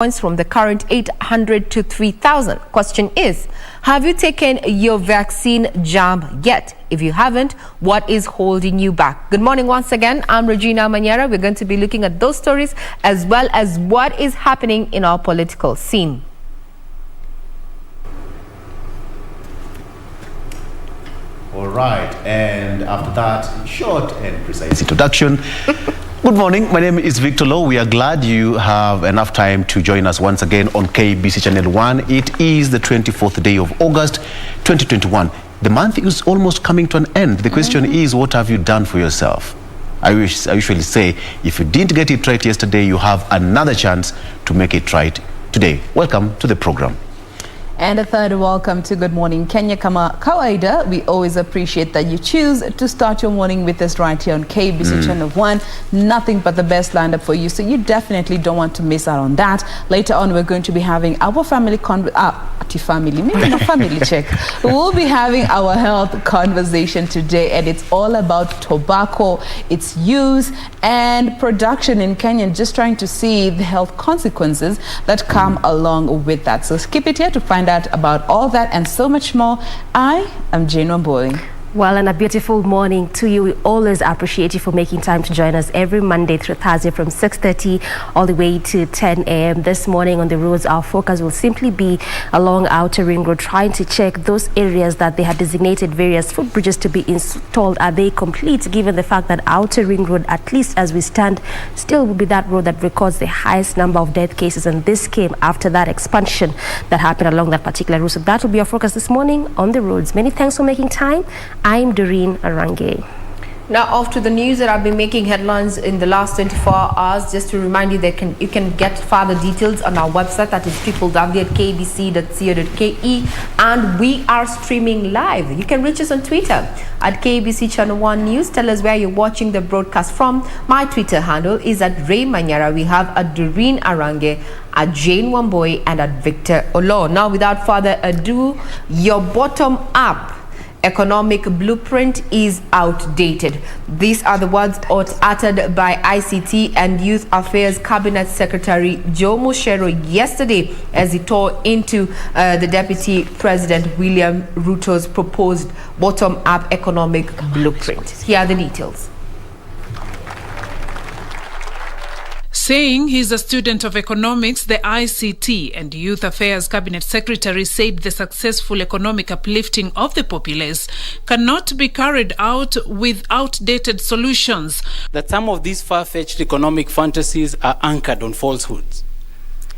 points from the current 800 to 3,000. Question is, have you taken your vaccine jab yet? If you haven't, what is holding you back? Good morning once again. I'm Regina Manyera. We're going to be looking at those stories as well as what is happening in our political scene. All right, and after that, short and precise introduction. Good morning, my name is Victor Lowe. We are glad you have enough time to join us once again on KBC Channel 1. It is the 24th day of August 2021. The month is almost coming to an end. The question is, what have you done for yourself? I usually say, if you didn't get it right yesterday, you have another chance to make it right today. Welcome to the program. And a third welcome to Good Morning Kenya. Kama kawaida, we always appreciate that you choose to start your morning with us right here on KBC Channel 1. Nothing but the best lined up for you, so you definitely don't want to miss out on that. Later on, we're going to be having our family check. We'll be having our health conversation today, and it's all about tobacco, its use and production in Kenya, and just trying to see the health consequences that come along with that. So keep it here to find out about all that and so much more. I am Jane Wamboi. Well, and a beautiful morning to you. We always appreciate you for making time to join us every Monday through Thursday from 6:30 all the way to 10 a.m. This morning on the roads, our focus will simply be along Outer Ring Road, trying to check those areas that they had designated various footbridges to be installed. Are they complete, given the fact that Outer Ring Road, at least as we stand, still will be that road that records the highest number of death cases, and this came after that expansion that happened along that particular route. So that will be our focus this morning on the roads. Many thanks for making time. I'm Doreen Arange. Now off to the news that have been making headlines in the last 24 hours. Just to remind you that you can get further details on our website, that is www.kbc.co.ke, and we are streaming live. You can reach us on Twitter at KBC Channel 1 News. Tell us where you're watching the broadcast from. My Twitter handle is at Ray Manyara. We have at Doreen Arange, at Jane Wamboi, and at Victor Olo. Now without further ado, your bottom-up economic blueprint is outdated. These are the words uttered by ICT and Youth Affairs Cabinet Secretary Joe Mushero yesterday as he tore into the Deputy President William Ruto's proposed bottom-up economic blueprint. Here are the details. Saying he's a student of economics, the ICT and Youth Affairs Cabinet Secretary said the successful economic uplifting of the populace cannot be carried out with outdated solutions. That some of these far-fetched economic fantasies are anchored on falsehoods,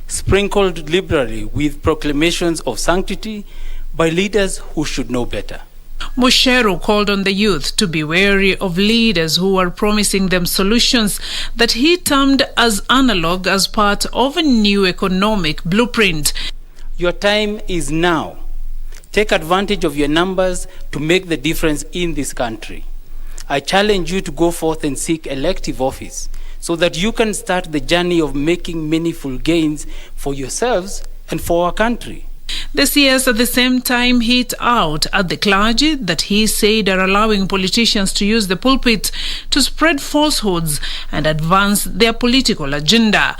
sprinkled liberally with proclamations of sanctity by leaders who should know better. Mushero called on the youth to be wary of leaders who are promising them solutions that he termed as analog as part of a new economic blueprint. Your time is now. Take advantage of your numbers to make the difference in this country. I challenge you to go forth and seek elective office so that you can start the journey of making meaningful gains for yourselves and for our country. The CS at the same time hit out at the clergy that he said are allowing politicians to use the pulpit to spread falsehoods and advance their political agenda.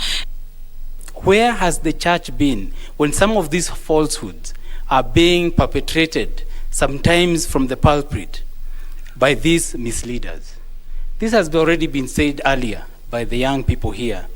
Where has the church been when some of these falsehoods are being perpetrated, sometimes from the pulpit, by these misleaders? This has already been said earlier by the young people here.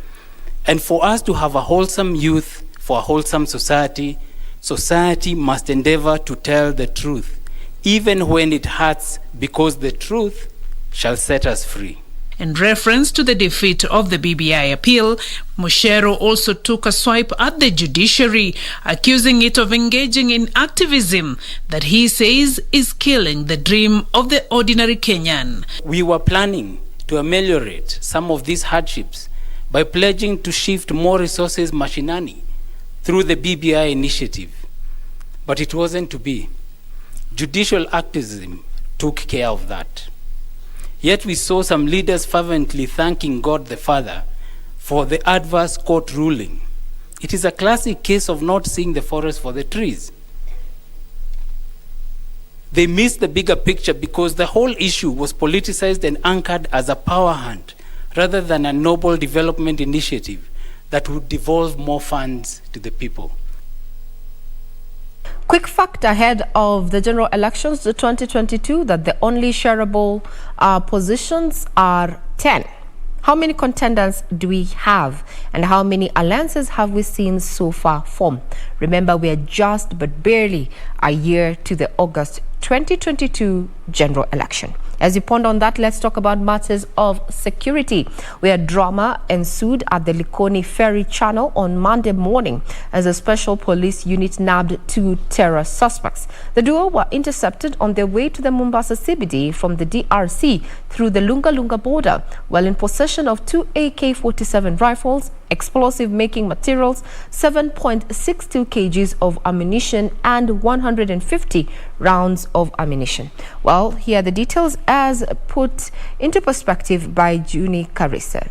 And for us to have a wholesome youth, for a wholesome society, society must endeavor to tell the truth, even when it hurts, because the truth shall set us free. In reference to the defeat of the BBI appeal, Mushero also took a swipe at the judiciary, accusing it of engaging in activism that he says is killing the dream of the ordinary Kenyan. We were planning to ameliorate some of these hardships by pledging to shift more resources mashinani through the BBI initiative. But it wasn't to be. Judicial activism took care of that. Yet we saw some leaders fervently thanking God the Father for the adverse court ruling. It is a classic case of not seeing the forest for the trees. They missed the bigger picture because the whole issue was politicized and anchored as a power hunt rather than a noble development initiative that would devolve more funds to the people. Quick fact ahead of the general elections, the 2022, that the only shareable positions are 10. How many contenders do we have, and how many alliances have we seen so far form? Remember, we are just but barely a year to the August 2022 general election. As you ponder on that, let's talk about matters of security, where drama ensued at the Likoni Ferry Channel on Monday morning as a special police unit nabbed 2 terror suspects. The duo were intercepted on their way to the Mombasa CBD from the DRC through the Lunga Lunga border, while in possession of 2 AK-47 rifles, explosive making materials, 7.62 kgs of ammunition, and 150 rounds of ammunition. Well, here are the details as put into perspective by Juni Karisa.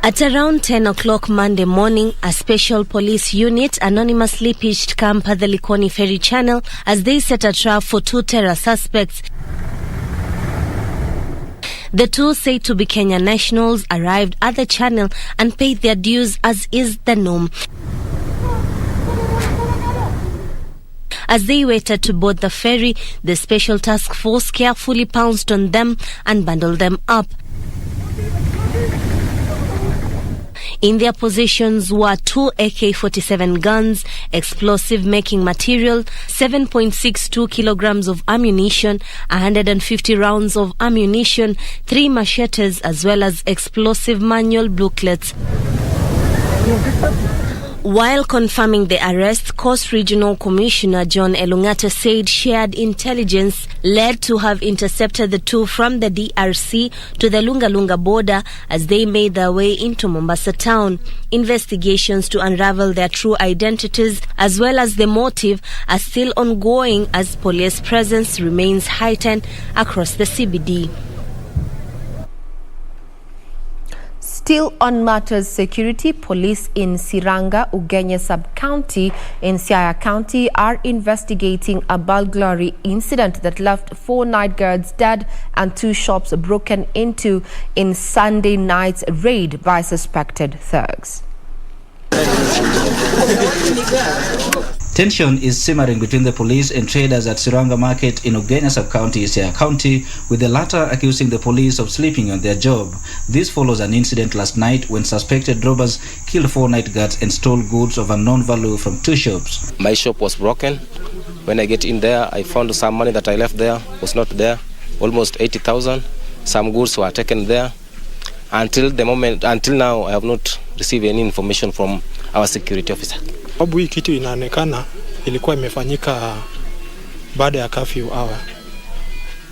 At around 10 o'clock Monday morning, a special police unit anonymously pitched camp at the Likoni Ferry Channel as they set a trap for 2 terror suspects. The 2, said to be Kenya nationals, arrived at the channel and paid their dues as is the norm. As they waited to board the ferry, the special task force carefully pounced on them and bundled them up. In their possessions were 2 AK-47 guns, explosive making material, 7.62 kilograms of ammunition, 150 rounds of ammunition, 3 machetes, as well as explosive manual booklets. While confirming the arrest, Coast Regional Commissioner John Elung'ata said shared intelligence led to have intercepted the 2 from the DRC to the Lunga Lunga border as they made their way into Mombasa town. Investigations to unravel their true identities as well as the motive are still ongoing as police presence remains heightened across the CBD. Still on matters security, police in Siranga, Ugenya Sub-County in Siaya County are investigating a burglary incident that left 4 night guards dead and 2 shops broken into in Sunday night's raid by suspected thugs. Tension is simmering between the police and traders at Siranga Market in Ugenya Sub-County, Siaya County, with the latter accusing the police of sleeping on their job. This follows an incident last night when suspected robbers killed 4 night guards and stole goods of unknown value from 2 shops. My shop was broken. When I get in there, I found some money that I left there was not there, almost 80,000. Some goods were taken there. Until now, I have not received any information from our security officer. Sababu hii kitu inaonekana ilikuwa imefanyika baada ya curfew hour.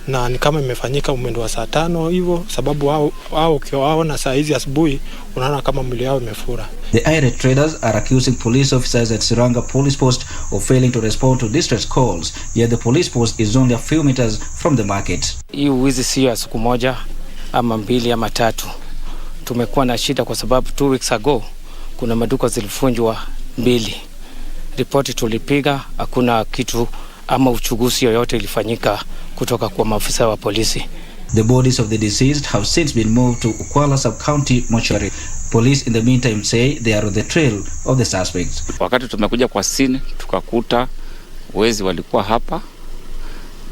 Na ni kama imefanyika mwendo wa saa 5 hivyo, sababu wao ukiwaona saa hizi asubuhi unaona kama mwili yao imefura. The irate traders are accusing police officers at Siranga police post of failing to respond to distress calls, yet the police post is only a few meters from the market. Hii wizi sio ya siku moja ama 2 ama 3. Tumekuwa na shida kwa sababu 2 weeks ago kuna maduka zilifunjwa 2. Ripoti tulipiga, hakuna kitu ama uchunguzi yoyote ilifanyika kutoka kwa maafisa wa polisi. The bodies of the deceased have since been moved to Ukwala Sub-County mortuary. Police in the meantime say they are on the trail of the suspects. Wakati tumekuja kwa scene tukakuta wezi walikuwa hapa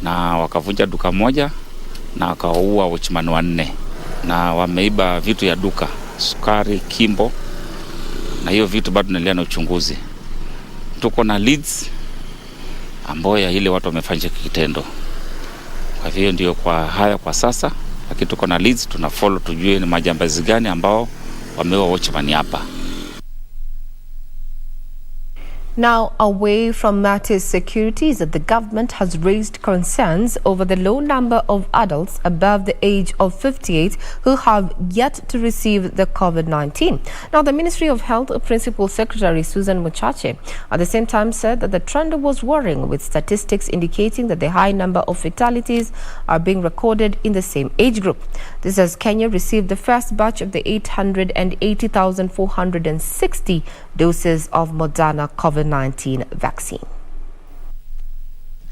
na wakavunja duka moja na wakaua watchman 4 na wameiba vitu ya duka, sukari, kimbo, na hiyo vitu bado tunaendelea na uchunguzi. Tuko na leads ambayo ya ile watu wamefanya kitendo. Kwa hivyo ndio kwa haya kwa sasa, lakini tuko na leads, tuna follow tujue ni majambazi gani ambao wameua watchman hapa. Now, away from matters security, is that the government has raised concerns over the low number of adults above the age of 58 who have yet to receive the COVID-19. Now, the Ministry of Health Principal Secretary Susan Muchache at the same time said that the trend was worrying, with statistics indicating that the high number of fatalities are being recorded in the same age group. This as Kenya received the first batch of the 880,460 doses of Moderna COVID-19 vaccine.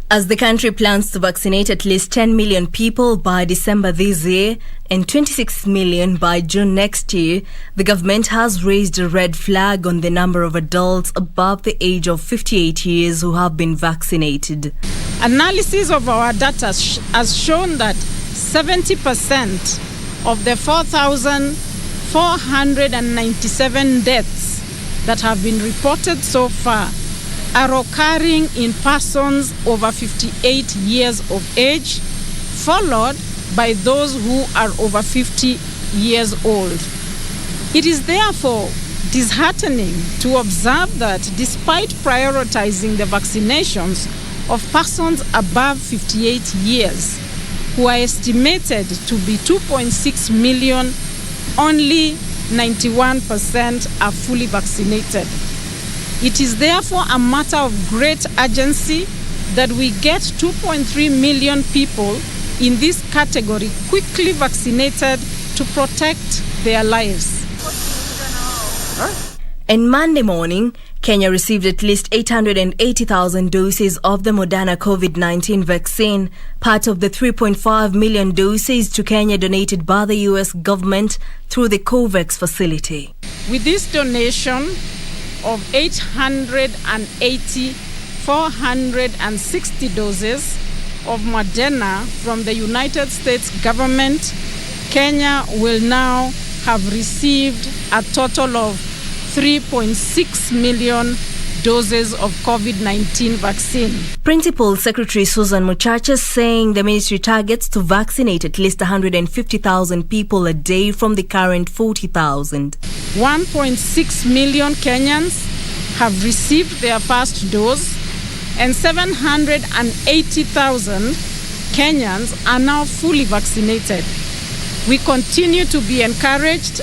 As the country plans to vaccinate at least 10 million people by December this year and 26 million by June next year, the government has raised a red flag on the number of adults above the age of 58 years who have been vaccinated. Analysis of our data has shown that 70% of the 4,497 deaths that have been reported so far are occurring in persons over 58 years of age, followed by those who are over 50 years old. It is therefore disheartening to observe that despite prioritizing the vaccinations of persons above 58 years, who are estimated to be 2.6 million, only 91% are fully vaccinated. It is therefore a matter of great urgency that we get 2.3 million people in this category quickly vaccinated to protect their lives. And Monday morning, Kenya received at least 880,000 doses of the Moderna COVID-19 vaccine, part of the 3.5 million doses to Kenya donated by the U.S. government through the COVAX facility. With this donation of 460 doses of Moderna from the United States government, Kenya will now have received a total of 3.6 million doses of COVID-19 vaccine. Principal Secretary Susan Muchacha saying the ministry targets to vaccinate at least 150,000 people a day from the current 40,000. 1.6 million Kenyans have received their first dose, and 780,000 Kenyans are now fully vaccinated. We continue to be encouraged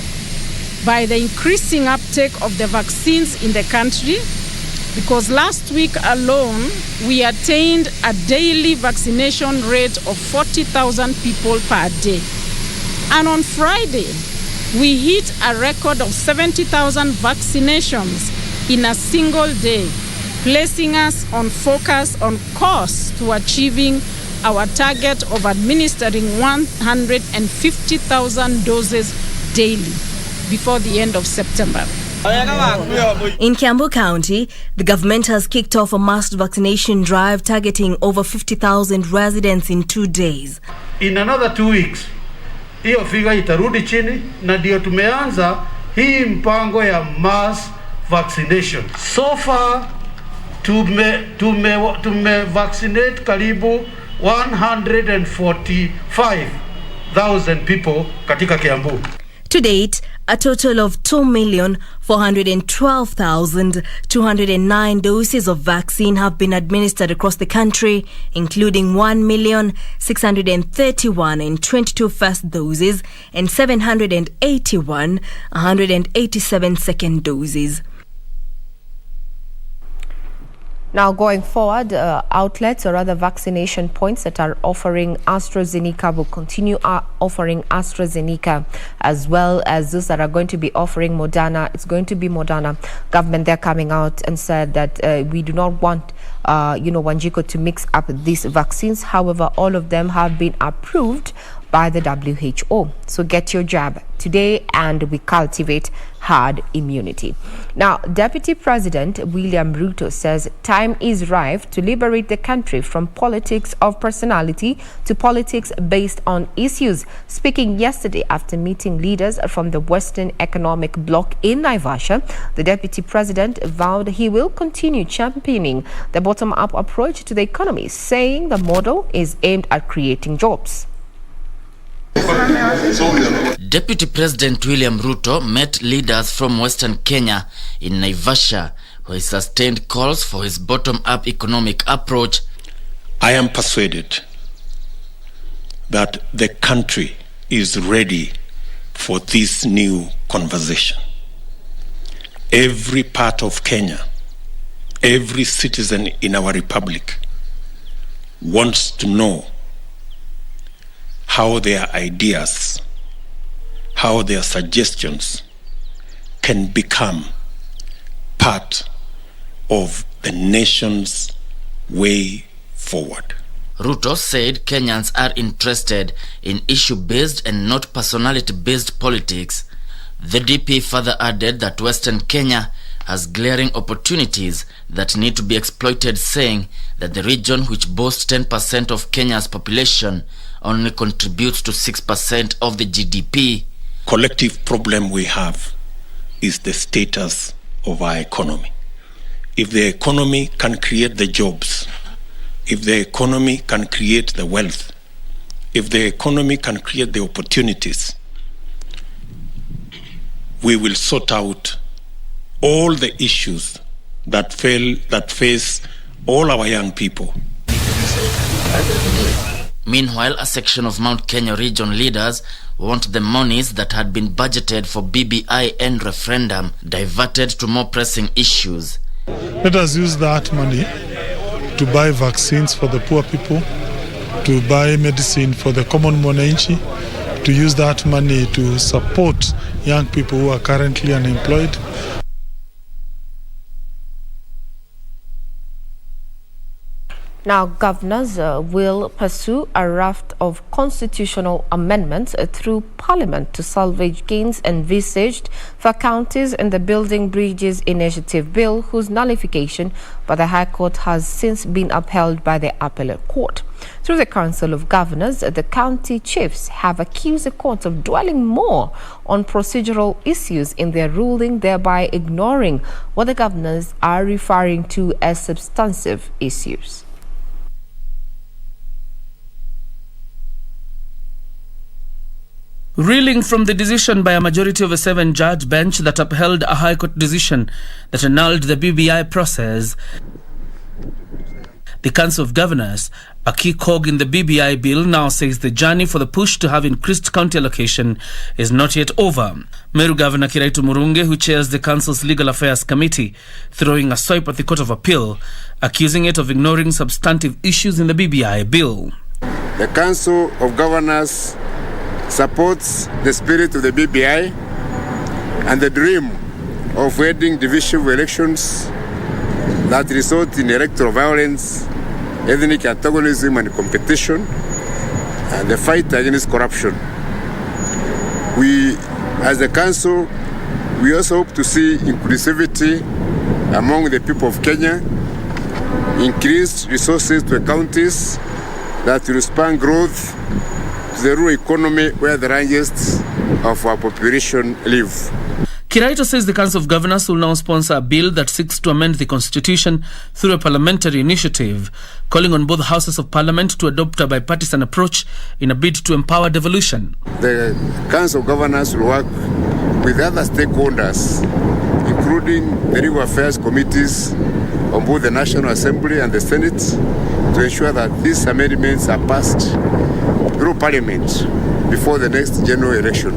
by the increasing uptake of the vaccines in the country, because last week alone we attained a daily vaccination rate of 40,000 people per day. And on Friday, we hit a record of 70,000 vaccinations in a single day, placing us on course to achieving our target of administering 150,000 doses daily before the end of September. In Kiambu County, the government has kicked off a mass vaccination drive targeting over 50,000 residents in 2 days. In another 2 weeks, hiyo figa itarudi chini, na ndio tumeanza hii mpango ya mass vaccination. So far, tume vaccinate karibu 145,000 people katika Kiambu. To date, a total of 2,412,209 doses of vaccine have been administered across the country, including 1,631,022 first doses and 781,187 second doses. Now, going forward, outlets or rather vaccination points that are offering AstraZeneca will continue offering AstraZeneca, as well as those that are going to be offering Moderna. It's going to be Moderna. Government, they're coming out and said that we do not want, Wanjiko to mix up these vaccines. However, all of them have been approved by the WHO. So get your jab today and we cultivate herd immunity. Now, Deputy President William Ruto says time is ripe to liberate the country from politics of personality to politics based on issues. Speaking yesterday after meeting leaders from the Western Economic Bloc in Naivasha, the Deputy President vowed he will continue championing the bottom-up approach to the economy, saying the model is aimed at creating jobs. Deputy President William Ruto met leaders from Western Kenya in Naivasha, where he sustained calls for his bottom-up economic approach. I am persuaded that the country is ready for this new conversation. Every part of Kenya, every citizen in our republic wants to know how their ideas, how their suggestions can become part of the nation's way forward. Ruto said Kenyans are interested in issue-based and not personality-based politics. The DP further added that Western Kenya has glaring opportunities that need to be exploited, saying that the region, which boasts 10% of Kenya's population, only contributes to 6% of the GDP. Collective problem we have is the status of our economy. If the economy can create the jobs, if the economy can create the wealth, if the economy can create the opportunities, we will sort out all the issues that face all our young people. Meanwhile, a section of Mount Kenya region leaders want the monies that had been budgeted for BBI and referendum diverted to more pressing issues. Let us use that money to buy vaccines for the poor people, to buy medicine for the common mwananchi, to use that money to support young people who are currently unemployed. Now, governors will pursue a raft of constitutional amendments through Parliament to salvage gains envisaged for counties in the Building Bridges Initiative Bill, whose nullification by the High Court has since been upheld by the Appellate Court. Through the Council of Governors, the county chiefs have accused the courts of dwelling more on procedural issues in their ruling, thereby ignoring what the governors are referring to as substantive issues. Reeling from the decision by a majority of a 7-judge bench that upheld a High Court decision that annulled the BBI process, the Council of Governors, a key cog in the BBI bill, now says the journey for the push to have increased county allocation is not yet over. Meru Governor Kiraitu Murungi, who chairs the Council's Legal Affairs Committee, throwing a swipe at the Court of Appeal, accusing it of ignoring substantive issues in the BBI bill. The Council of Governors supports the spirit of the BBI and the dream of ending divisive elections that result in electoral violence, ethnic antagonism and competition, and the fight against corruption. We, as a council, we also hope to see inclusivity among the people of Kenya, increased resources to the counties that will span growth to the rural economy where the largest of our population live. Kiraitu says the Council of Governors will now sponsor a bill that seeks to amend the Constitution through a parliamentary initiative, calling on both houses of Parliament to adopt a bipartisan approach in a bid to empower devolution. The Council of Governors will work with other stakeholders, including the Legal Affairs Committees on both the National Assembly and the Senate, to ensure that these amendments are passed through Parliament before the next general election.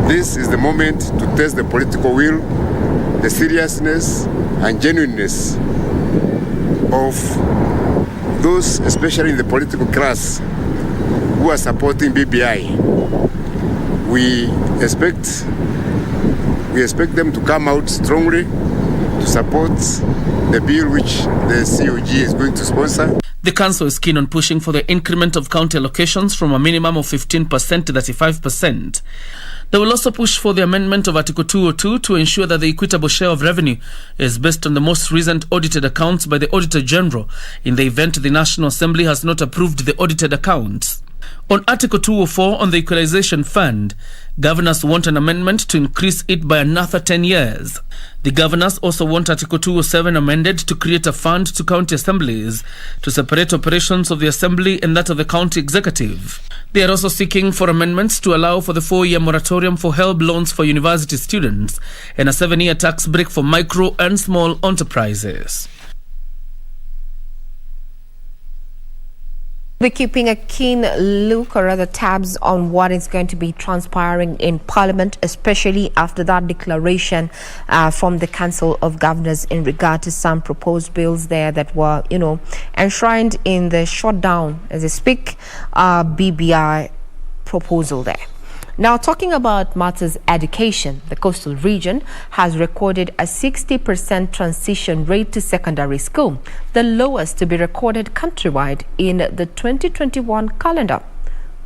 This is the moment to test the political will, the seriousness and genuineness of those, especially in the political class, who are supporting BBI. We expect them to come out strongly to support the bill which the COG is going to sponsor. The council is keen on pushing for the increment of county allocations from a minimum of 15% to 35%. They will also push for the amendment of Article 202 to ensure that the equitable share of revenue is based on the most recent audited accounts by the Auditor General in the event the National Assembly has not approved the audited accounts. On Article 204 on the Equalization Fund, governors want an amendment to increase it by another 10 years. The governors also want Article 207 amended to create a fund to county assemblies to separate operations of the assembly and that of the county executive. They are also seeking for amendments to allow for the 4-year moratorium for HELB loans for university students and a 7-year tax break for micro and small enterprises. We're keeping a keen look, or rather tabs, on what is going to be transpiring in Parliament, especially after that declaration from the Council of Governors in regard to some proposed bills there that were, enshrined in the shutdown, as they speak, BBI proposal there. Now, talking about matters education, the coastal region has recorded a 60% transition rate to secondary school, the lowest to be recorded countrywide in the 2021 calendar.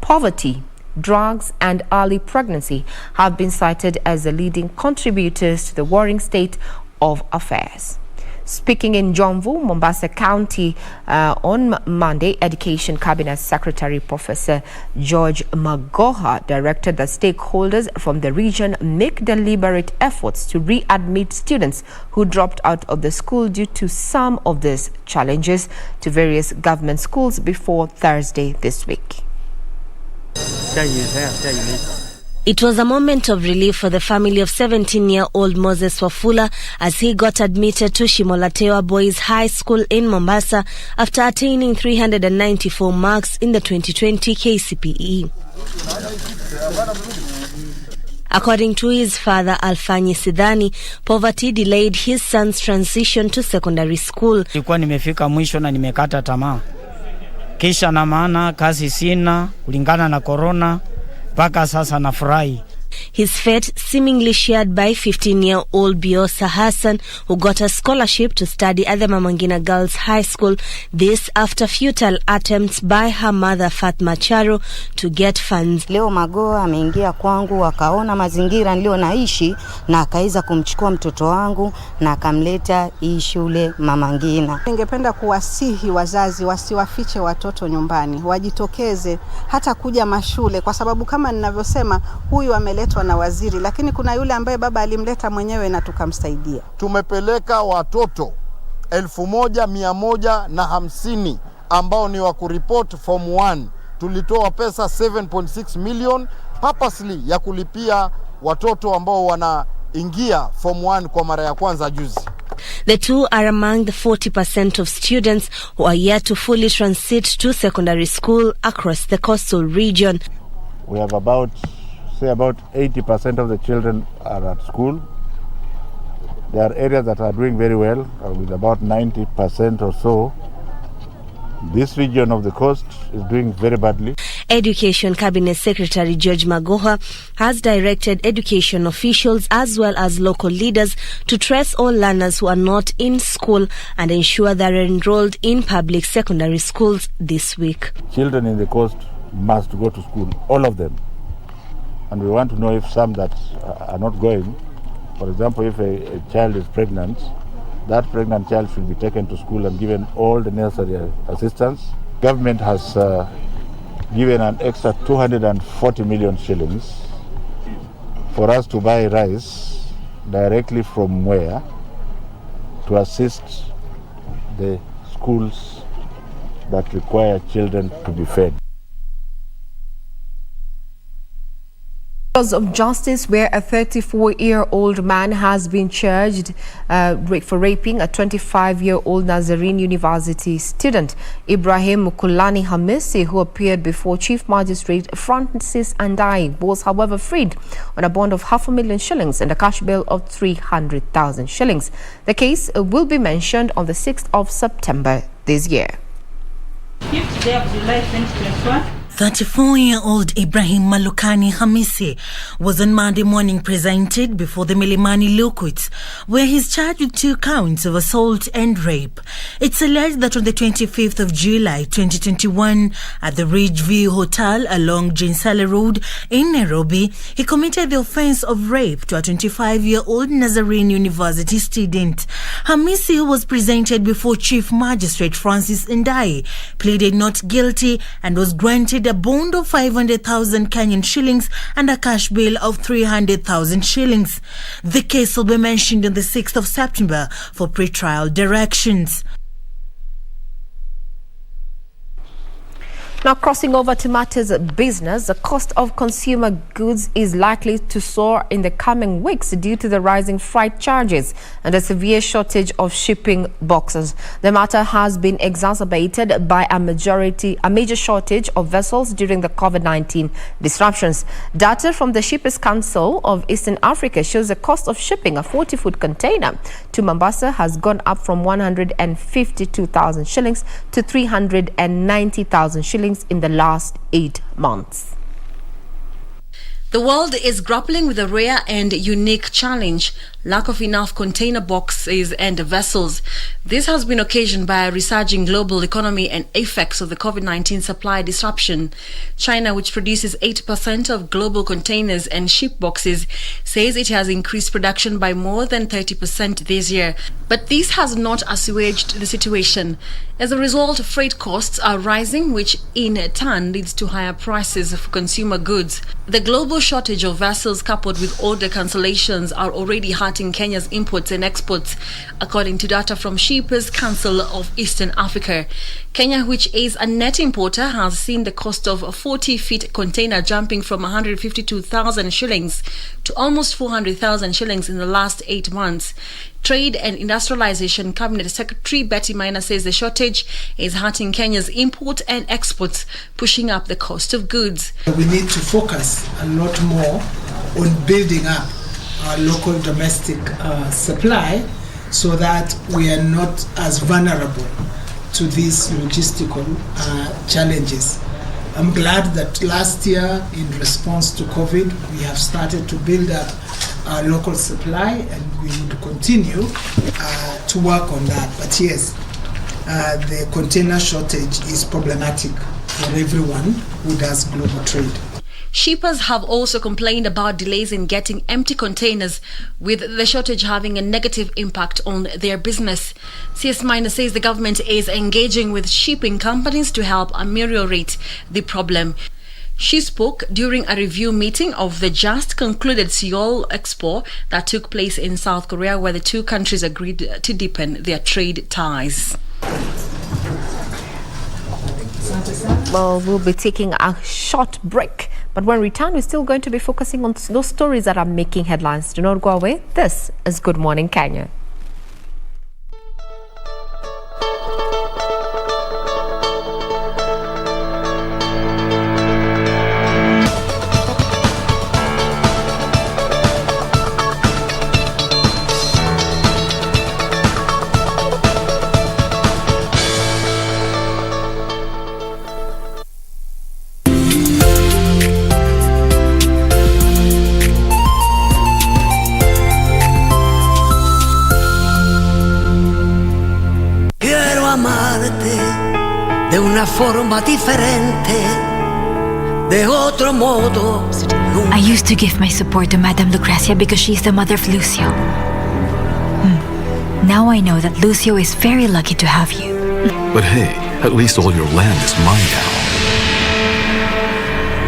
Poverty, drugs and early pregnancy have been cited as the leading contributors to the worrying state of affairs. Speaking in Jomvu, Mombasa County on Monday, Education Cabinet Secretary Professor George Magoha directed that stakeholders from the region make deliberate efforts to readmit students who dropped out of the school due to some of these challenges to various government schools before Thursday this week. It was a moment of relief for the family of 17-year-old Moses Wafula as he got admitted to Shimolatewa Boys High School in Mombasa after attaining 394 marks in the 2020 KCPE. According to his father, Alfanyi Sidhani, poverty delayed his son's transition to secondary school. Nilikuwa nimefika mwisho na nimekata tamaa. Kisha na maana kazi sina kulingana na corona. Paka sasa nafurahi. His fate seemingly shared by 15-year-old Biosa Hassan, who got a scholarship to study at the Mamangina Girls High School. This after futile attempts by her mother Fatma Charo to get funds. Leo Magoa ameingia kwangu, akaona mazingira nilio naishi na akaiza kumchukua mtoto wangu na akamleta hii shule Mamangina. Ningependa kuwasihi wazazi wasiwafiche watoto nyumbani, wajitokeze hata kuja mashule, kwa sababu kama ninavyosema huyu ameletwa na waziri, lakini kuna yule ambaye baba alimleta mwenyewe na tukamsaidia. Tumepeleka watoto 1150 ambao ni wa kuriport form 1. Tulitoa pesa 7.6 million purposely ya kulipia watoto ambao wanaingia form 1 kwa mara ya kwanza juzi. The two are among the 40% of students who are yet to fully transit to secondary school across the coastal region. We have about 80% of the children are at school. There are areas that are doing very well, with about 90% or so. This region of the coast is doing very badly. Education Cabinet Secretary George Magoha has directed education officials as well as local leaders to trace all learners who are not in school and ensure they are enrolled in public secondary schools this week. Children in the coast must go to school, all of them. And we want to know if some that are not going, for example, if a child is pregnant, that pregnant child should be taken to school and given all the necessary assistance. Government has given an extra 240 million shillings for us to buy rice directly from where to assist the schools that require children to be fed. Of justice, where a 34-year-old man has been charged for raping a 25-year-old Nazarene University student, Ibrahim Mukulani Hamisi, who appeared before Chief Magistrate Francis Andai, was however freed on a bond of 500,000 shillings and a cash bail of 300,000 shillings. The case will be mentioned on the 6th of September this year. 5th day of July 2021. 34-year-old Ibrahim Malukani Hamisi was on Monday morning presented before the Milimani Law Court, where he's charged with 2 counts of assault and rape. It's alleged that on the 25th of July 2021, at the Ridgeview Hotel along Jinsala Road in Nairobi, he committed the offense of rape to a 25-year-old Nazarene University student. Hamisi, who was presented before Chief Magistrate Francis Ndai, pleaded not guilty and was granted a bond of 500,000 Kenyan shillings and a cash bail of 300,000 shillings. The case will be mentioned on the 6th of September for pre-trial directions. Now, crossing over to matters of business, the cost of consumer goods is likely to soar in the coming weeks due to the rising freight charges and a severe shortage of shipping boxes. The matter has been exacerbated by a major shortage of vessels during the COVID-19 disruptions. Data from the Shippers Council of Eastern Africa shows the cost of shipping a 40-foot container to Mombasa has gone up from 152,000 shillings to 390,000 shillings in the last 8 months. The world is grappling with a rare and unique challenge: lack of enough container boxes and vessels. This has been occasioned by a resurging global economy and effects of the COVID-19 supply disruption. China, which produces 8% of global containers and ship boxes, says it has increased production by more than 30% this year. But this has not assuaged the situation. As a result, freight costs are rising, which in turn leads to higher prices for consumer goods. The global shortage of vessels coupled with order cancellations are already hurting Kenya's imports and exports, according to data from Shippers Council of Eastern Africa. Kenya, which is a net importer, has seen the cost of a 40-feet container jumping from 152,000 shillings to almost 400,000 shillings in the last 8 months. Trade and Industrialization Cabinet Secretary Betty Maina says the shortage is hurting Kenya's import and exports, pushing up the cost of goods. We need to focus a lot more on building up our local domestic supply so that we are not as vulnerable to these logistical challenges. I'm glad that last year, in response to COVID, we have started to build up our local supply, and we would continue to work on that. But yes, the container shortage is problematic for everyone who does global trade. Shippers have also complained about delays in getting empty containers, with the shortage having a negative impact on their business. CS Minor says the government is engaging with shipping companies to help ameliorate the problem. She spoke during a review meeting of the just concluded Seoul Expo that took place in South Korea, where the two countries agreed to deepen their trade ties. Well, we'll be taking a short break, but when we return, we're still going to be focusing on those stories that are making headlines. Do not go away. This is Good Morning Kenya. De una forma diferente, de otro modo. I used to give my support to Madame Lucrecia because she's the mother of Lucio. Now I know that Lucio is very lucky to have you. But hey, at least all your land is mine now.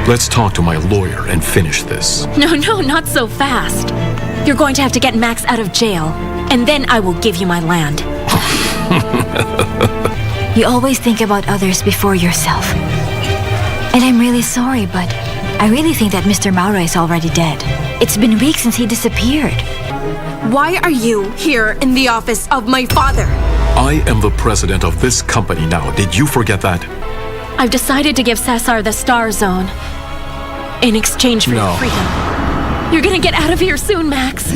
Let's talk to my lawyer and finish this. No, not so fast. You're going to have to get Max out of jail, and then I will give you my land. You always think about others before yourself. And I'm really sorry, but I really think that Mr. Maura is already dead. It's been weeks since he disappeared. Why are you here in the office of my father? I am the president of this company now. Did you forget that? I've decided to give Cesar the Star Zone in exchange for your freedom. You're gonna get out of here soon, Max.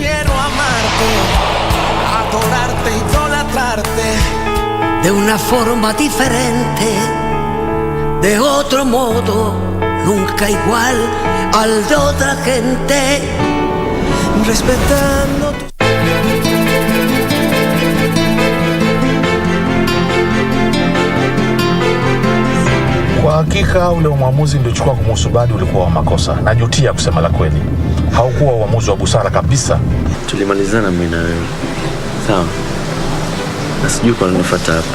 De una forma diferente, de otro modo, nunca igual al de otra gente, respetando tu... Kwa hakika ule uamuzi niliochukua kumhusu Badi ulikuwa wa makosa. Najutia kusema la kweli. Haukuwa uamuzi wa busara kabisa. Tulimalizana mimi na wewe. Sawa. Na sijui kwa nini nifuata hapa.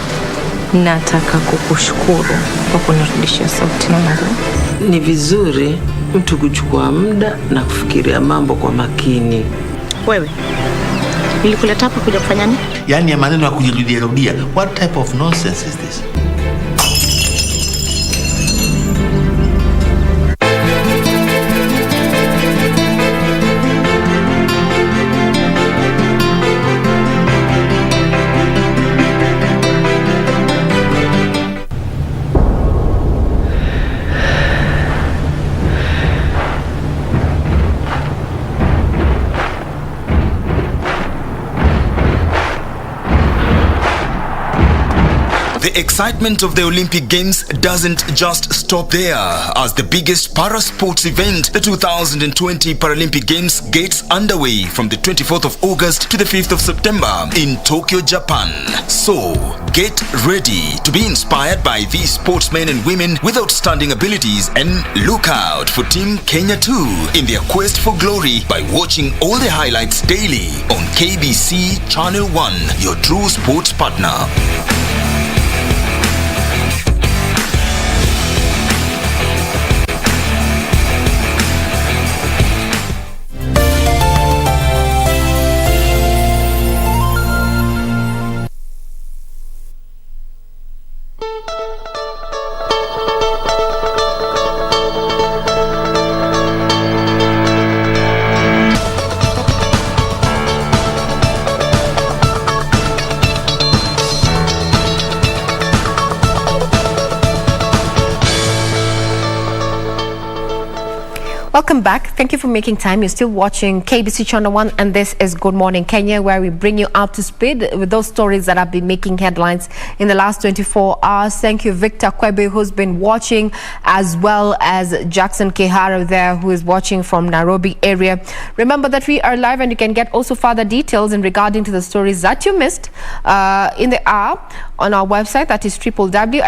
Nataka kukushukuru kwa kunirudishia sauti yangu. Ni vizuri mtu kuchukua muda na kufikiria mambo kwa makini. Wewe, nilikuleta hapa kuja kufanya nini? Yaani ya maneno ya kujirudia. What type of nonsense is this? The excitement of the Olympic Games doesn't just stop there, as the biggest para-sports event, the 2020 Paralympic Games, gets underway from the 24th of August to the 5th of September in Tokyo, Japan. So, get ready to be inspired by these sportsmen and women with outstanding abilities, and look out for Team Kenya too in their quest for glory by watching all the highlights daily on KBC Channel 1, your true sports partner. Welcome back. Thank you for making time. You're still watching KBC Channel 1, and this is Good Morning Kenya, where we bring you up to speed with those stories that have been making headlines in the last 24 hours. Thank you, Victor Kwebe, who's been watching, as well as Jackson Kehara there, who is watching from Nairobi area. Remember that we are live, and you can get also further details in regarding to the stories that you missed in the hour on our website, that is www.kbc.co.ke.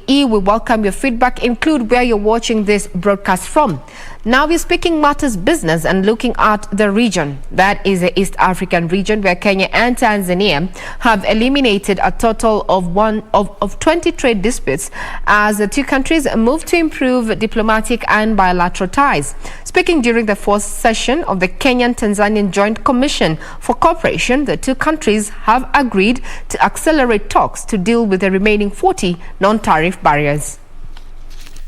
We welcome your feedback. Include where you're watching this broadcast from. Now we're speaking matters business and looking at the region. That is the East African region, where Kenya and Tanzania have eliminated a total of 20 trade disputes as the two countries move to improve diplomatic and bilateral ties. Speaking during the fourth session of the Kenyan-Tanzanian Joint Commission for Cooperation, the two countries have agreed to accelerate talks to deal with the remaining 40 non-tariff barriers.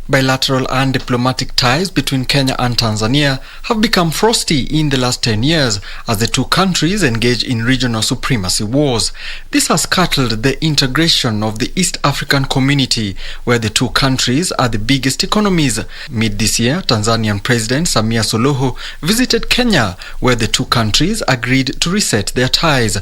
Bilateral and diplomatic ties between Kenya and Tanzania have become frosty in the last 10 years as the two countries engage in regional supremacy wars. This has scuttled the integration of the East African community, where the two countries are the biggest economies. Mid this year, Tanzanian President Samia Suluhu visited Kenya, where the two countries agreed to reset their ties.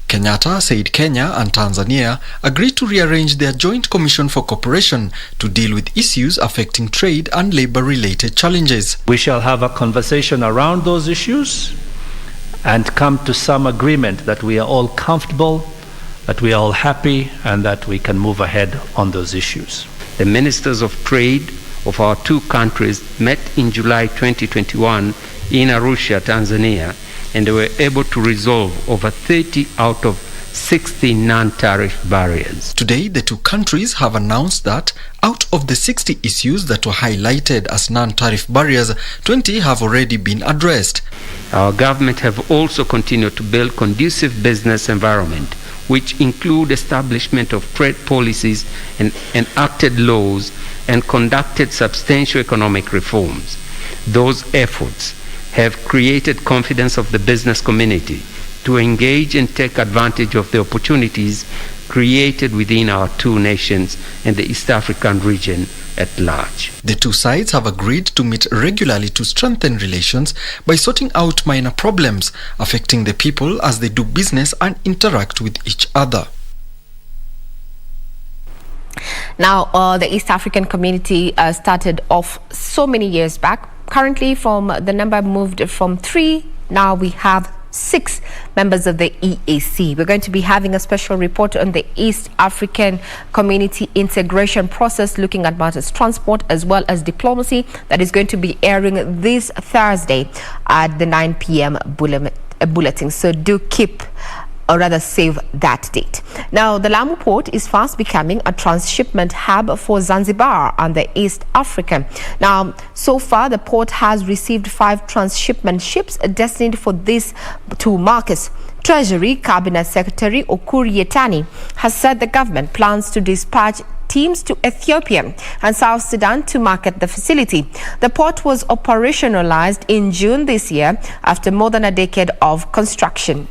Kenyatta said Kenya and Tanzania agreed to rearrange their joint commission for cooperation to deal with issues affecting trade and labor-related challenges. We shall have a conversation around those issues and come to some agreement that we are all comfortable, that we are all happy, and that we can move ahead on those issues. The ministers of trade of our two countries met in July 2021 in Arusha, Tanzania, and they were able to resolve over 30 out of 60 non-tariff barriers. Today, the two countries have announced that out of the 60 issues that were highlighted as non-tariff barriers, 20 have already been addressed. Our government have also continued to build conducive business environment, which include establishment of trade policies and enacted laws and conducted substantial economic reforms. Those efforts have created confidence of the business community to engage and take advantage of the opportunities created within our two nations and the East African region at large. The two sides have agreed to meet regularly to strengthen relations by sorting out minor problems affecting the people as they do business and interact with each other. Now, the East African community started off so many years back. Currently, from the number moved from 3, now we have 6 members of the EAC. We're going to be having a special report on the East African community integration process, looking at matters transport as well as diplomacy, that is going to be airing this Thursday at the 9 p.m. bulletin. So do keep, or rather save that date. Now, the Lamu Port is fast becoming a transshipment hub for Zanzibar and the East Africa. Now, so far, the port has received 5 transshipment ships destined for these 2 markets. Treasury Cabinet Secretary Okur Yetani has said the government plans to dispatch teams to Ethiopia and South Sudan to market the facility. The port was operationalized in June this year after more than a decade of construction.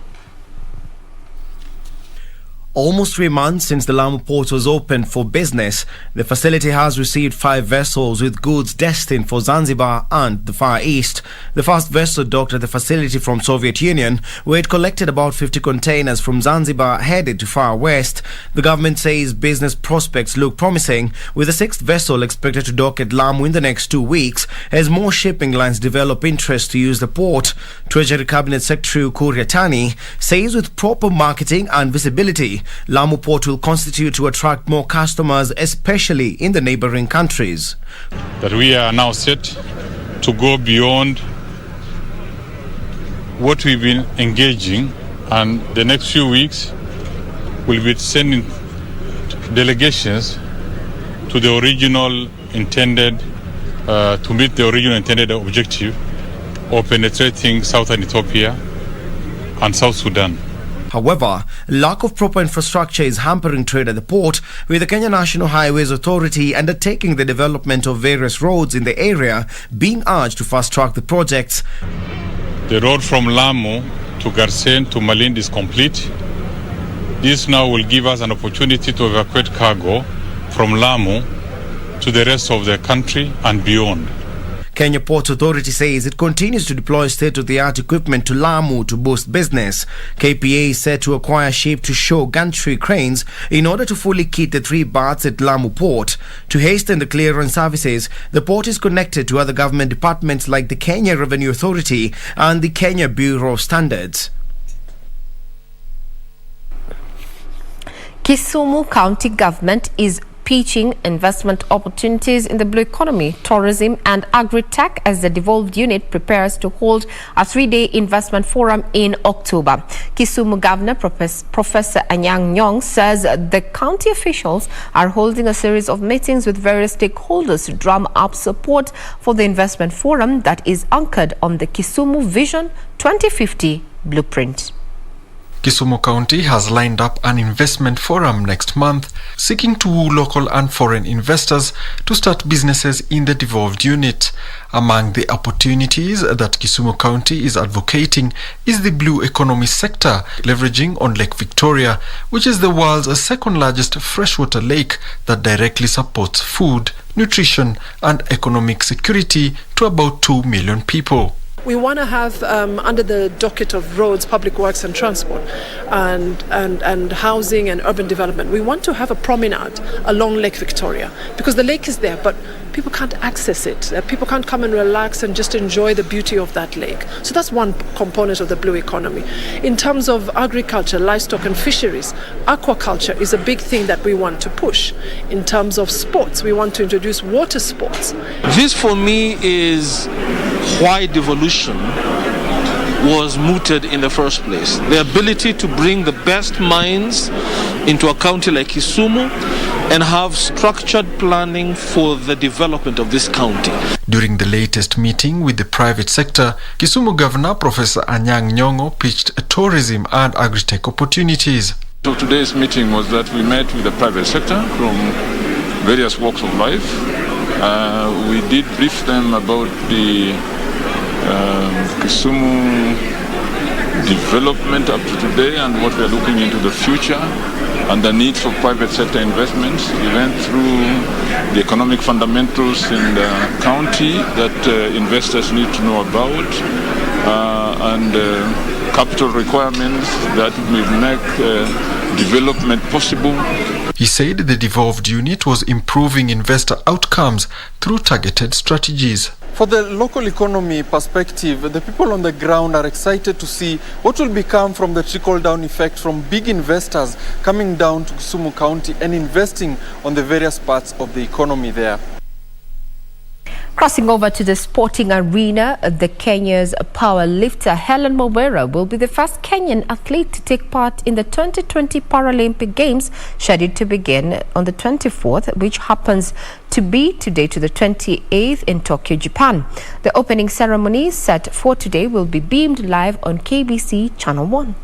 Almost 3 months since the Lamu Port was opened for business, the facility has received 5 vessels with goods destined for Zanzibar and the Far East. The first vessel docked at the facility from Soviet Union, where it collected about 50 containers from Zanzibar headed to Far West. The government says business prospects look promising, with the 6th vessel expected to dock at Lamu in the next 2 weeks, as more shipping lines develop interest to use the port. Treasury Cabinet Secretary Kuria Tani says with proper marketing and visibility, Lamu Port will constitute to attract more customers, especially in the neighboring countries. That we are now set to go beyond what we've been engaging, and the next few weeks we'll be sending delegations to the original intended, to meet the original intended objective of penetrating southern Ethiopia and South Sudan. However, lack of proper infrastructure is hampering trade at the port, with the Kenya National Highways Authority undertaking the development of various roads in the area, being urged to fast-track the projects. The road from Lamu to Garsen to Malindi is complete. This now will give us an opportunity to evacuate cargo from Lamu to the rest of the country and beyond. Kenya Ports Authority says it continues to deploy state-of-the-art equipment to Lamu to boost business. KPA is set to acquire ship-to-shore gantry cranes in order to fully kit the 3 berths at Lamu Port. To hasten the clearance services, the port is connected to other government departments like the Kenya Revenue Authority and the Kenya Bureau of Standards. Kisumu County Government is pitching investment opportunities in the blue economy, tourism and agri-tech as the devolved unit prepares to hold a 3-day investment forum in October. Kisumu Governor Professor Anyang' Nyong'o says the county officials are holding a series of meetings with various stakeholders to drum up support for the investment forum that is anchored on the Kisumu Vision 2050 blueprint. Kisumu County has lined up an investment forum next month, seeking to woo local and foreign investors to start businesses in the devolved unit. Among the opportunities that Kisumu County is advocating is the blue economy sector, leveraging on Lake Victoria, which is the world's 2nd largest freshwater lake that directly supports food, nutrition and economic security to about 2 million people. We want to have under the docket of roads, public works and transport and housing and urban development, we want to have a promenade along Lake Victoria, because the lake is there but people can't access it. People can't come and relax and just enjoy the beauty of that lake. So that's one component of the blue economy. In terms of agriculture, livestock and fisheries, aquaculture is a big thing that we want to push. In terms of sports, we want to introduce water sports. This for me is why devolution was mooted in the first place. The ability to bring the best minds into a county like Kisumu and have structured planning for the development of this county. During the latest meeting with the private sector, Kisumu Governor Professor Anyang' Nyong'o pitched tourism and agri-tech opportunities. So today's meeting was that we met with the private sector from various walks of life. We did brief them about the Kisumu development up to today and what we are looking into the future and the needs for private sector investments. We went through the economic fundamentals in the county that investors need to know about and capital requirements that will make development possible. He said the devolved unit was improving investor outcomes through targeted strategies. For the local economy perspective, the people on the ground are excited to see what will become from the trickle-down effect from big investors coming down to Kisumu County and investing on the various parts of the economy there. Crossing over to the sporting arena, the Kenya's power lifter Helen Mawera will be the first Kenyan athlete to take part in the 2020 Paralympic Games, scheduled to begin on the 24th, which happens to be today to the 28th in Tokyo, Japan. The opening ceremony set for today will be beamed live on KBC Channel 1.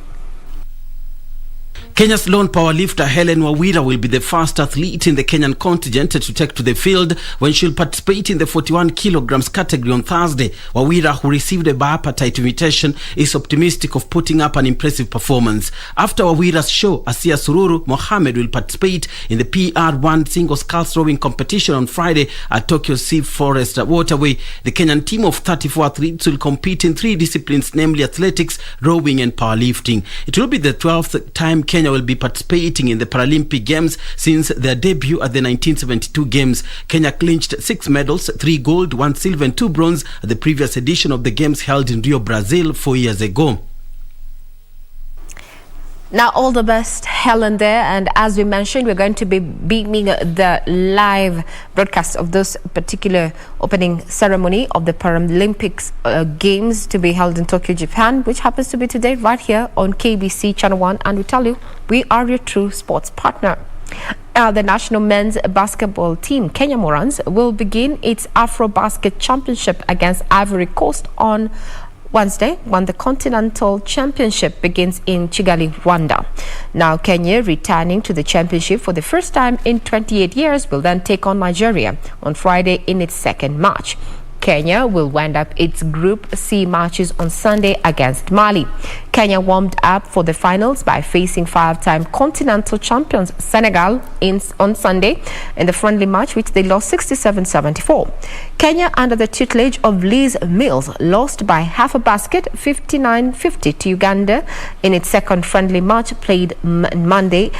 Kenya's lone powerlifter Helen Wawira will be the first athlete in the Kenyan contingent to take to the field when she'll participate in the 41 kilograms category on Thursday. Wawira, who received a bipartite invitation, is optimistic of putting up an impressive performance. After Wawira's show, Asia Sururu Mohammed will participate in the PR1 single sculls rowing competition on Friday at Tokyo Sea Forest Waterway. The Kenyan team of 34 athletes will compete in 3 disciplines, namely athletics, rowing and powerlifting. It will be the 12th time Kenya will be participating in the Paralympic Games since their debut at the 1972 Games. Kenya clinched 6 medals, 3 gold, 1 silver and 2 bronze at the previous edition of the Games held in Rio, Brazil 4 years ago. Now, all the best, Helen, there. And as we mentioned, we're going to be beaming the live broadcast of this particular opening ceremony of the Paralympics Games to be held in Tokyo, Japan, which happens to be today right here on KBC Channel 1. And we tell you, we are your true sports partner. The national men's basketball team, Kenya Morans, will begin its Afro-Basket Championship against Ivory Coast on Wednesday, when the Continental Championship begins in Kigali, Rwanda. Now, Kenya, returning to the championship for the first time in 28 years, will then take on Nigeria on Friday in its second match. Kenya will wind up its Group C matches on Sunday against Mali. Kenya warmed up for the finals by facing 5-time continental champions Senegal on Sunday in the friendly match, which they lost 67-74. Kenya, under the tutelage of Liz Mills, lost by half a basket, 59-50 to Uganda in its second friendly match played on Monday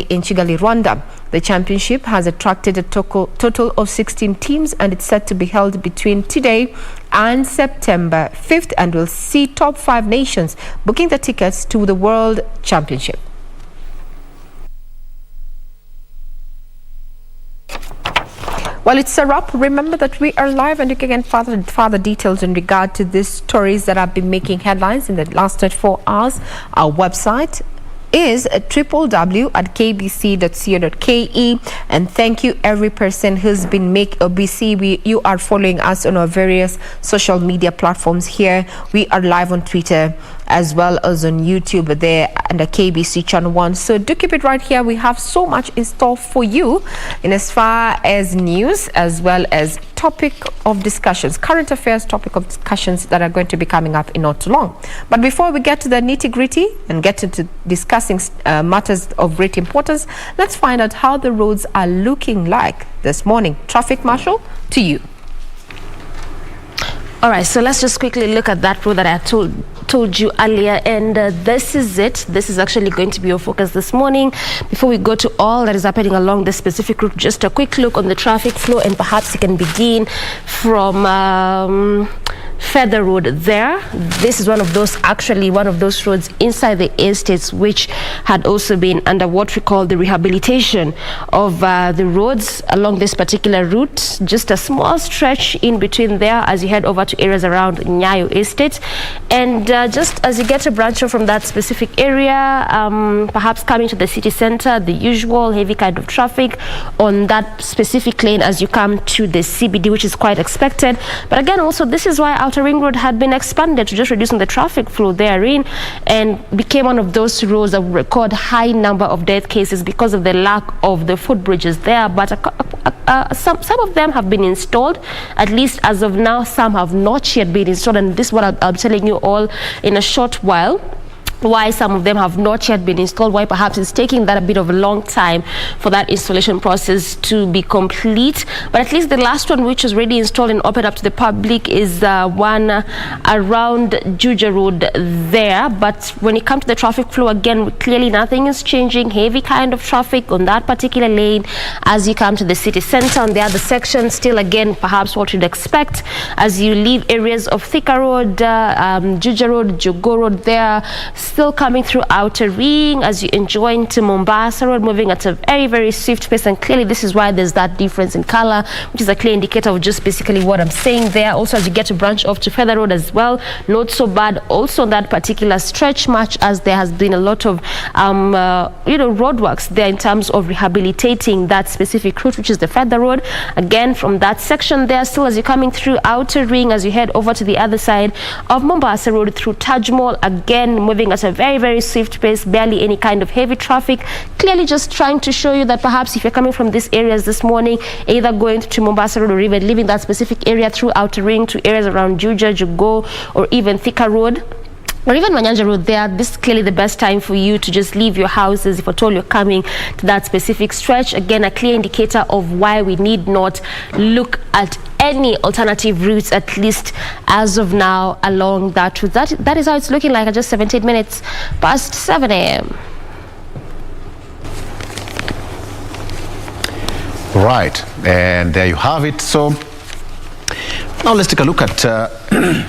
in Kigali, Rwanda. The championship has attracted a total of 16 teams, and it's set to be held between today and September 5th, and will see top 5 nations booking the tickets to the World Championship. Well, it's a wrap. Remember that we are live, and you can get further details in regard to these stories that have been making headlines in the last 24 hours. Our website is www.kbc.co.ke, and thank you every person who's been you are following us on our various social media platforms here. We are live on Twitter as well as on YouTube there under KBC Channel 1. So do keep it right here. We have so much in store for you in as far as news as well as topic of discussions, current affairs topic of discussions that are going to be coming up in not too long. But before we get to the nitty-gritty and get into discussing matters of great importance, let's find out how the roads are looking like this morning. Traffic Marshal, to you. All right, so let's just quickly look at that road that I told you earlier, and this is it. This is actually going to be your focus this morning. Before we go to all that is happening along this specific route, just a quick look on the traffic flow, and perhaps you can begin from Feather Road there. This is one of those roads inside the estates which had also been under what we call the rehabilitation of the roads along this particular route. Just a small stretch in between there as you head over to areas around Nyayo Estate, and just as you get a branch off from that specific area, perhaps coming to the city center, the usual heavy kind of traffic on that specific lane as you come to the CBD, which is quite expected. But again, also this is why Outer Ring Road had been expanded to just reducing the traffic flow therein, and became one of those roads that record high number of death cases because of the lack of the footbridges there. But some of them have been installed, at least as of now. Some have not yet been installed, and this is what I'm telling you all in a short while. Why some of them have not yet been installed, why perhaps it's taking that a bit of a long time for that installation process to be complete. But at least the last one, which was already installed and opened up to the public, is one around Juja Road there. But when it comes to the traffic flow, again, clearly nothing is changing. Heavy kind of traffic on that particular lane as you come to the city center. On the other section, still again, perhaps what you'd expect as you leave areas of Thika Road, Juja Road, Jogo Road there, still coming through Outer Ring as you enjoy into Mombasa Road, moving at a very, very swift pace. And clearly this is why there's that difference in color, which is a clear indicator of just basically what I'm saying there. Also, as you get to branch off to Feather Road as well, not so bad also on that particular stretch, much as there has been a lot of roadworks there in terms of rehabilitating that specific route, which is the Feather Road. Again, from that section there, still as you're coming through Outer Ring, as you head over to the other side of Mombasa Road through Taj Mahal, again moving at at a very, very swift pace, barely any kind of heavy traffic. Clearly just trying to show you that perhaps if you're coming from these areas this morning, either going to Mombasa Road or even leaving that specific area through Outer Ring to areas around Juja, Jugo, or even Thika Road, or even Manyanja Road there, this is clearly the best time for you to just leave your houses if at all you're coming to that specific stretch. Again, a clear indicator of why we need not look at any alternative routes, at least as of now, along that route. That is how it's looking like at just 17 minutes past 7 a.m. Right, and there you have it. So now let's take a look at,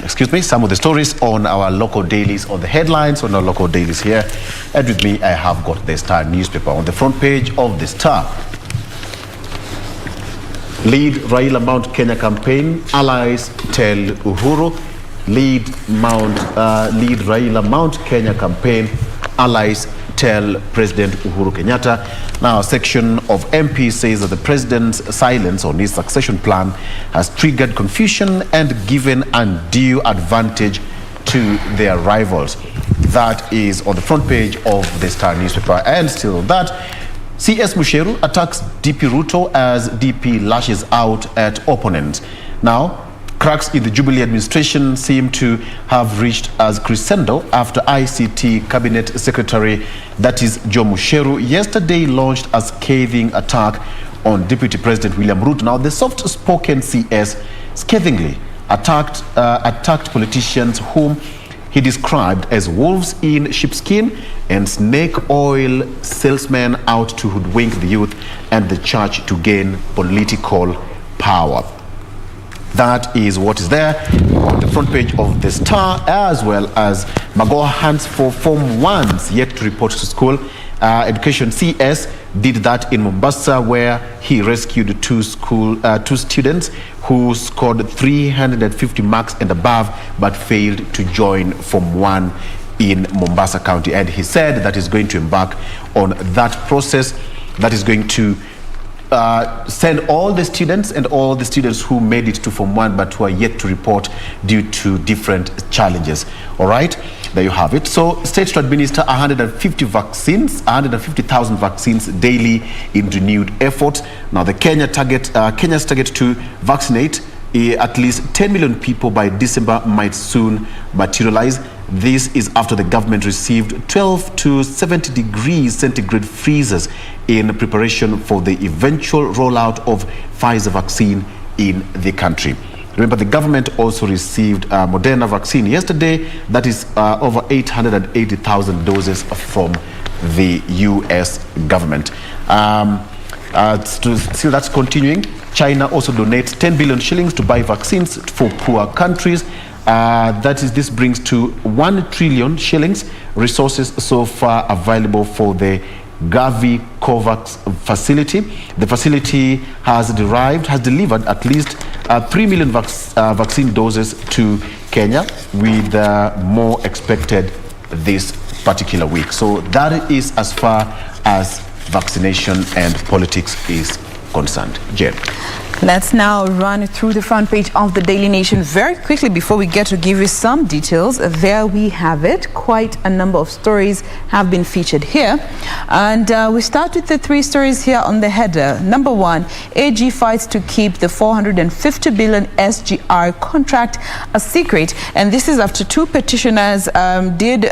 excuse me, some of the stories on our local dailies, on the headlines on our local dailies here. And with me, I have got the Star newspaper. On the front page of the Star, lead Raila Mount Kenya campaign, allies tell Uhuru. Lead Raila Mount Kenya campaign, allies tell President Uhuru Kenyatta. Now, a section of MP says that the president's silence on his succession plan has triggered confusion and given undue advantage to their rivals. That is on the front page of the Star newspaper. And still on that, CS Musheru attacks DP Ruto as DP lashes out at opponents. Now, cracks in the Jubilee administration seem to have reached as crescendo after ICT Cabinet Secretary, that is Joe Musheru, yesterday launched a scathing attack on Deputy President William Ruto. Now, the soft-spoken CS scathingly attacked politicians whom he described as wolves in sheepskin and snake oil salesmen out to hoodwink the youth and the church to gain political power. That is what is there on the front page of the Star, as well as Magoha hunts for Form 1s yet to report to school. Education CS did that in Mombasa, where he rescued two students who scored 350 marks and above but failed to join Form 1 in Mombasa County. And he said that he's going to embark on that process, that is going to send all the students who made it to Form 1 but who are yet to report due to different challenges. All right, there you have it. So, states to administer 150,000 vaccines daily in renewed effort. Now, the Kenya's target to vaccinate at least 10 million people by December might soon materialize. This is after the government received 12 to 70 degrees centigrade freezers in preparation for the eventual rollout of Pfizer vaccine in the country. Remember, the government also received Moderna vaccine yesterday. That is over 880,000 doses from the U.S. government. Still, that's continuing. China also donates 10 billion shillings to buy vaccines for poor countries. This brings to 1 trillion shillings resources so far available for the Gavi COVAX facility. The facility has delivered at least 3 million vaccine doses to Kenya, with more expected this particular week. So that is as far as vaccination and politics is concerned. Jen. Let's now run through the front page of the Daily Nation very quickly before we get to give you some details. There we have it. Quite a number of stories have been featured here. And we start with the three stories here on the header. Number one, AG fights to keep the 450 billion SGR contract a secret. And this is after two petitioners did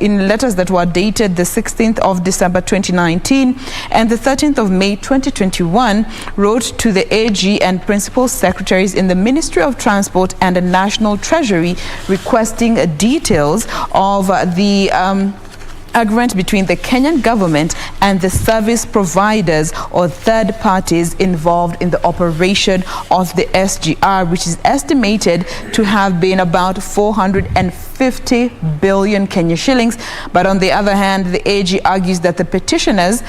in letters that were dated the 16th of December 2019 and the 13th of May 2021 wrote to the AG and principal secretaries in the Ministry of Transport and the National Treasury requesting details of the agreement between the Kenyan government and the service providers or third parties involved in the operation of the SGR, which is estimated to have been about 450 billion Kenya shillings. But on the other hand, the AG argues that the petition is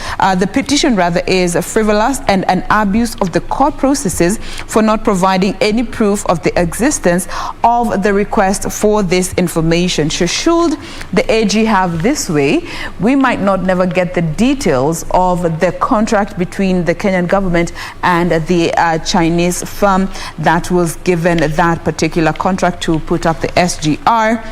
frivolous and an abuse of the court processes for not providing any proof of the existence of the request for this information. So should the AG have this way, we might not never get the details of the contract between the Kenyan government and the Chinese firm that was given that particular contract to put up the SGR.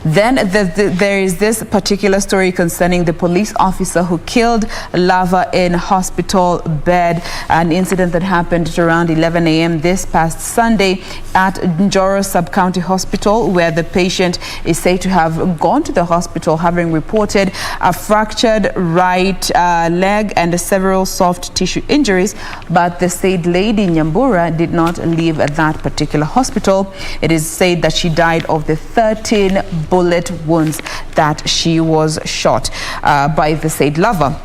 Then there is this particular story concerning the police officer who killed Lava in hospital bed, an incident that happened at around 11 a.m. this past Sunday at Njoro Sub-County Hospital, where the patient is said to have gone to the hospital having reported a fractured right leg and several soft tissue injuries, but the said lady Nyambura did not leave at that particular hospital. It is said that she died of the 13 bullet wounds that she was shot by the said lover.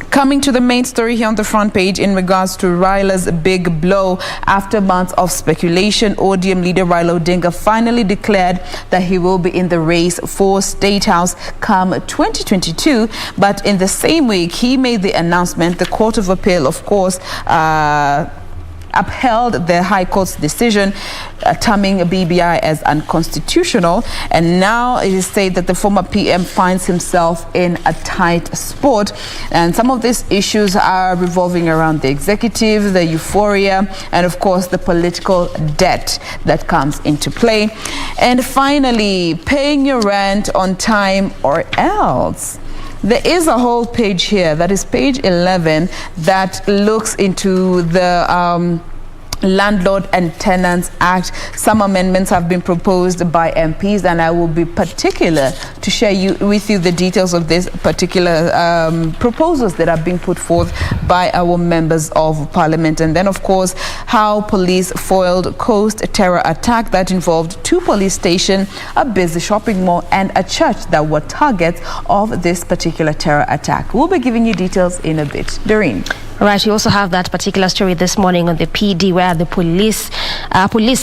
Coming to the main story here on the front page in regards to Raila's big blow. After months of speculation, ODM leader Raila Odinga finally declared that he will be in the race for State House come 2022. But in the same week, he made the announcement. The Court of Appeal, of course, upheld the High Court's decision terming BBI as unconstitutional, and now it is said that the former PM finds himself in a tight spot, and some of these issues are revolving around the executive, the euphoria, and of course the political debt that comes into play. And finally, paying your rent on time or else. There is a whole page here, that is page 11, that looks into the Landlord and Tenants Act. Some amendments have been proposed by MPs, and I will be particular to share with you the details of these particular proposals that are being put forth by our members of parliament. And then, of course, how police foiled Coast terror attack that involved 2 police stations, a busy shopping mall, and a church that were targets of this particular terror attack. We'll be giving you details in a bit. Doreen. Right, you also have that particular story this morning on the PD where the police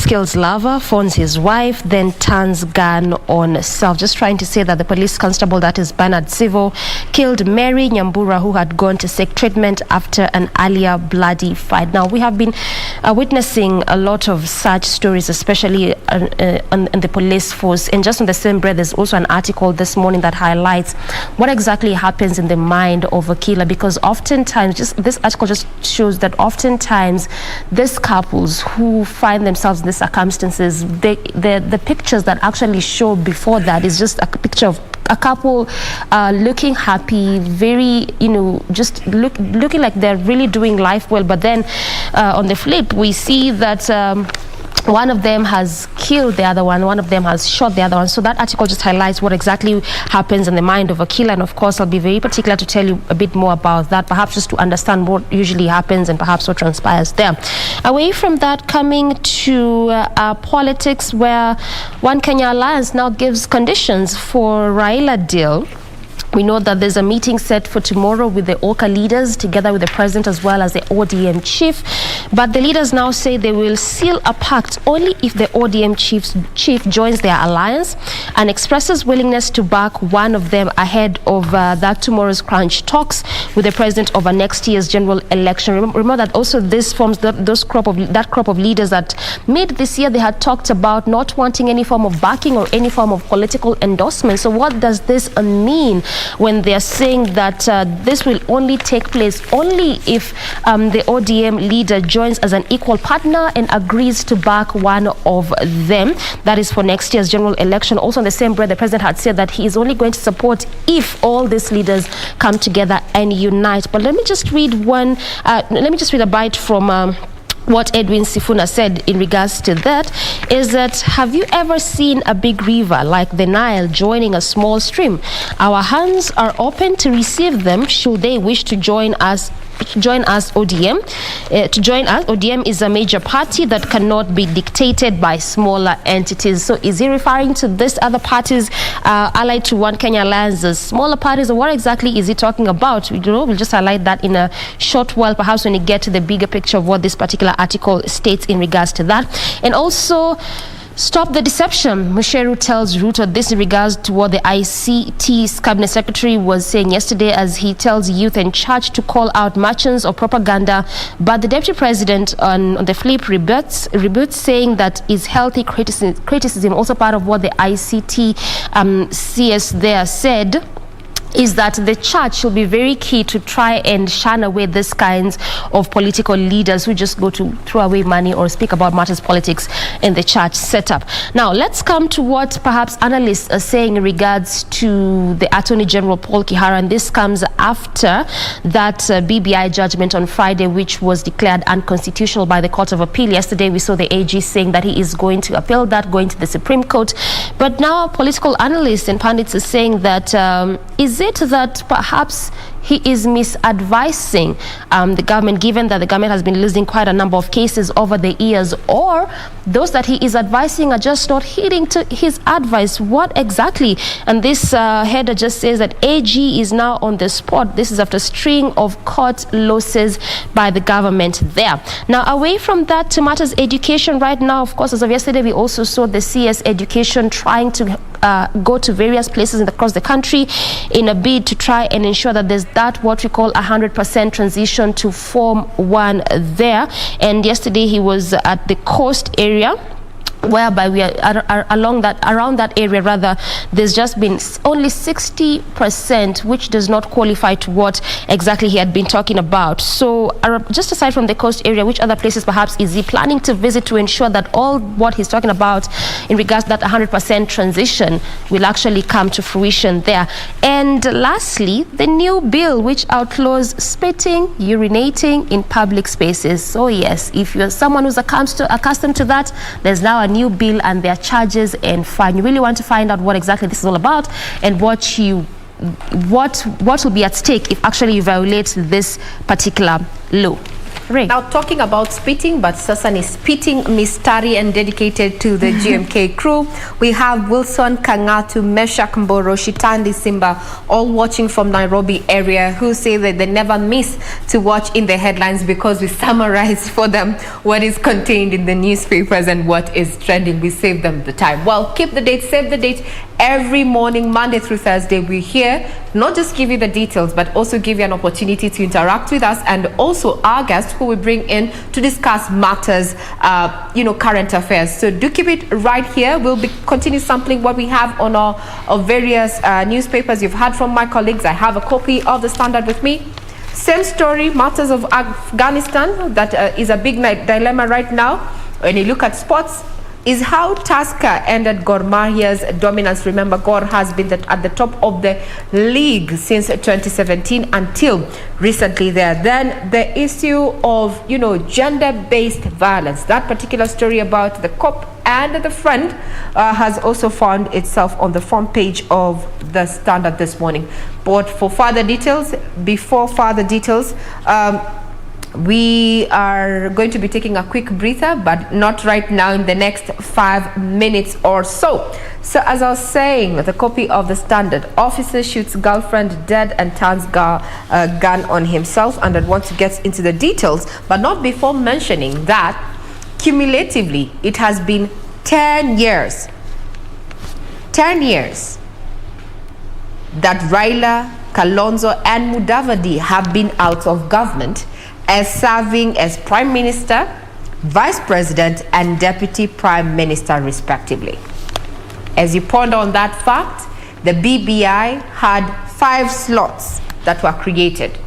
kills lover, phones his wife, then turns gun on self. Just trying to say that the police constable, that is Bernard Civil, killed Mary Nyambura, who had gone to seek treatment after an earlier bloody fight. Now, we have been witnessing a lot of such stories, especially on the police force. And just on the same breath, there's also an article this morning that highlights what exactly happens in the mind of a killer, because oftentimes, this article just shows that oftentimes these couples who find themselves in these circumstances, the pictures that actually show before that is just a picture of a couple looking happy, very, just looking like they're really doing life well. But then on the flip, we see that one of them has killed the other one of them has shot the other one. So that article just highlights what exactly happens in the mind of a killer. And of course, I'll be very particular to tell you a bit more about that, perhaps just to understand what usually happens and perhaps what transpires there. Away from that, coming to politics, where One Kenya Alliance now gives conditions for Raila deal. We know that there's a meeting set for tomorrow with the OCA leaders, together with the president as well as the ODM chief. But the leaders now say they will seal a pact only if the ODM chief joins their alliance and expresses willingness to back one of them ahead of that tomorrow's crunch talks with the president over next year's general election. Remember that also this forms that crop of leaders that mid this year they had talked about not wanting any form of backing or any form of political endorsement. So what does this mean when they're saying that this will only take place only if the ODM leader joins as an equal partner and agrees to back one of them? That is for next year's general election. Also, on the same breath, the president had said that he is only going to support if all these leaders come together and unite. But let me just read a bite from what Edwin Sifuna said in regards to that, is that, have you ever seen a big river like the Nile joining a small stream? Our hands are open to receive them should they wish to join us. ODM. ODM is a major party that cannot be dictated by smaller entities. So is he referring to this other parties allied to One Kenya Alliance as smaller parties, or what exactly is he talking about? We'll just highlight that in a short while, perhaps when we get to the bigger picture of what this particular article states in regards to that. And also, stop the deception. Musheru tells Ruto this in regards to what the ICT's cabinet secretary was saying yesterday, as he tells youth and church to call out merchants of propaganda. But the deputy president on the flip rebutts, saying that is healthy criticism, also part of what the ICT CS there said. is that the church will be very key to try and shun away these kinds of political leaders who just go to throw away money or speak about matters politics in the church setup. Now, let's come to what perhaps analysts are saying in regards to the Attorney General Paul Kihara, and this comes after that BBI judgment on Friday, which was declared unconstitutional by the Court of Appeal. Yesterday, we saw the AG saying that he is going to appeal that, going to the Supreme Court. But now political analysts and pundits are saying that is it that perhaps he is misadvising the government, given that the government has been losing quite a number of cases over the years, or those that he is advising are just not heeding to his advice? What exactly? And this header just says that AG is now on the spot. This is after a string of court losses by the government there. Now, away from that to matters education right now, of course, as of yesterday, we also saw the CS Education trying to go to various places across the country in a bid to try and ensure that there's that what we call 100% transition to Form 1 there. And yesterday he was at the coast area, whereby we are around that area rather, there's just been only 60%, which does not qualify to what exactly he had been talking about. So just aside from the coast area, which other places perhaps is he planning to visit to ensure that all what he's talking about in regards to that 100% transition will actually come to fruition there? And lastly, the new bill which outlaws spitting, urinating in public spaces. So yes, if you're someone who's accustomed to that, there's now a new bill and their charges and fine. You really want to find out what exactly this is all about and what will be at stake if actually you violate this particular law. Ray. Now, talking about spitting, but Sasani spitting mistari and dedicated to the GMK crew, we have Wilson Kangatu, Meshak Mboro, Shitandi Simba, all watching from Nairobi area, who say that they never miss to watch in the headlines because we summarize for them what is contained in the newspapers and what is trending. We save them the time. Well, keep the date, save the date. Every morning, Monday through Thursday, we're here, not just give you the details, but also give you an opportunity to interact with us and also our guests who we bring in to discuss matters, current affairs. So do keep it right here. We'll be continue sampling what we have on our various newspapers. You've heard from my colleagues. I have a copy of the Standard with me. Same story, matters of Afghanistan, that is a big dilemma right now. When you look at sports, is how Tusker ended Gor Mahia's dominance. Remember, Gor has been at the top of the league since 2017 until recently there. Then the issue of, gender-based violence. That particular story about the cop and the friend has also found itself on the front page of the Standard this morning. But for further details, we are going to be taking a quick breather, but not right now, in the next 5 minutes or so. So as I was saying, the copy of the Standard: officer shoots girlfriend dead and turns gun on himself. And I want to get into the details, but not before mentioning that cumulatively it has been 10 years that Raila, Kalonzo and Mudavadi have been out of government, as serving as Prime Minister, Vice President and Deputy Prime Minister respectively. As you ponder on that fact, the BBI had 5 slots that were created.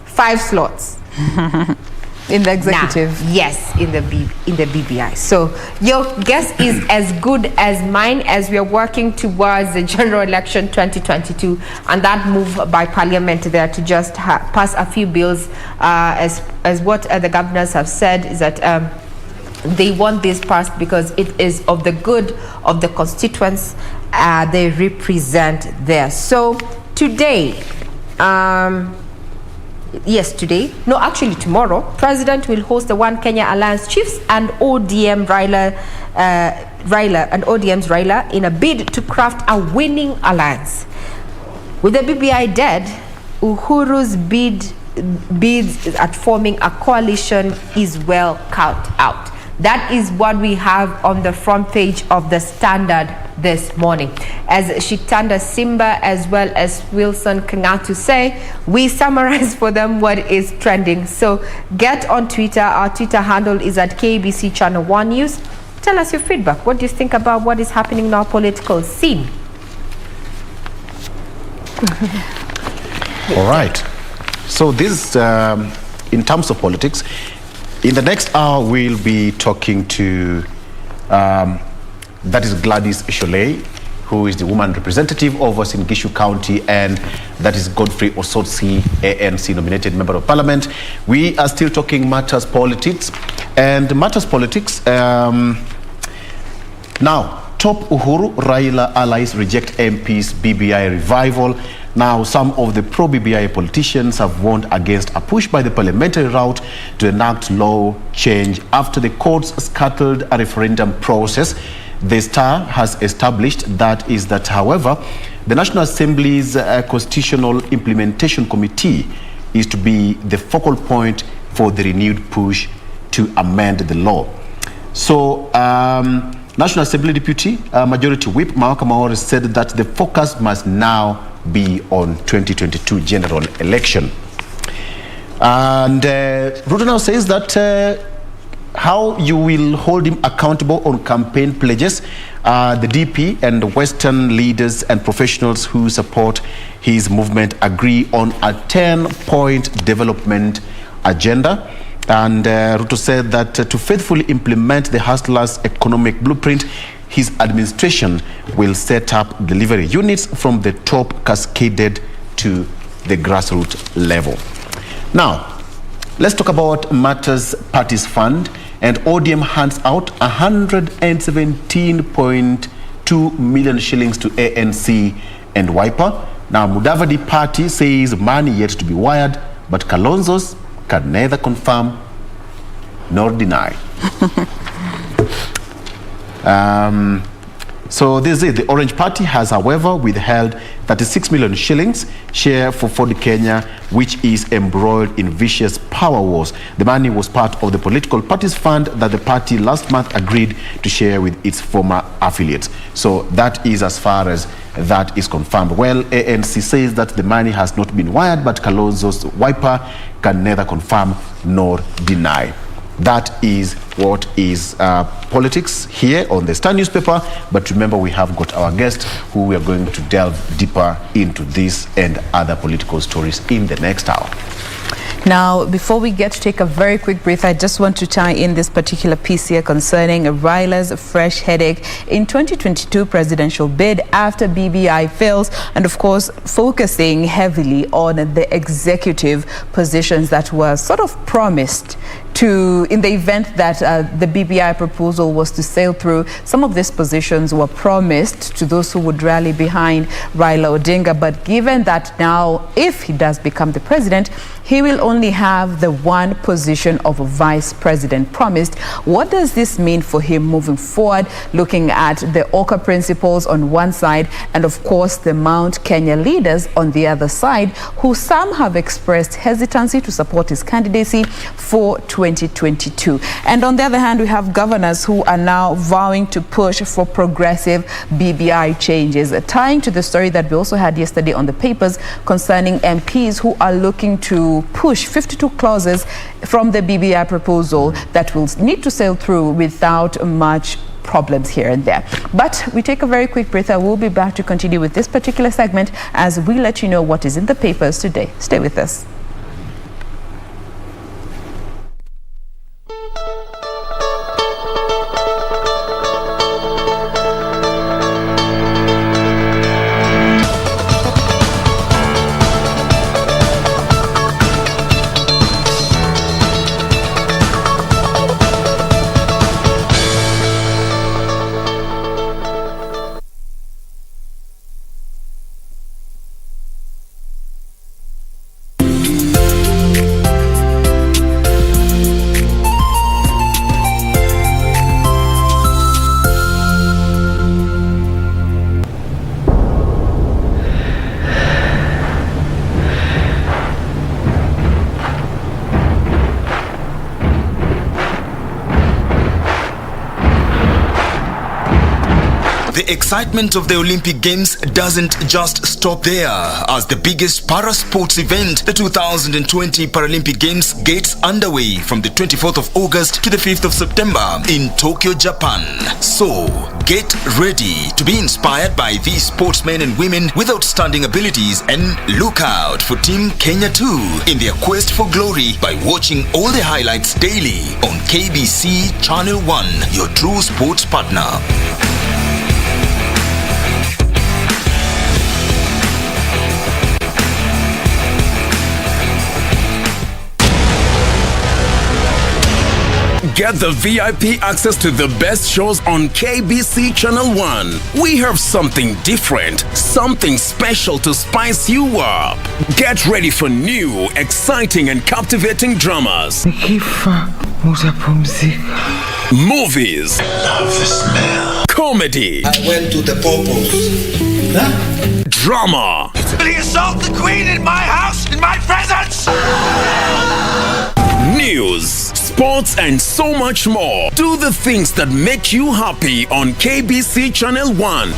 5 slots. In the executive? Now, yes, in the BBI. So your guess is as good as mine as we are working towards the general election 2022 and that move by Parliament there to just pass a few bills, as what the governors have said is that they want this passed because it is of the good of the constituents they represent there. So today, tomorrow, President will host the One Kenya Alliance Chiefs and ODM Raila in a bid to craft a winning alliance. With the BBI dead, Uhuru's bids at forming a coalition is well cut out. That is what we have on the front page of the Standard this morning. As Shitanda Simba as well as Wilson Kangatu say, we summarize for them what is trending. So get on Twitter. Our Twitter handle is at KBC Channel 1 News. Tell us your feedback. What do you think about what is happening in our political scene? All right. So this, in terms of politics, in the next hour we'll be talking to, that is Gladys Sholei, who is the woman representative of us in Gishu County, and that is Godfrey Osotsi, ANC nominated member of parliament. We are still talking matters politics, and matters politics. Now, top Uhuru Raila allies reject MP's BBI revival. Now, some of the pro-BBI politicians have warned against a push by the parliamentary route to enact law change after the courts scuttled a referendum process. The Star has established that, however, the National Assembly's Constitutional Implementation Committee is to be the focal point for the renewed push to amend the law. So, National Assembly Deputy Majority Whip Mawaka Maore said that the focus must now be on 2022 general election. And Ruto now says that how you will hold him accountable on campaign pledges. The DP and Western leaders and professionals who support his movement agree on a 10-point development agenda. And Ruto said that to faithfully implement the hustlers' economic blueprint, his administration will set up delivery units from the top cascaded to the grassroots level. Now, let's talk about Matters Parties Fund. And ODM hands out 117.2 million shillings to ANC and Wiper. Now, Mudavadi Party says money yet to be wired, but Kalonzo's can neither confirm nor deny. So this is it. The Orange Party has, however, withheld 36 million shillings share for Ford Kenya, which is embroiled in vicious power wars. The money was part of the political parties fund that the party last month agreed to share with its former affiliates. So that is as far as that is confirmed. Well, ANC says that the money has not been wired, but Kalonzo's Wiper can neither confirm nor deny. That is what is politics here on the Star newspaper. But remember, we have got our guest who we are going to delve deeper into this and other political stories in the next hour. Now, before we get to take a very quick breath, I just want to tie in this particular piece here concerning Raila's fresh headache in 2022 presidential bid after BBI fails, and of course, focusing heavily on the executive positions that were sort of promised to, in the event that the BBI proposal was to sail through. Some of these positions were promised to those who would rally behind Raila Odinga, but given that now, if he does become the president, he will only have the one position of a vice president promised. What does this mean for him moving forward, looking at the Oka principles on one side and of course the Mount Kenya leaders on the other side, who some have expressed hesitancy to support his candidacy for 2022. And on the other hand, we have governors who are now vowing to push for progressive BBI changes, tying to the story that we also had yesterday on the papers concerning MPs who are looking to push 52 clauses from the BBI proposal that will need to sail through without much problems here and there. But we take a very quick breath. I will be back to continue with this particular segment as we let you know what is in the papers today. Stay with us. the excitement of the Olympic Games doesn't just stop there, as the biggest para-sports event, the 2020 Paralympic Games, gets underway from the 24th of August to the 5th of September in Tokyo, Japan. So, get ready to be inspired by these sportsmen and women with outstanding abilities, and look out for Team Kenya too in their quest for glory by watching all the highlights daily on KBC Channel 1, your true sports partner. Get the VIP access to the best shows on KBC Channel 1. We have something different, something special to spice you up. Get ready for new, exciting and captivating dramas. Movies. I love the smell. Comedy. I went to the Popos. Huh? Drama. Will he assault the Queen in my house, in my presence? News, sports, and so much more. Do the things that make you happy on KBC Channel 1.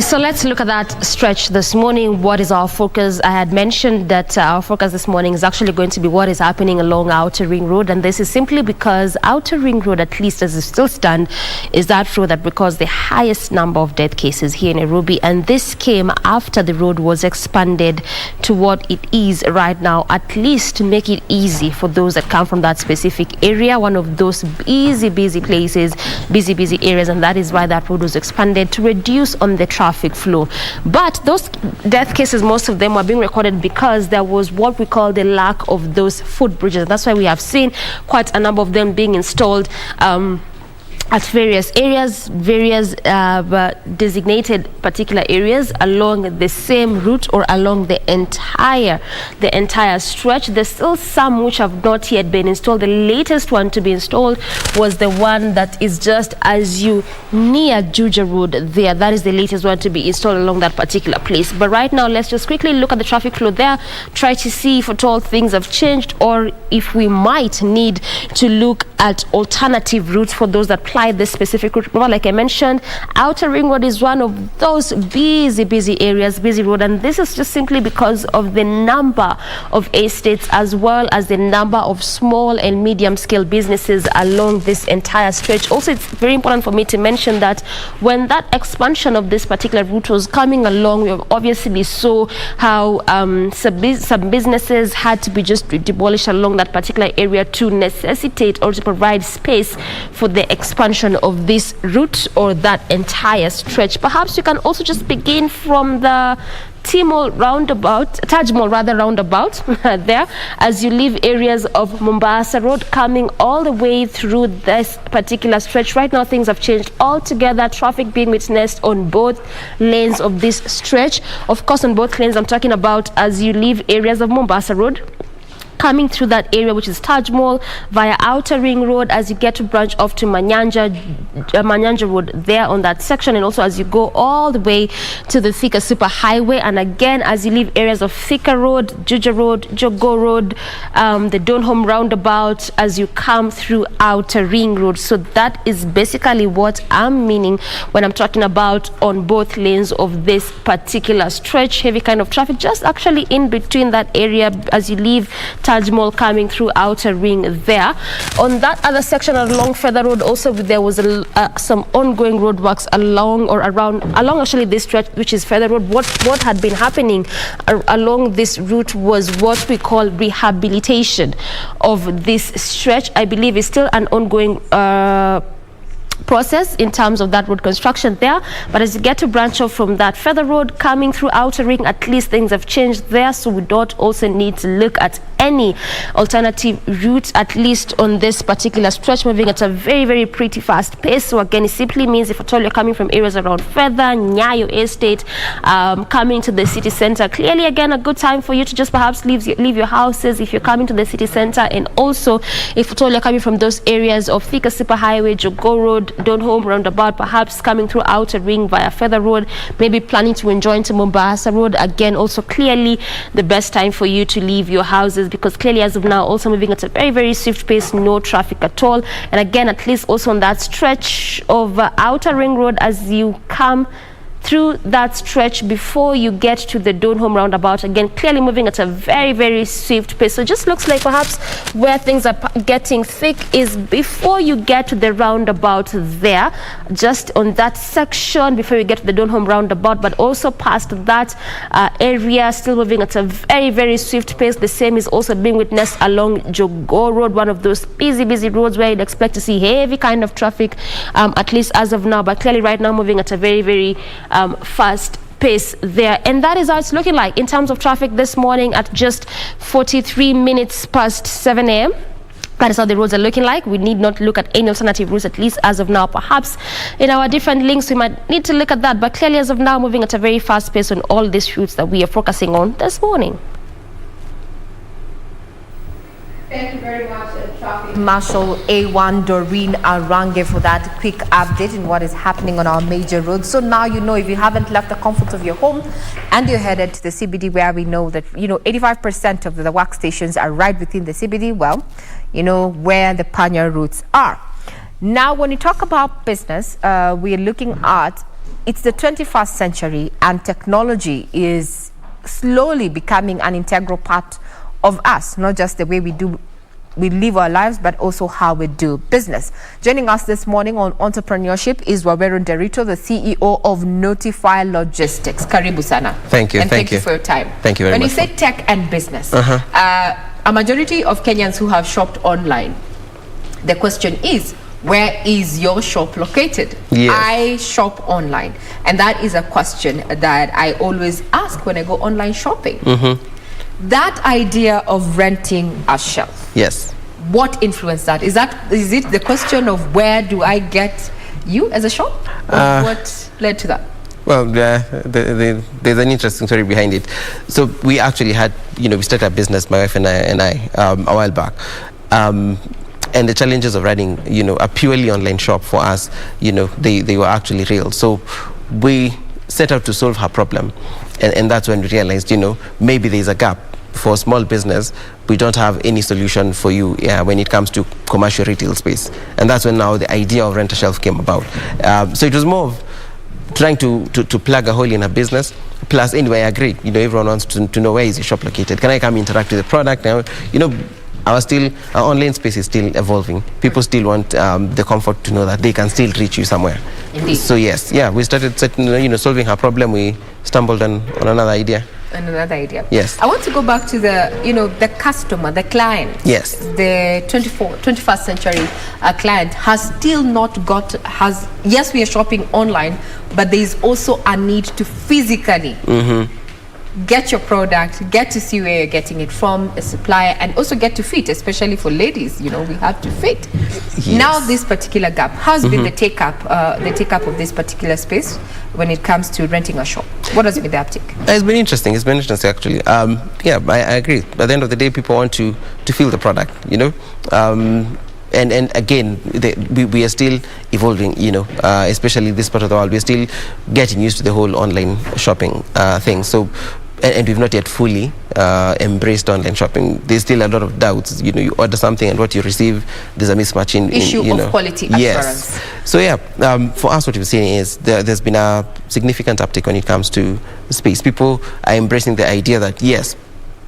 So let's look at that stretch this morning. What is our focus? I had mentioned that our focus this morning is actually going to be what is happening along Outer Ring Road, and this is simply because Outer Ring Road, at least as it still stands, is that road that records the highest number of death cases here in Nairobi, and this came after the road was expanded to what it is right now, at least to make it easy for those that come from that specific area, one of those busy places, busy areas, and that is why that road was expanded to reduce on the traffic flow. But those death cases, most of them were being recorded because there was what we call the lack of those footbridges. That's why we have seen quite a number of them being installed at various areas, designated particular areas along the same route or along the entire stretch. There's still some which have not yet been installed. The latest one to be installed was the one that is just as you near Juja Road there. That is the latest one to be installed along that particular place. But right now, let's just quickly look at the traffic flow there, try to see if at all things have changed or if we might need to look at alternative routes for those that apply this specific route. Like I mentioned, Outer Ring Road is one of those busy areas, busy road, and this is just simply because of the number of estates as well as the number of small and medium scale businesses along this entire stretch. Also, it's very important for me to mention that when that expansion of this particular route was coming along, we obviously saw how some businesses had to be just demolished along that particular area to necessitate or to provide space for the expansion of this route or that entire stretch. Perhaps you can also just begin from the Taj Mall roundabout there as you leave areas of Mombasa Road coming all the way through this particular stretch. Right now things have changed altogether, traffic being witnessed on both lanes of this stretch. Of course, on both lanes I'm talking about as you leave areas of Mombasa Road coming through that area, which is Taj Mall, via Outer Ring Road as you get to branch off to Manyanja Road there on that section, and also as you go all the way to the Thika Super Highway, and again as you leave areas of Thika Road, Juja Road, Jogo Road, the Donholm roundabout as you come through Outer Ring Road. So that is basically what I'm meaning when I'm talking about on both lanes of this particular stretch. Heavy kind of traffic just actually in between that area as you leave Taj Mall coming through Outer Ring there. On that other section along Feather Road also there was some ongoing roadworks along actually this stretch, which is Feather Road. What had been happening along this route was what we call rehabilitation of this stretch. I believe is still an ongoing process in terms of that road construction there, but as you get to branch off from that Feather Road coming through Outer Ring, at least things have changed there, so we don't also need to look at any alternative route, at least on this particular stretch, moving at a very, very pretty fast pace. So again, it simply means if at all you're coming from areas around Feather, Nyayo Estate, coming to the city center, clearly again a good time for you to just perhaps leave your houses if you're coming to the city center, and also if at all you're coming from those areas of Thika Super Highway, Jogo Road, Donholm roundabout, perhaps coming through Outer Ring via Feather Road, maybe planning to enjoy into Mombasa Road, again also clearly the best time for you to leave your houses, because clearly as of now also moving at a very, very swift pace, no traffic at all. And again, at least also on that stretch of Outer Ring Road as you come through that stretch before you get to the Donholm roundabout, again clearly moving at a very, very swift pace. So it just looks like perhaps where things are getting thick is before you get to the roundabout there, just on that section before you get to the Donholm roundabout, but also past that area still moving at a very, very swift pace. The same is also being witnessed along Jogo Road, one of those busy roads where you'd expect to see heavy kind of traffic, at least as of now, but clearly right now moving at a very, very fast pace there. And that is how it's looking like in terms of traffic this morning at just 43 minutes past 7 a.m. That is how the roads are looking like. We need not look at any alternative routes, at least as of now. Perhaps in our different links we might need to look at that, but clearly as of now moving at a very fast pace on all these routes that we are focusing on this morning. Thank you very much, Traffic Marshal A1 Doreen Arange, for that quick update in what is happening on our major roads. So now you know, if you haven't left the comfort of your home and you're headed to the CBD, where we know that 85% of the workstations are right within the CBD, well, you know where the Panya routes are. Now, when you talk about business, we are looking at it's the 21st century, and technology is slowly becoming an integral part of us, not just the way we live our lives, but also how we do business. Joining us this morning on Entrepreneurship is Waweru Derito, the CEO of Notify Logistics. Karibu sana. Thank you. And thank you for your time. Thank you very much. When you say tech and business, a majority of Kenyans who have shopped online, the question is, where is your shop located? Yes. I shop online, and that is a question that I always ask when I go online shopping. That idea of renting a shelf. Yes. What influenced that? Is it the question of where do I get you as a shop? Or what led to that? Well, there's an interesting story behind it. So we actually had, we started a business, my wife and I a while back. And the challenges of running, a purely online shop for us, they were actually real. So we set out to solve her problem. And that's when we realized, maybe there's a gap. For small business, we don't have any solution for you when it comes to commercial retail space. And that's when now the idea of Rent a Shelf came about. So it was more of trying to plug a hole in a business. Plus, anyway, I agree, everyone wants to know where is your shop located. Can I come interact with the product? Now, our online space is still evolving. People still want the comfort to know that they can still reach you somewhere. Indeed. So yes, we started solving her problem. We stumbled on another idea. Yes. I want to go back to the customer, the client. Yes. The 21st century client has still not yes, we are shopping online, but there is also a need to physically get your product, get to see where you're getting it from, a supplier, and also get to fit, especially for ladies. You know, we have to fit. Yes. Now, this particular gap has been the take up of this particular space when it comes to renting a shop. What has been the uptake? It's been interesting. It's been interesting, actually. Yeah, I agree. At the end of the day, people want to feel the product, you know. And again, we are still evolving, you know, especially this part of the world. We're still getting used to the whole online shopping thing. So, and we've not yet fully embraced online shopping. There's still a lot of doubts. You know, you order something and what you receive, there's a mismatch in issue you of know, quality assurance. Yes. So yeah, for us, what we're seeing is there's been a significant uptick when it comes to space. People are embracing the idea that yes,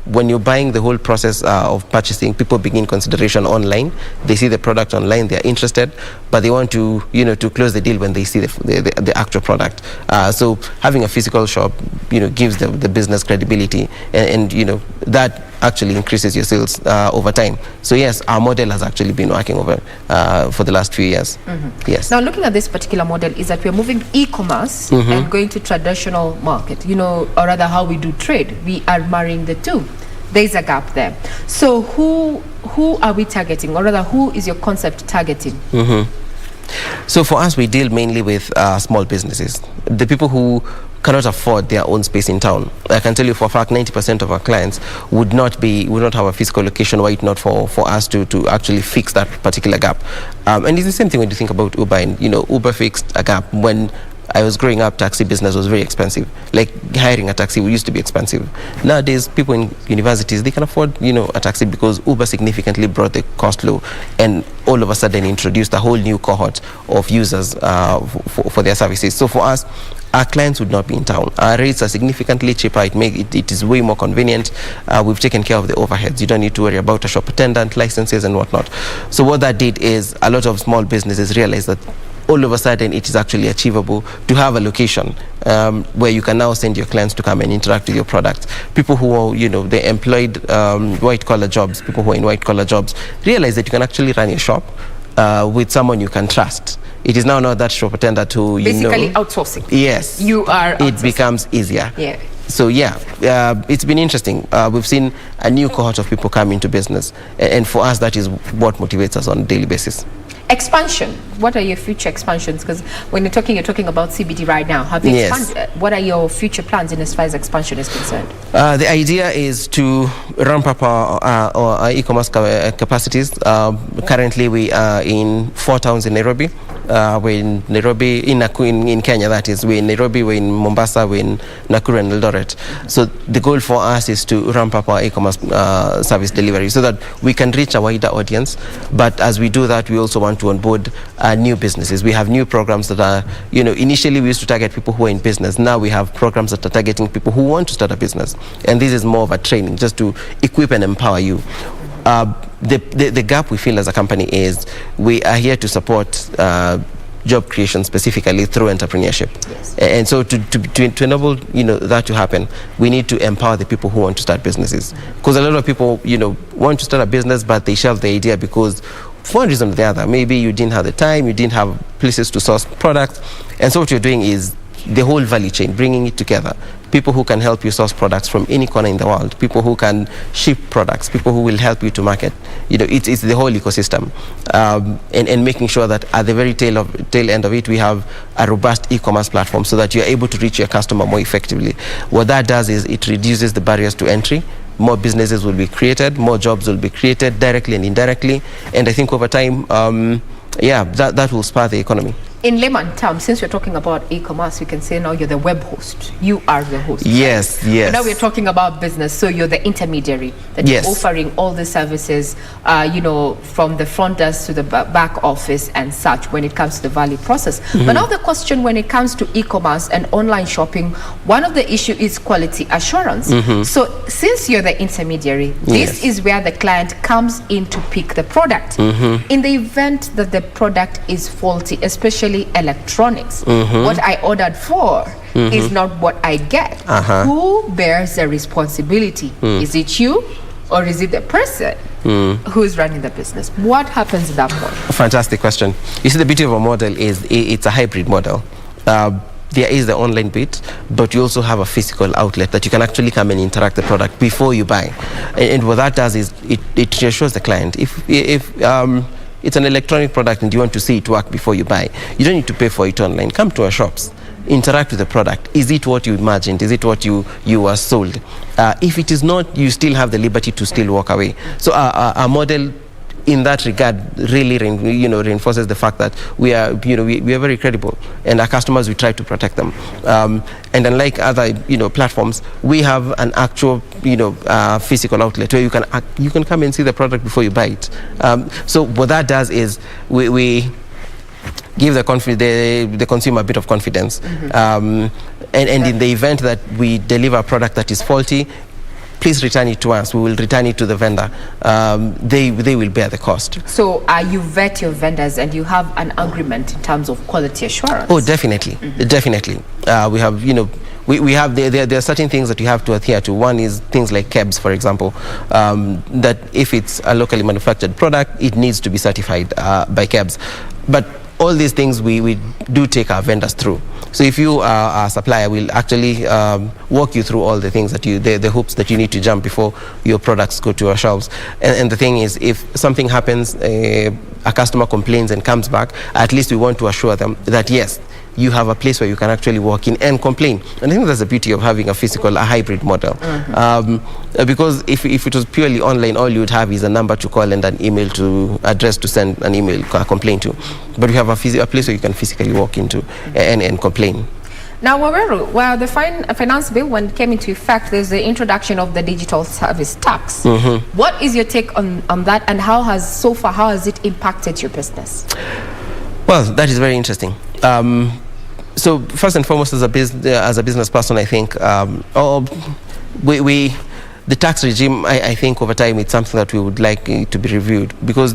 when you're buying the whole process of purchasing, people begin consideration online. They see the product online, they're interested, but they want to, you know, to close the deal when they see the actual product. So having a physical shop, you know, gives the business credibility, and you know, that actually increases your sales over time. So yes, our model has actually been working over for the last few years. Yes. Now, looking at this particular model, is that we're moving e-commerce and going to traditional market, you know, or rather how we do trade. We are marrying the two. There's a gap there. So who are we targeting, or rather, who is your concept targeting? So for us, we deal mainly with small businesses, the people who cannot afford their own space in town. I can tell you for a fact, 90% of our clients would not have a physical location were it not for us to actually fix that particular gap. And it's the same thing when you think about Uber. And you know, Uber fixed a gap. When I was growing up, taxi business was very expensive. Like hiring a taxi used to be expensive. Nowadays, people in universities, they can afford, you know, a taxi because Uber significantly brought the cost low, and all of a sudden introduced a whole new cohort of users for their services. So for us, our clients would not be in town. Our rates are significantly cheaper. It is way more convenient. We've taken care of the overheads. You don't need to worry about a shop attendant, licenses, and whatnot. So what that did is a lot of small businesses realized that all of a sudden it is actually achievable to have a location where you can now send your clients to come and interact with your product. People who are, you know, they employed white-collar jobs, people who are in white-collar jobs, realize that you can actually run your shop with someone you can trust. It is now not that shop attendant who, you basically know, outsourcing. Yes. You are outsourcing. It becomes easier. Yeah. So yeah, it's been interesting. We've seen a new cohort of people come into business, and for us, that is what motivates us on a daily basis. Expansion. What are your future expansions? Because when you're talking about CBD right now. Have you expanded? What are your future plans in as far as expansion is concerned? The idea is to ramp up our e-commerce capacities. Currently, we are in 4 towns in Nairobi. We're in Nairobi, in Kenya, that is. We're in Nairobi, we're in Mombasa, we're in Nakuru and Eldoret. So the goal for us is to ramp up our e-commerce service delivery so that we can reach a wider audience. But as we do that, we also want to onboard new businesses. We have new programs that are, you know, initially we used to target people who are in business. Now we have programs that are targeting people who want to start a business. And this is more of a training, just to equip and empower you. The gap we feel as a company is we are here to support job creation specifically through entrepreneurship. Yes. And so to enable, you know, that to happen, we need to empower the people who want to start businesses. Because a lot of people, you know, want to start a business, but they shelve the idea because for one reason or the other, maybe you didn't have the time, you didn't have places to source products. And so what you're doing is the whole value chain, bringing it together. People who can help you source products from any corner in the world, people who can ship products, people who will help you to market. You know, it's the whole ecosystem. And making sure that at the very tail end of it, we have a robust e-commerce platform so that you're able to reach your customer more effectively. What that does is it reduces the barriers to entry. More businesses will be created, more jobs will be created directly and indirectly. And I think over time, that will spur the economy. In layman terms, since we're talking about e-commerce, we can say now you're the web host. You are the host. Yes, right? yes. But now we're talking about business, so you're the intermediary that yes. you're offering all the services, you know, from the front desk to the back office and such when it comes to the value process. But now the question when it comes to e-commerce and online shopping, one of the issue is quality assurance. So since you're the intermediary, this is where the client comes in to pick the product. In the event that the product is faulty, especially electronics, what I ordered for is not what I get. Who bears the responsibility? Is it you or is it the person who's running the business? What happens at that point? Fantastic question. You see, the beauty of a model is it's a hybrid model. there is the online bit, but you also have a physical outlet that you can actually come and interact the product before you buy. And what that does is it reassures the client. If it's an electronic product and you want to see it work before you buy, you don't need to pay for it online. Come to our shops, interact with the product. Is it what you imagined? Is it what you were sold? If it is not, you still have the liberty to still walk away. So our model in that regard really reinforces the fact that we are very credible, and our customers, we try to protect them. And unlike other platforms, we have an actual physical outlet where you can come and see the product before you buy it. So what that does is we give the consumer a bit of confidence. And in the event that we deliver a product that is faulty, please return it to us. We will return it to the vendor. They will bear the cost. So you vet your vendors and you have an agreement in terms of quality assurance? Oh, definitely. Definitely. We have, we have, there are certain things that you have to adhere to. One is things like KEBS, for example, that if it's a locally manufactured product, it needs to be certified by KEBS. But all these things we do take our vendors through. So if you are a supplier, we'll actually walk you through all the things that the hoops that you need to jump before your products go to our shelves. And the thing is, if something happens, a customer complains and comes back, at least we want to assure them that yes, you have a place where you can actually walk in and complain. And I think that's the beauty of having a hybrid model. Because if it was purely online, all you would have is a number to call and an email to address to send an email complaint to. But we have a place where you can physically walk into and complain. Now, Waweru, well, the finance bill, when it came into effect, there's the introduction of the digital service tax. What is your take on that, and how has it impacted your business? Well, that is very interesting. So first and foremost, as a business person, I think the tax regime, I think over time it's something that we would like to be reviewed, because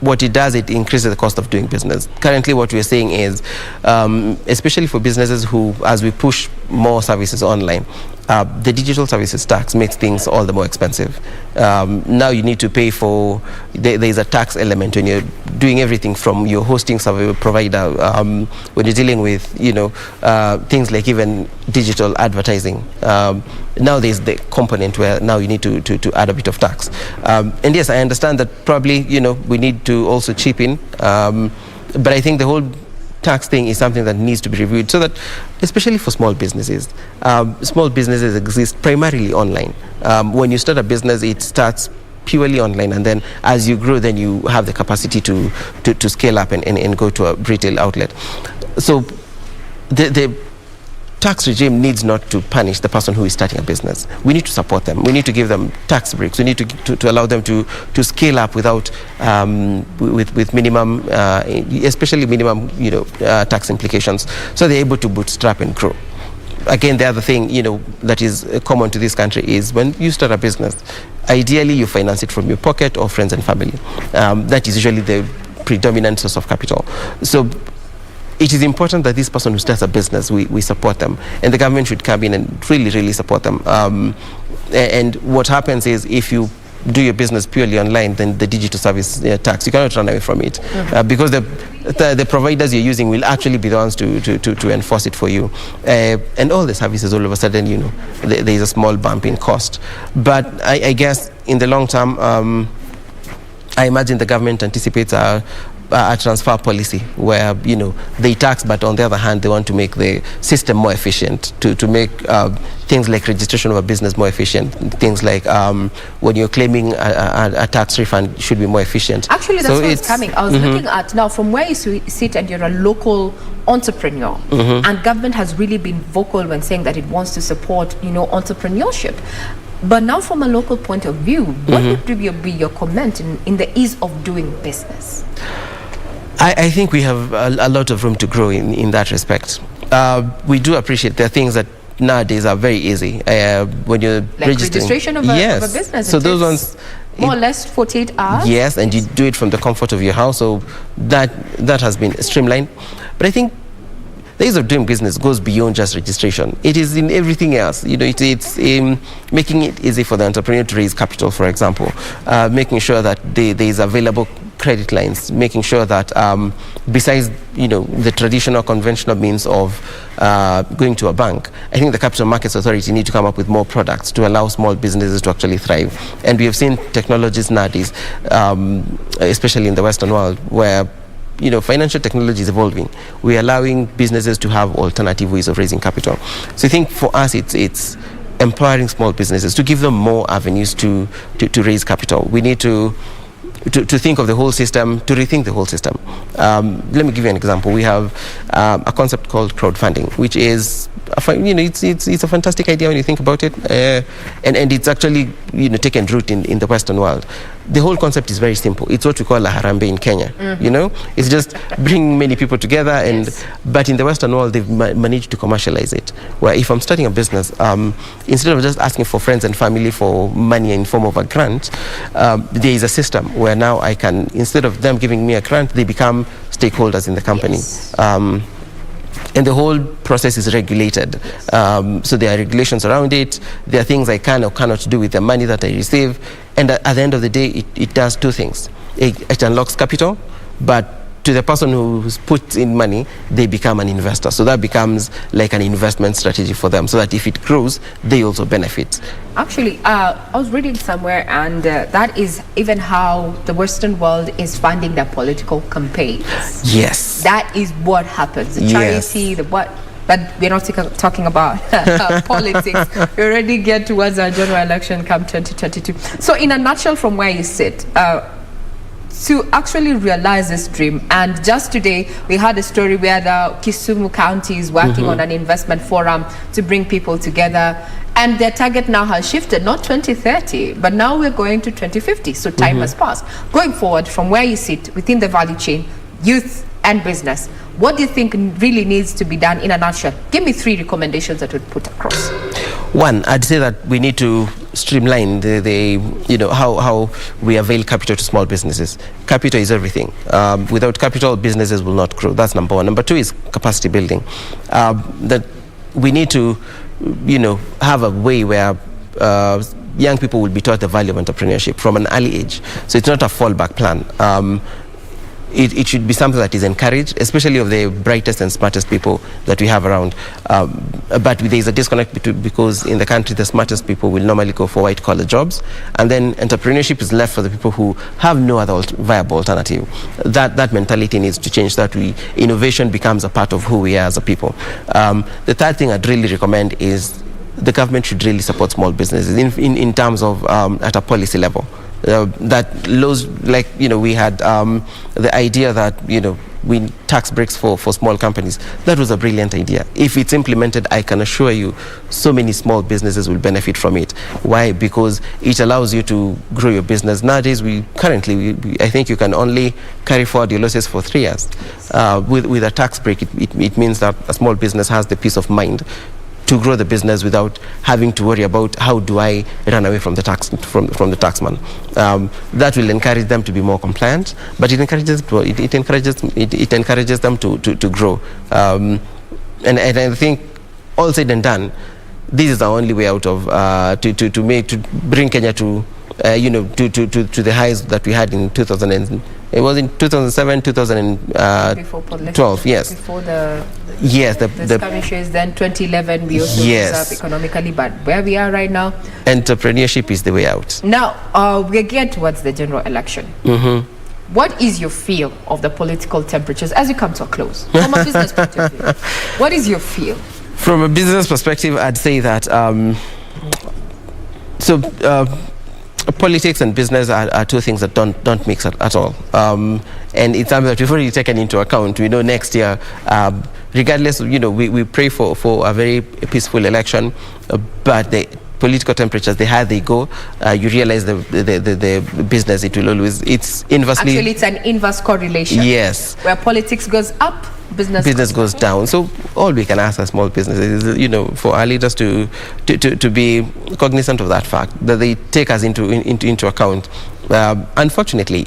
what it does, it increases the cost of doing business. Currently, what we're saying is, especially for businesses who, as we push more services online, the digital services tax makes things all the more expensive. Now you need to pay for, there's a tax element when you're doing everything from your hosting service provider, when you're dealing with, things like even digital advertising. Now there's the component where now you need to add a bit of tax. And yes, I understand that probably, we need to also chip in. But I think the whole tax thing is something that needs to be reviewed, so that, especially for small businesses exist primarily online. When you start a business, it starts purely online, and then as you grow, then you have the capacity to scale up and go to a retail outlet. So the tax regime needs not to punish the person who is starting a business. We need to support them. We need to give them tax breaks. We need to allow them to scale up without with minimum, especially minimum, tax implications, so they're able to bootstrap and grow. Again, the other thing, that is common to this country is when you start a business, ideally you finance it from your pocket or friends and family. That is usually the predominant source of capital. So it is important that this person who starts a business, we support them, and the government should come in and really, really support them. And what happens is, if you do your business purely online, then the digital service tax, you cannot run away from it, because the providers you're using will actually be the ones to enforce it for you. And all the services, all of a sudden, there is a small bump in cost. But I guess in the long term, I imagine the government anticipates a transfer policy where they tax, but on the other hand they want to make the system more efficient, to make things like registration of a business more efficient, things like when you're claiming a tax refund should be more efficient. Actually, that's what's coming. I was looking at now from where you sit, and you're a local entrepreneur, and government has really been vocal when saying that it wants to support entrepreneurship. But now, from a local point of view, what would be your comment in the ease of doing business? I think we have a lot of room to grow in that respect. We do appreciate there are things that nowadays are very easy. When you're registration of a business. So those ones, more or less 48 hours. Yes, and you do it from the comfort of your house. So that has been streamlined. But I think the ease of doing business goes beyond just registration. It is in everything else. It's making it easy for the entrepreneur to raise capital, for example, making sure that there is available credit lines, making sure that besides the traditional conventional means of going to a bank, I think the Capital Markets Authority need to come up with more products to allow small businesses to actually thrive. And we have seen technologies nowadays, especially in the Western world, where financial technology is evolving. We're allowing businesses to have alternative ways of raising capital. So I think for us, it's empowering small businesses to give them more avenues to raise capital. We need to think of the whole system, to rethink the whole system. Let me give you an example. We have a concept called crowdfunding, which is it's a fantastic idea when you think about it, and it's actually taken root in the Western world. The whole concept is very simple. It's what we call a harambe in Kenya. It's just bringing many people together, but in the Western world they've managed to commercialize it. Where if I'm starting a business, instead of just asking for friends and family for money in form of a grant, there is a system where now I can, instead of them giving me a grant, they become stakeholders in the company. And the whole process is regulated. So there are regulations around it. There are things I can or cannot do with the money that I receive. And at the end of the day, it does two things. It unlocks capital, but to the person who's put in money, they become an investor. So that becomes like an investment strategy for them, so that if it grows, they also benefit. Actually, I was reading somewhere, and that is even how the Western world is funding their political campaigns. Yes. That is what happens. The charity, the what. But we're not talking about politics. We already get towards our general election come 2022. So in a nutshell, from where you sit, to actually realize this dream, and just today we had a story where the Kisumu County is working on an investment forum to bring people together, and their target now has shifted, not 2030, but now we're going to 2050. So time has passed. Going forward, from where you sit within the value chain, youth and business, what do you think really needs to be done in a nutshell? Give me 3 recommendations that would put across. One, I'd say that we need to streamline how we avail capital to small businesses. Capital is everything. Without capital, businesses will not grow. That's number one. Number two is capacity building. That we need to, have a way where young people will be taught the value of entrepreneurship from an early age. So it's not a fallback plan. It should be something that is encouraged, especially of the brightest and smartest people that we have around. But there is a disconnect because in the country, the smartest people will normally go for white-collar jobs, and then entrepreneurship is left for the people who have no other viable alternative. That mentality needs to change, that innovation becomes a part of who we are as a people. The third thing I'd really recommend is the government should really support small businesses in terms of at a policy level. That laws, we had the idea that we tax breaks for small companies. That was a brilliant idea. If it's implemented, I can assure you so many small businesses will benefit from it. Why? Because it allows you to grow your business. Nowadays, I think you can only carry forward your losses for 3 years. With a tax break, it means that a small business has the peace of mind to grow the business without having to worry about how do I run away from the taxman. That will encourage them to be more compliant, but it encourages them to grow. And I think, all said and done, this is the only way out of to bring Kenya to the highs that we had in 2000. It was in 2007, 2012. Yes. Before the skirmishes, then 2011 we also rose up economically, but where we are right now, entrepreneurship is the way out. Now we're geared towards the general election. What is your feel of the political temperatures as you come to a close from a business point of view? What is your feel? From a business perspective, I'd say that politics and business are two things that don't mix at all. And it's something that we've already taken into account. We know next year, regardless, we pray for a very peaceful election, but the political temperatures, the higher they go, you realize the business, it's inversely. Actually, it's an inverse correlation. Yes. Where politics goes up, business goes down. So all we can ask as small businesses is, for our leaders to be cognizant of that fact, that they take us into account. Unfortunately,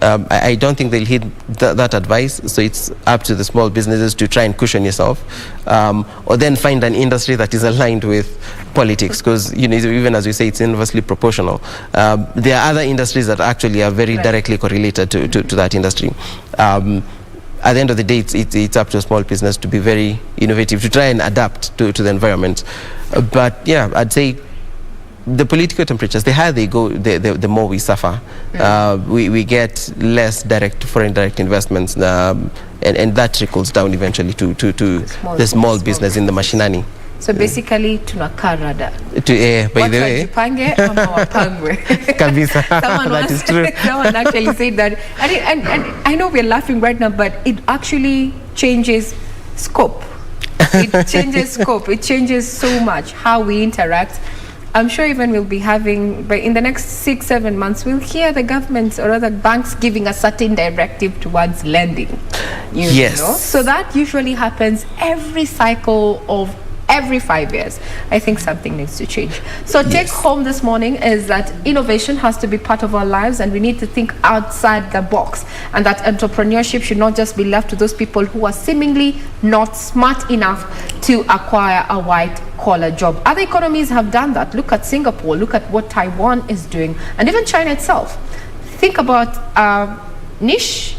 I don't think they'll heed that advice. So it's up to the small businesses to try and cushion yourself, or then find an industry that is aligned with politics, because even as we say, it's inversely proportional. There are other industries that actually are very directly correlated to that industry. At the end of the day, it's up to a small business to be very innovative, to try and adapt to the environment. But yeah, I'd say the political temperatures, the higher they go, the more we suffer. We get less direct foreign direct investments, and that trickles down eventually to the small business in the mashinani. So basically, tunakaa rada. By the way, wajipange ama wapangwe. Kabisa. That is true. Someone actually said that, and I know we're laughing right now, but it actually changes scope. It changes scope. It changes so much how we interact. I'm sure even we'll be having, but in the next 6-7 months, we'll hear the governments or other banks giving a certain directive towards lending. Yes. So that usually happens every cycle of every 5 years. I think something needs to change. So take home this morning is that innovation has to be part of our lives, and we need to think outside the box, and that entrepreneurship should not just be left to those people who are seemingly not smart enough to acquire a white collar job. Other economies have done that. Look at Singapore, look at what Taiwan is doing, and even China itself. Think about a niche,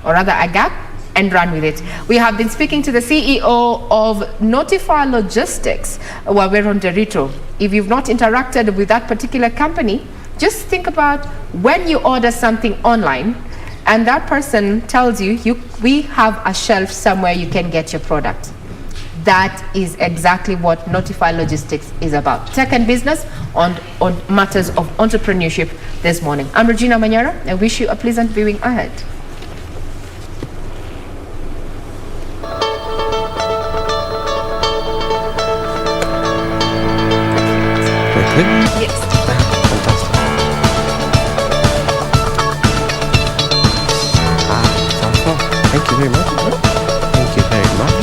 or rather a gap, and run with it. We have been speaking to the CEO of Notify Logistics, Waweron Derito. If you've not interacted with that particular company, just think about when you order something online and that person tells you, we have a shelf somewhere you can get your product. That is exactly what Notify Logistics is about. Tech and business on matters of entrepreneurship this morning. I'm Regina Manyara. I wish you a pleasant viewing ahead. Yes. Thank you very much. Thank you very much.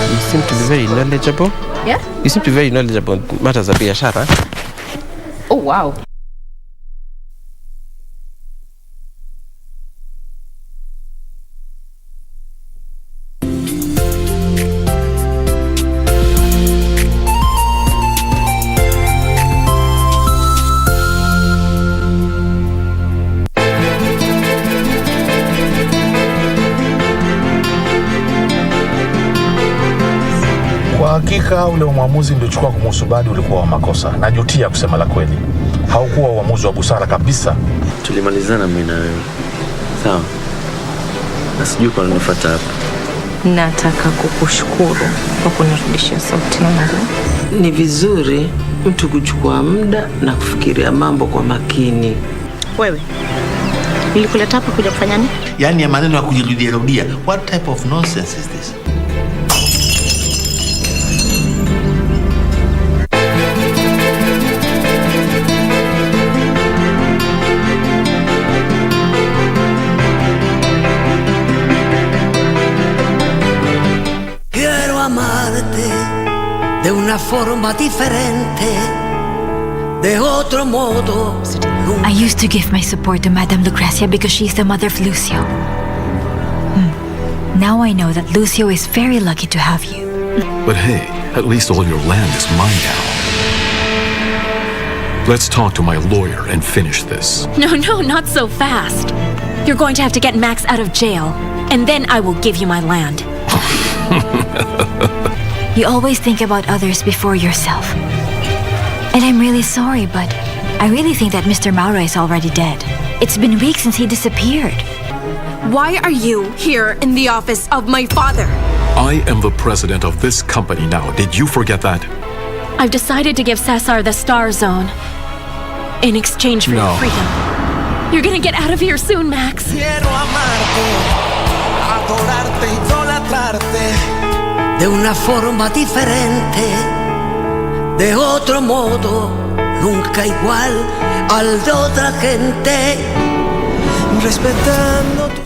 You seem to be very knowledgeable. Yeah? You seem to be very knowledgeable in matters of biashara. Oh, wow. Hakika ule uamuzi niliochukua kumhusu Badi ulikuwa wa makosa. Najutia kusema la kweli. Haukuwa uamuzi wa busara kabisa. Tulimalizana mimi na wewe. Sawa. Na sijui kwa nini nifuata hapa. Nataka kukushukuru kwa kunirudishia sauti yangu. Ni vizuri mtu kuchukua muda na kufikiria mambo kwa makini. Wewe, nilikuleta hapa kuja kufanya nini? Yaani ya maneno ya kujirudia. What type of nonsense is this? De una forma diferente, de otro modo. I used to give my support to Madame Lucrecia because she's the mother of Lucio. Now I know that Lucio is very lucky to have you. But hey, at least all your land is mine now. Let's talk to my lawyer and finish this. No, not so fast. You're going to have to get Max out of jail, and then I will give you my land. You always think about others before yourself. And I'm really sorry, but I really think that Mr. Mauro is already dead. It's been weeks since he disappeared. Why are you here in the office of my father? I am the president of this company now. Did you forget that? I've decided to give Cesar the Star Zone in exchange for your freedom. You're gonna get out of here soon, Max. De una forma diferente, de otro modo, nunca igual al de otra gente, respetando tu...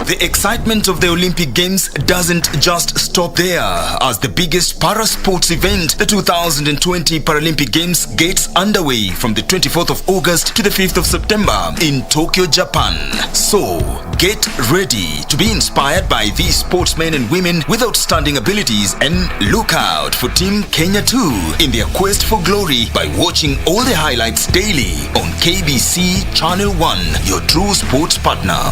The excitement of the Olympic Games doesn't just stop there, as the biggest para-sports event, the 2020 Paralympic Games, gets underway from the 24th of August to the 5th of September in Tokyo, Japan. So, get ready to be inspired by these sportsmen and women with outstanding abilities, and look out for Team Kenya too in their quest for glory by watching all the highlights daily on KBC Channel 1, your true sports partner.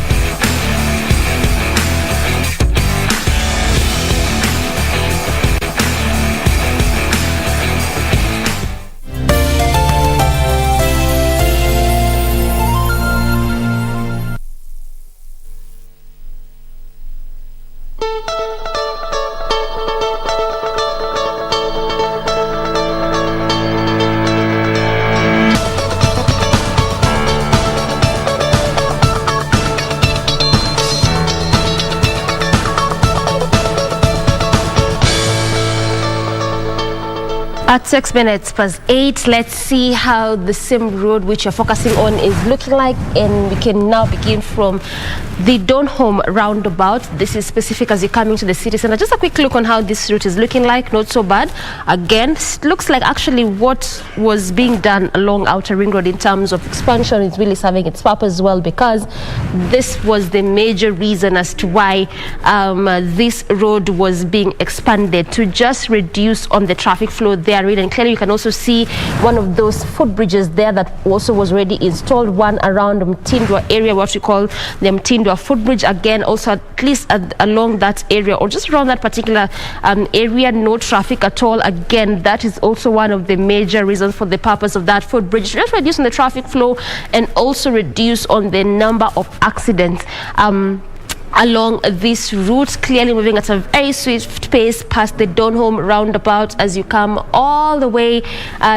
At 6 minutes past 8, let's see how the same road which you're focusing on is looking like, and we can now begin from the Donholm roundabout. This is specific as you're coming to the city center. Just a quick look on how this route is looking like. Not so bad. Again, looks like actually what was being done along Outer Ring Road in terms of expansion is really serving its purpose well, because this was the major reason as to why this road was being expanded, to just reduce on the traffic flow there. And clearly you can also see one of those footbridges there that also was already installed, one around Mtindwa area, what we call the Mtindwa footbridge. Again, also at least along that area, or just around that particular area, no traffic at all. Again, that is also one of the major reasons for the purpose of that footbridge, just reduce on the traffic flow and also reduce on the number of accidents along this route. Clearly moving at a very swift pace past the Donholm roundabout as you come all the way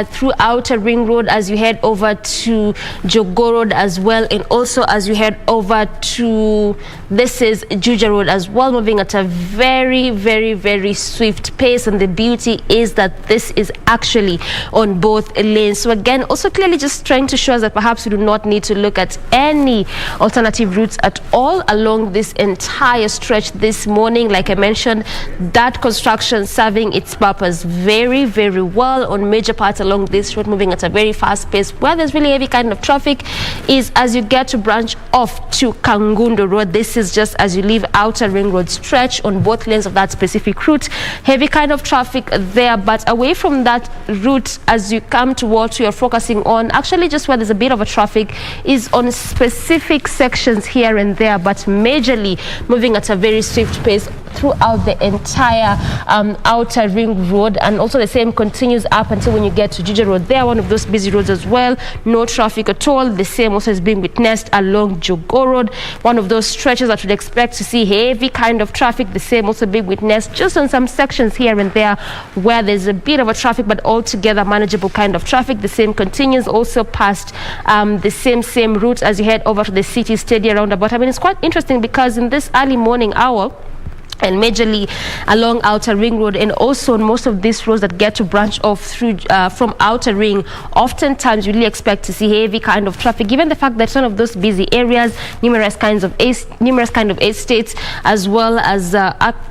through Outer Ring Road, as you head over to Jogoo Road as well, and also as you head over to, this is Juja Road as well, moving at a very, very, very swift pace. And the beauty is that this is actually on both lanes. So again, also clearly just trying to show us that perhaps we do not need to look at any alternative routes at all along this entire stretch this morning. Like I mentioned, that construction serving its purpose very, very well on major parts along this road, moving at a very fast pace. Where there's really heavy kind of traffic is as you get to branch off to Kangundo Road. This is just as you leave Outer Ring Road stretch on both lanes of that specific route. Heavy kind of traffic there, but away from that route, as you come to what you're focusing on, actually just where there's a bit of a traffic is on specific sections here and there, but majorly moving at a very swift pace throughout the entire Outer Ring Road. And also the same continues up until when you get to Juja Road. There, one of those busy roads as well, no traffic at all. The same also is being witnessed along Jogoo Road, one of those stretches that would expect to see heavy kind of traffic. The same also being witnessed just on some sections here and there where there's a bit of a traffic, but altogether manageable kind of traffic. The same continues also past the same route as you head over to the City Stadium roundabout. I mean, it's quite interesting because in this early morning hour, and majorly along Outer Ring Road, and also on most of these roads that get to branch off through from Outer Ring, oftentimes you really expect to see heavy kind of traffic, given the fact that some of those busy areas, numerous kind of estates, as well as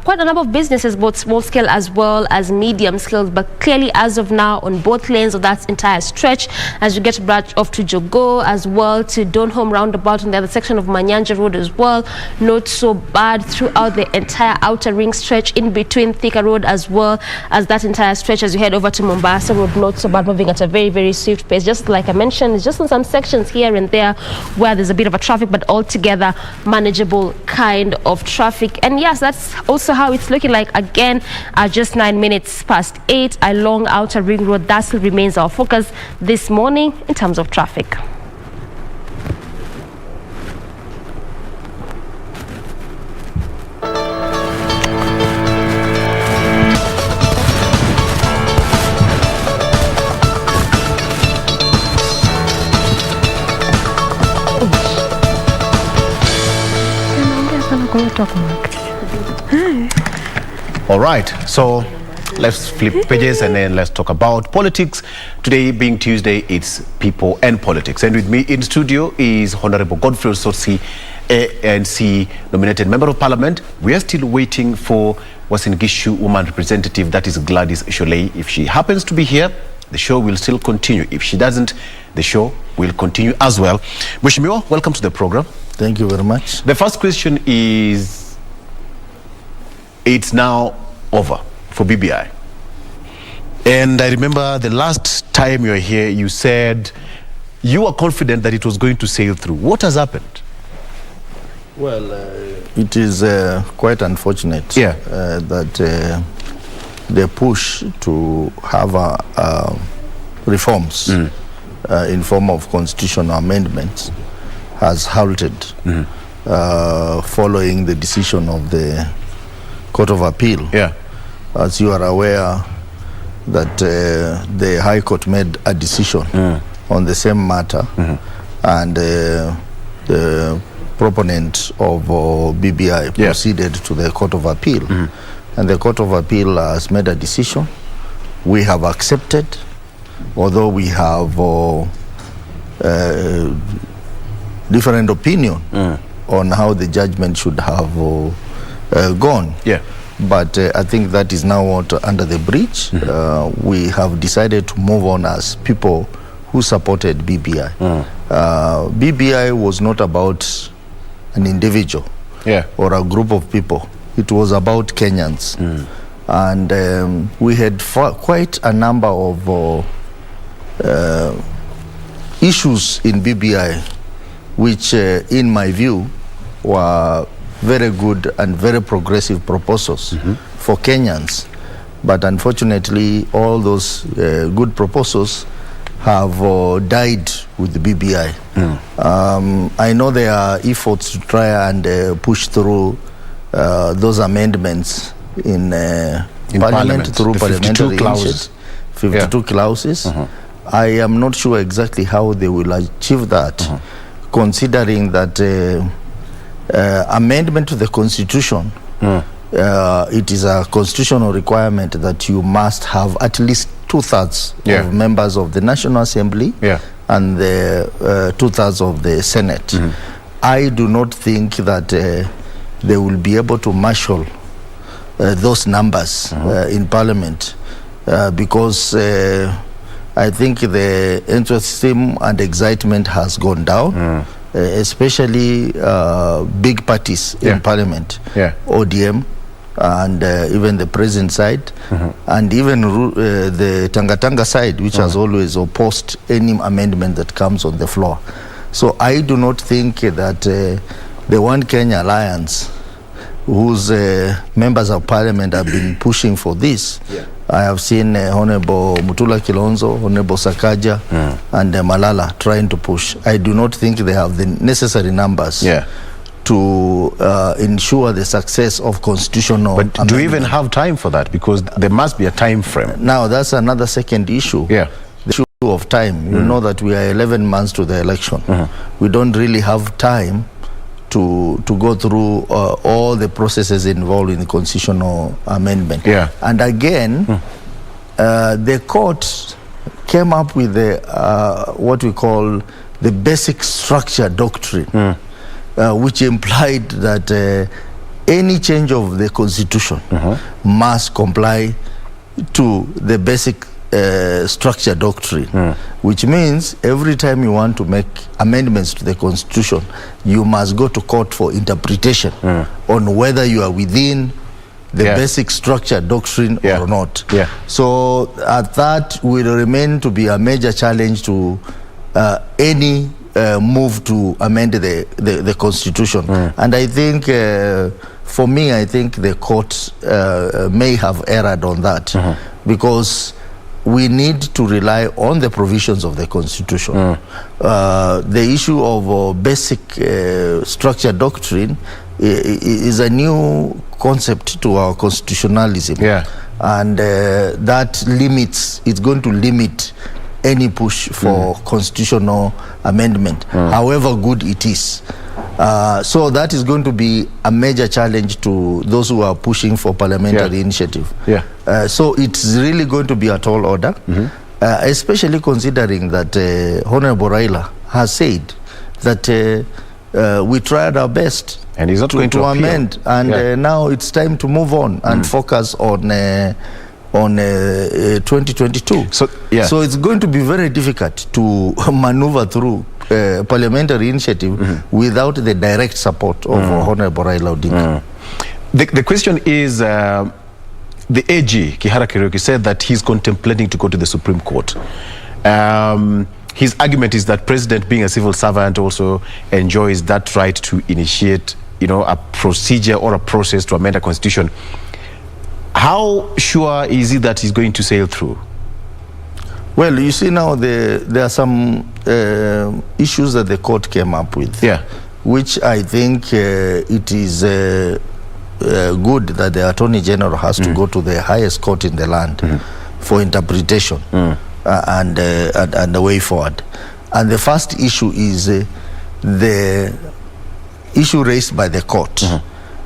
quite a number of businesses, both small scale as well as medium scale. But clearly, as of now, on both lanes of that entire stretch, as you get to branch off to Jogoo as well, to Donholm roundabout, and the other section of Manyanja Road as well, not so bad throughout the entire Outer Ring stretch, in between Thika Road as well as that entire stretch as you head over to Mombasa Road, not so bad, moving at a very, very swift pace. Just like I mentioned, it's just in some sections here and there where there's a bit of a traffic, but altogether manageable kind of traffic. And yes, that's also how it's looking like. Again, just 9 minutes past 8 along Outer Ring Road. That still remains our focus this morning in terms of traffic. All right, so let's flip pages and then let's talk about politics. Today being Tuesday, it's people and politics. And with me in studio is Honorable Godfrey Osotsi ANC nominated member of parliament. We are still waiting for Uasin Gishu woman representative, that is Gladys Sholei. If she happens to be here, the show will still continue. If she doesn't, the show will continue as well. Mheshimiwa, welcome to the program. Thank you very much. The first question is, it's now over for BBI. And I remember the last time you were here, you said you were confident that it was going to sail through. What has happened? Well, it is quite unfortunate that the push to have reforms in form of constitutional amendments has halted following the decision of the Court of Appeal. As you are aware, that the High Court made a decision on the same matter, and the proponent of BBI proceeded to the Court of Appeal, and the Court of Appeal has made a decision. We have accepted, although we have different opinion on how the judgment should have gone. But I think that is now under the bridge. We have decided to move on as people who supported BBI. BBI was not about an individual or a group of people. It was about Kenyans. And we had quite a number of issues in BBI, which in my view were very good and very progressive proposals for Kenyans. But unfortunately, all those good proposals have died with the BBI. I know there are efforts to try and push through those amendments in Parliament through parliamentary initiatives, 52 clauses. I am not sure exactly how they will achieve that, considering that amendment to the Constitution, it is a constitutional requirement that you must have at least 2/3 of members of the National Assembly and the 2/3 of the Senate. I do not think that they will be able to marshal those numbers in Parliament because I think the enthusiasm and excitement has gone down. Especially big parties in Parliament, ODM, and even the present side, and even the Tanga side, which has always opposed any amendment that comes on the floor. So I do not think that the One Kenya Alliance, whose members of Parliament have been pushing for this, I have seen Honorable Mutula Kilonzo, Honorable Sakaja, and Malala trying to push. I do not think they have the necessary numbers to ensure the success of constitutional But do you even have time for that? Because there must be a time frame. Now, that's another second issue. The issue of time. You know that we are 11 months to the election. We don't really have time to go through all the processes involved in the constitutional amendment. And again, the court came up with the what we call the basic structure doctrine, which implied that any change of the constitution must comply to the basic structure doctrine, which means every time you want to make amendments to the constitution, you must go to court for interpretation on whether you are within the basic structure doctrine or not. So that will remain to be a major challenge to any move to amend the constitution. And I think for me, I think the court may have erred on that, because we need to rely on the provisions of the Constitution. The issue of basic structure doctrine is a new concept to our constitutionalism. And that limits, it's going to limit any push for constitutional amendment, however good it is. So that is going to be a major challenge to those who are pushing for parliamentary initiative. So it's really going to be a tall order, especially considering that Honorable Raila has said that we tried our best. And he's not going to amend. And now it's time to move on and focus on 2022. So it's going to be very difficult to maneuver through parliamentary initiative without the direct support of Honorable Raila Odinga. The question is, the AG, Kihara Kariuki, said that he's contemplating to go to the Supreme Court. His argument is that President, being a civil servant, also enjoys that right to initiate, a procedure or a process to amend a constitution. How sure is he that he's going to sail through? Well, you see now there are some issues that the court came up with, which I think it is good that the Attorney General has to go to the highest court in the land for interpretation and the way forward. And the first issue is the issue raised by the court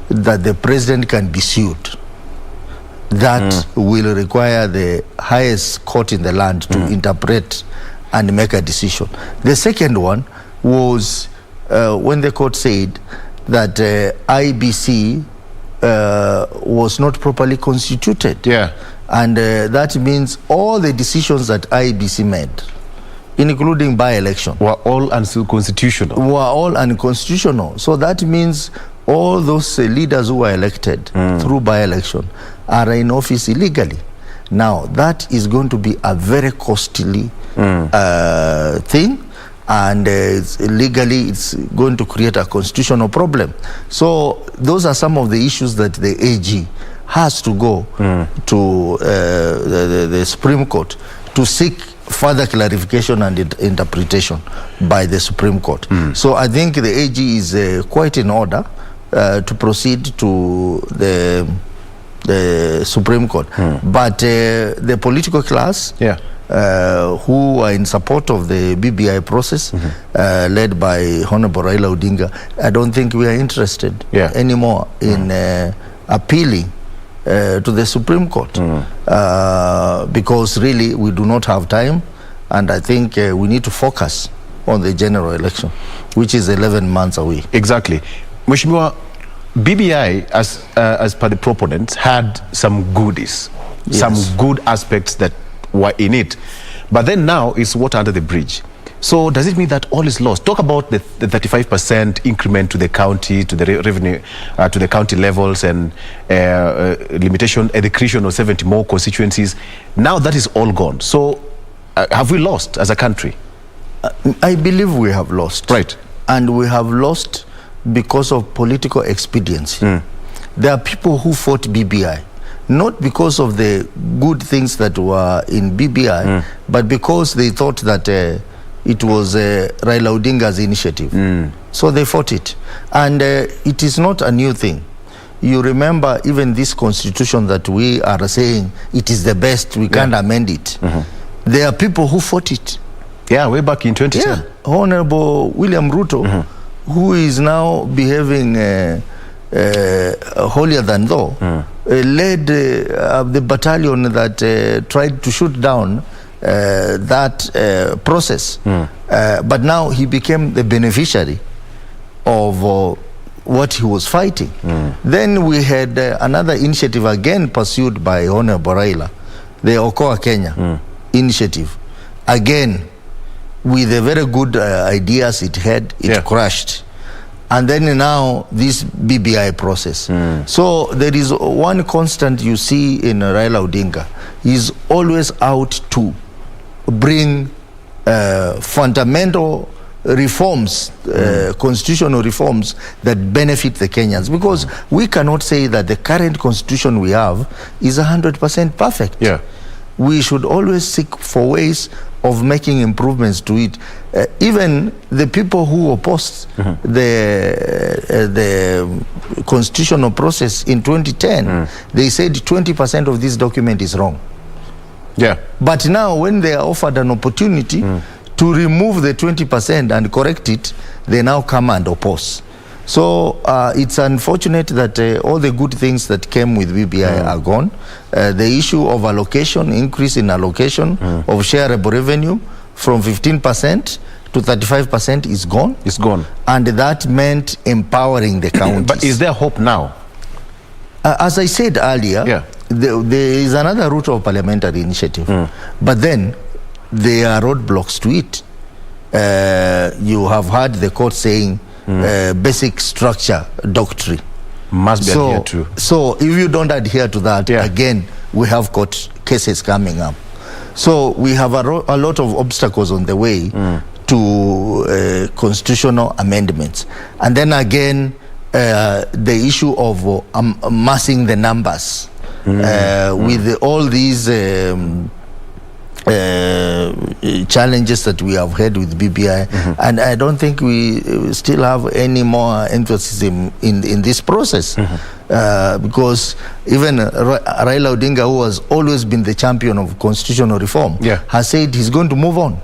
that the president can be sued. That will require the highest court in the land to interpret and make a decision. The second one was when the court said that IBC was not properly constituted. And that means all the decisions that IBC made, including by-election, were all unconstitutional. So that means all those leaders who were elected through by-election are in office illegally. Now, that is going to be a very costly thing, and legally it's going to create a constitutional problem. So those are some of the issues that the AG has to go to the Supreme Court to seek further clarification and interpretation by the Supreme Court. So I think the AG is quite in order to proceed to the Supreme Court. But the political class who are in support of the BBI process led by Honorable Raila Odinga, I don't think we are interested anymore in appealing to the Supreme Court because really we do not have time, and I think we need to focus on the general election, which is 11 months away. Exactly. Mheshimiwa, BBI, as per the proponents, had some goodies, some good aspects that were in it, but then now it's water under the bridge. So does it mean that all is lost? Talk about the 35% increment to the county, to the revenue, to the county levels, and limitation, the creation of 70 more constituencies. Now that is all gone. So have we lost as a country? I believe we have lost. Right. And we have lost because of political expediency. There are people who fought BBI, not because of the good things that were in BBI, but because they thought that it was Raila Odinga's initiative. So they fought it. And it is not a new thing. You remember even this constitution that we are saying it is the best, we can't amend it. There are people who fought it. Yeah, way back in 2010. Honorable William Ruto, who is now behaving holier than thou, led the battalion that tried to shoot down that process. But now he became the beneficiary of what he was fighting. Then we had another initiative again pursued by Honorable Raila, the Okoa Kenya initiative. Again, with the very good ideas it had, it crashed. And then now this BBI process. So there is one constant you see in Raila Odinga. He's always out to bring fundamental reforms, constitutional reforms that benefit the Kenyans. Because we cannot say that the current constitution we have is 100% perfect. We should always seek for ways of making improvements to it. Even the people who opposed the constitutional process in 2010, they said 20% of this document is wrong. But now when they are offered an opportunity to remove the 20% and correct it, they now come and oppose. So it's unfortunate that all the good things that came with BBI are gone. The issue of allocation, increase in allocation of shareable revenue from 15% to 35% is gone. It's gone. And that meant empowering the counties. But is there hope now? As I said earlier, there is another route of parliamentary initiative. But then there are roadblocks to it. You have heard the court saying basic structure doctrine must be adhered to. So if you don't adhere to that, again, we have court cases coming up. So we have a lot of obstacles on the way to constitutional amendments. And then again, the issue of amassing the numbers with all these challenges that we have had with BBI, and I don't think we still have any more emphasis in this process, because even Raila Odinga, who has always been the champion of constitutional reform, has said he's going to move on.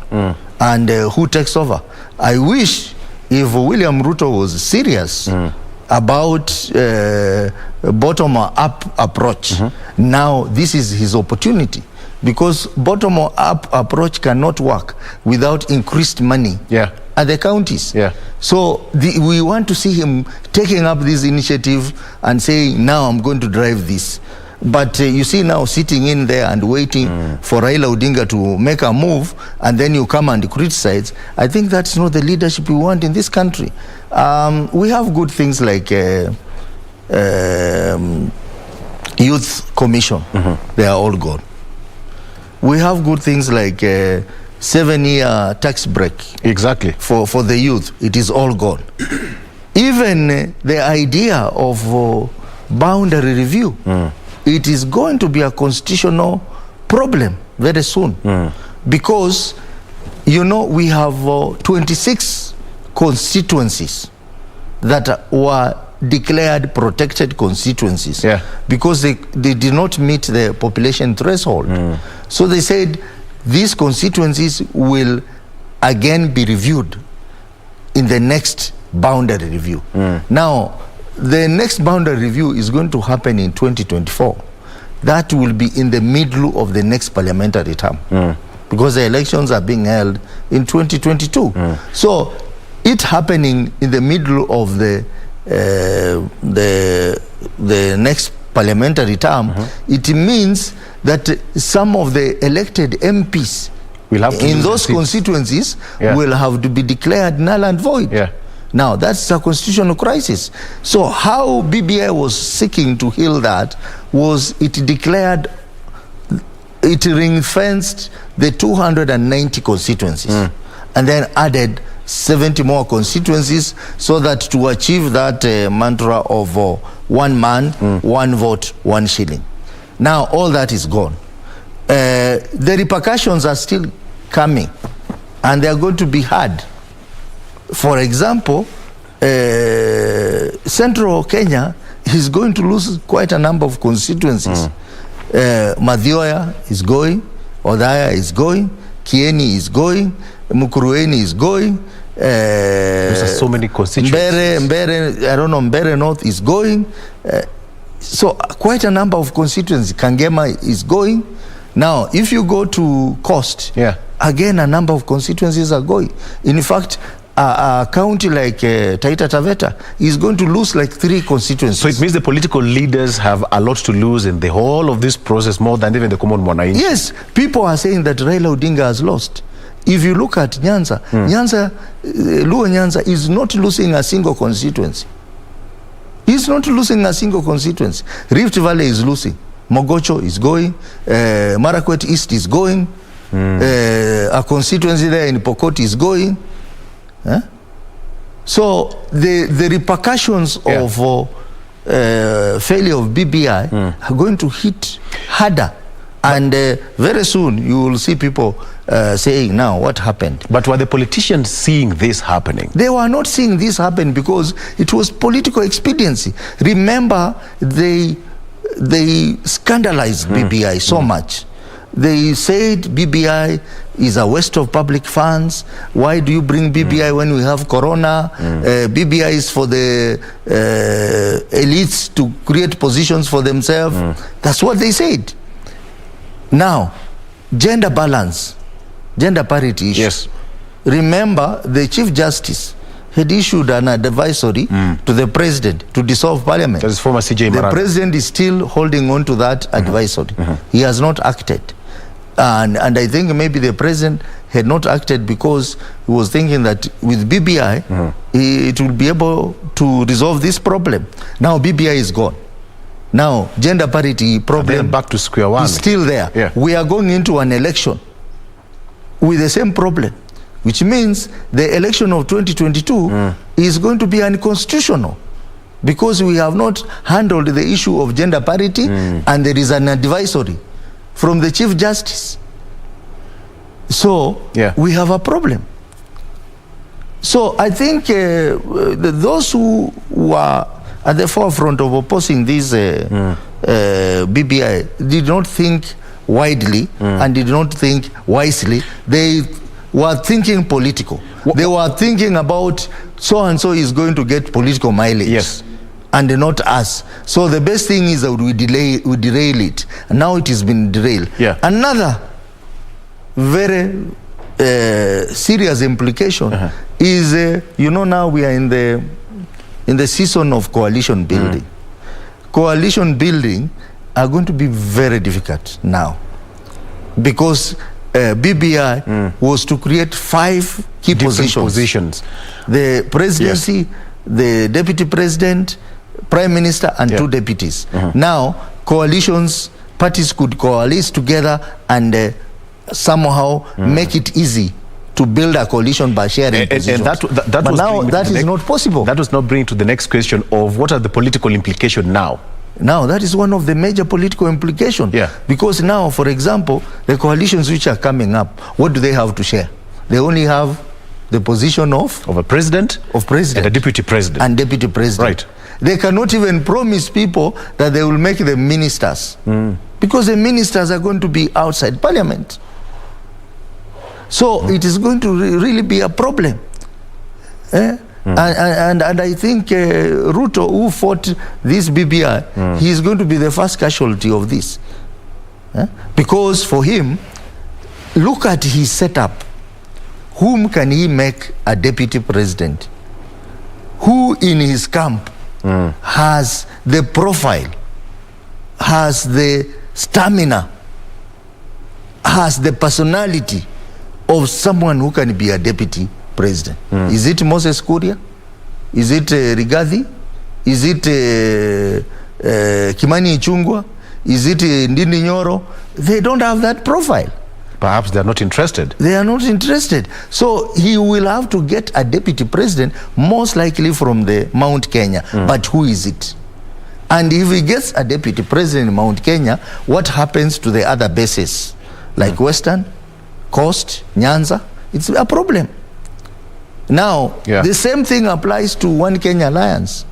And who takes over? I wish if William Ruto was serious about bottom-up approach, now this is his opportunity. Because bottom-up approach cannot work without increased money at the counties. So we want to see him taking up this initiative and saying, now I'm going to drive this. But you see now sitting in there and waiting for Raila Odinga to make a move, and then you come and criticize. I think that's not the leadership we want in this country. We have good things like Youth Commission. They are all gone. We have good things like 7-year tax break. Exactly. For the youth. It is all gone. Even the idea of boundary review, it is going to be a constitutional problem very soon. Because, you know, we have 26 constituencies that were declared protected constituencies because they did not meet the population threshold. So they said these constituencies will again be reviewed in the next boundary review. Now, the next boundary review is going to happen in 2024. That will be in the middle of the next parliamentary term, because the elections are being held in 2022. So it happening in the middle of the next parliamentary term, it means that some of the elected MPs will have in those constituencies will have to be declared null and void. Now, that's a constitutional crisis. So how BBI was seeking to heal that was it declared, it ring-fenced the 290 constituencies and then added 70 more constituencies, so that to achieve that mantra of one man, one vote, one shilling. Now all that is gone. The repercussions are still coming, and they are going to be hard. For example, Central Kenya is going to lose quite a number of constituencies. Mathioya is going, Odaya is going, Kieni is going, Mukurueni is going. So many constituencies. Mbere, I don't know, Mbere North is going. So quite a number of constituencies. Kangema is going. Now, if you go to Coast, again, a number of constituencies are going. In fact, a county like Taita Taveta is going to lose like 3 constituencies. So it means the political leaders have a lot to lose in the whole of this process, more than even the common mwananchi. Yes, people are saying that Raila Odinga has lost. If you look at Nyanza, Luo Nyanza is not losing a single constituency. He's not losing a single constituency. Rift Valley is losing. Mogocho is going. Marakwet East is going. A constituency there in Pokot is going. So the repercussions of failure of BBI are going to hit harder. And very soon you will see people saying, now what happened? But were the politicians seeing this happening? They were not seeing this happen because it was political expediency. Remember, they scandalized BBI so much. They said BBI is a waste of public funds. Why do you bring BBI when we have corona? BBI is for the elites to create positions for themselves. That's what they said. Now, gender balance, gender parity issue. remember the Chief Justice had issued an advisory to the president to dissolve parliament. That is former CJ The Maraga. president is still holding on to that advisory. He has not acted. And I think maybe the president had not acted because he was thinking that with BBI, it will be able to resolve this problem. Now BBI is gone. Now gender parity problem back to square one is still there. Yeah. We are going into an election with the same problem, which means the election of 2022 is going to be unconstitutional because we have not handled the issue of gender parity and there is an advisory from the Chief Justice. So we have a problem. So I think those who are at the forefront of opposing this BBI did not think widely and did not think wisely. They were thinking political. They were thinking about so and so is going to get political mileage. Yes. And not us. So the best thing is that we derail it. And now it has been derailed. Yeah. Another very serious implication is, now we are in the season of coalition building. Coalition building are going to be very difficult now because BBI was to create 5 key positions. The presidency, the deputy president, prime minister and 2 deputies. Now coalitions, parties could coalesce together and somehow make it easy to build a coalition by sharing positions. And that but was now that is not possible. That was not bringing to the next question of what are the political implications now? Now that is one of the major political implications. Because now, for example, the coalitions which are coming up, what do they have to share? They only have the position of a president, and a deputy president. And deputy president. Right. They cannot even promise people that they will make them ministers because the ministers are going to be outside parliament. So it is going to really be a problem. And I think Ruto, who fought this BBI, he is going to be the first casualty of this. Because for him, look at his setup. Whom can he make a deputy president? Who in his camp has the profile, has the stamina, has the personality of someone who can be a deputy president? Is it Moses Kuria? Is it Rigathi? Is it Kimani Ichung'wah? Is it Ndindi Nyoro? They don't have that profile. Perhaps they are not interested. They are not interested. So he will have to get a deputy president, most likely from the Mount Kenya. But who is it? And if he gets a deputy president in Mount Kenya, what happens to the other bases? Like Western, Coast, Nyanza? It's a problem. Now, the same thing applies to One Kenya Alliance.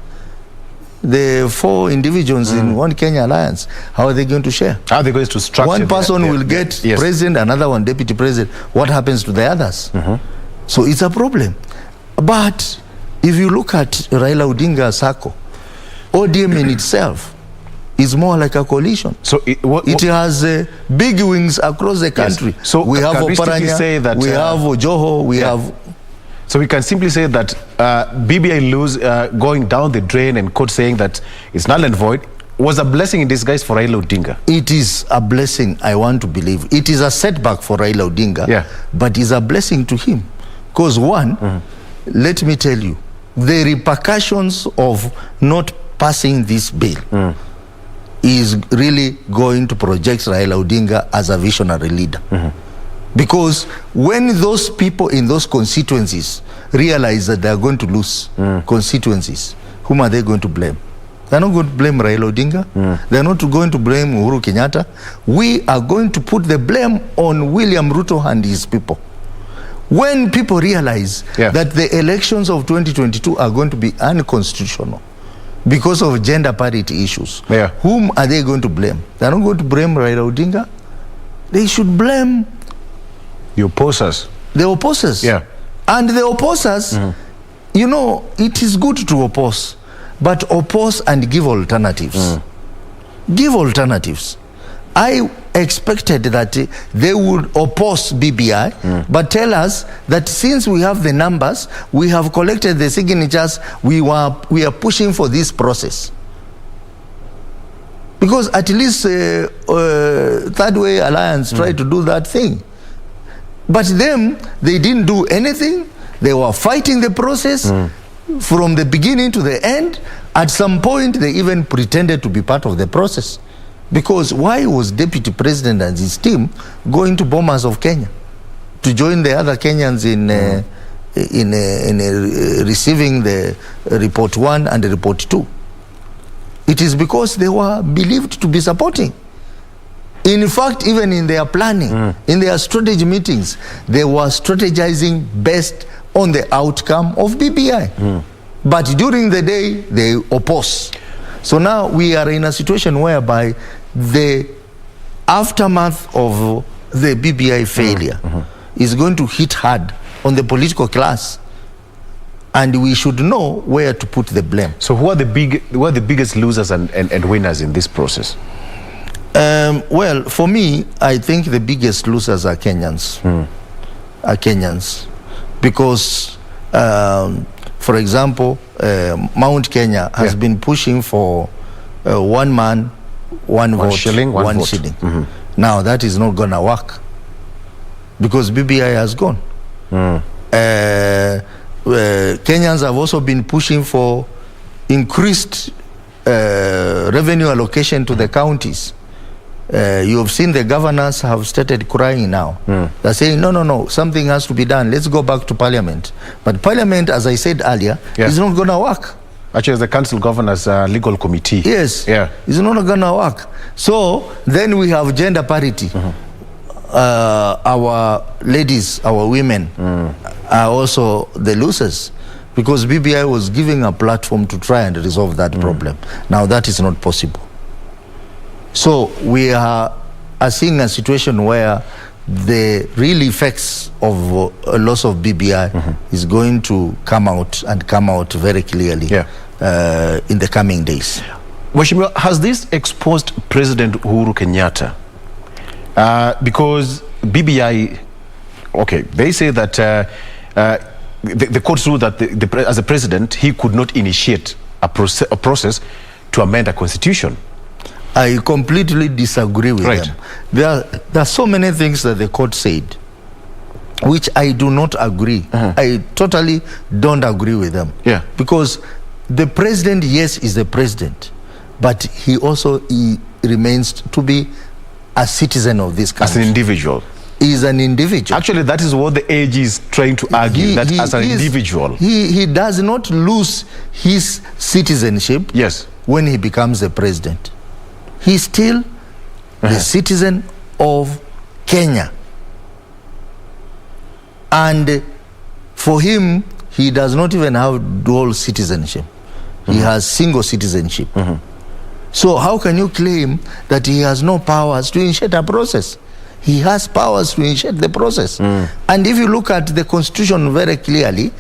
The 4 individuals in One Kenya Alliance, how are they going to share? How are they going to structure? One person will get president, another one deputy president. What happens to the others? So it's a problem. But if you look at Raila Odinga Sacco, ODM in itself is more like a coalition. So it has big wings across the country. Yes. So we have Oparanya, say that, we have Ojoho, we have... So we can simply say that BBI going down the drain and court saying that it's null and void was a blessing in disguise for Raila Odinga. It is a blessing, I want to believe. It is a setback for Raila Odinga, but it's a blessing to him. Because one, let me tell you, the repercussions of not passing this bill is really going to project Raila Odinga as a visionary leader. Because when those people in those constituencies realize that they are going to lose constituencies, whom are they going to blame? They're not going to blame Raila Odinga. They're not going to blame Uhuru Kenyatta. We are going to put the blame on William Ruto and his people. When people realize that the elections of 2022 are going to be unconstitutional because of gender parity issues, whom are they going to blame? They're not going to blame Raila Odinga. They should blame the opposers. The opposers. And the opposers, you know, it is good to oppose, but oppose and give alternatives. Give alternatives. I expected that they would oppose BBI, but tell us that since we have the numbers, we have collected the signatures, we are pushing for this process. Because at least Third Way Alliance tried to do that thing. But them, they didn't do anything. They were fighting the process from the beginning to the end. At some point, they even pretended to be part of the process. Because why was Deputy President and his team going to Bomas of Kenya to join the other Kenyans in receiving the Report 1 and the Report 2? It is because they were believed to be supporting. In fact, even in their planning, in their strategy meetings, they were strategizing based on the outcome of BBI. But during the day, they oppose. So now we are in a situation whereby the aftermath of the BBI failure is going to hit hard on the political class, and we should know where to put the blame. So who are the biggest losers and winners in this process? Well, for me, I think the biggest losers are Kenyans. Are Kenyans, because for example, Mount Kenya has been pushing for 1 man, 1 vote, shilling, 1 vote. shilling. Now that is not gonna work because BBI has gone. Kenyans have also been pushing for increased revenue allocation to the counties. You have seen the governors have started crying now. They're saying, no, something has to be done. Let's go back to parliament. But parliament, as I said earlier, is not going to work. Actually, the council governors legal committee. Yes, it's not going to work. So then we have gender parity. Our ladies, our women are also the losers, because BBI was giving a platform to try and resolve that problem. Now that is not possible. So we are seeing a situation where the real effects of a loss of BBI is going to come out very clearly in the coming days. Mheshimiwa, has this exposed President Uhuru Kenyatta? Because BBI, okay, they say that the court ruled that as a president, he could not initiate a process to amend a constitution. I completely disagree with them. There are so many things that the court said which I do not agree. I totally don't agree with them. Because the president, yes, is the president, but he remains to be a citizen of this country. As an individual. He is an individual. Actually, that is what the AG is trying to argue, that as an individual. He does not lose his citizenship when he becomes the president. He's still the citizen of Kenya. And for him, he does not even have dual citizenship. He has single citizenship. So how can you claim that he has no powers to initiate a process? He has powers to initiate the process. And if you look at the constitution very clearly,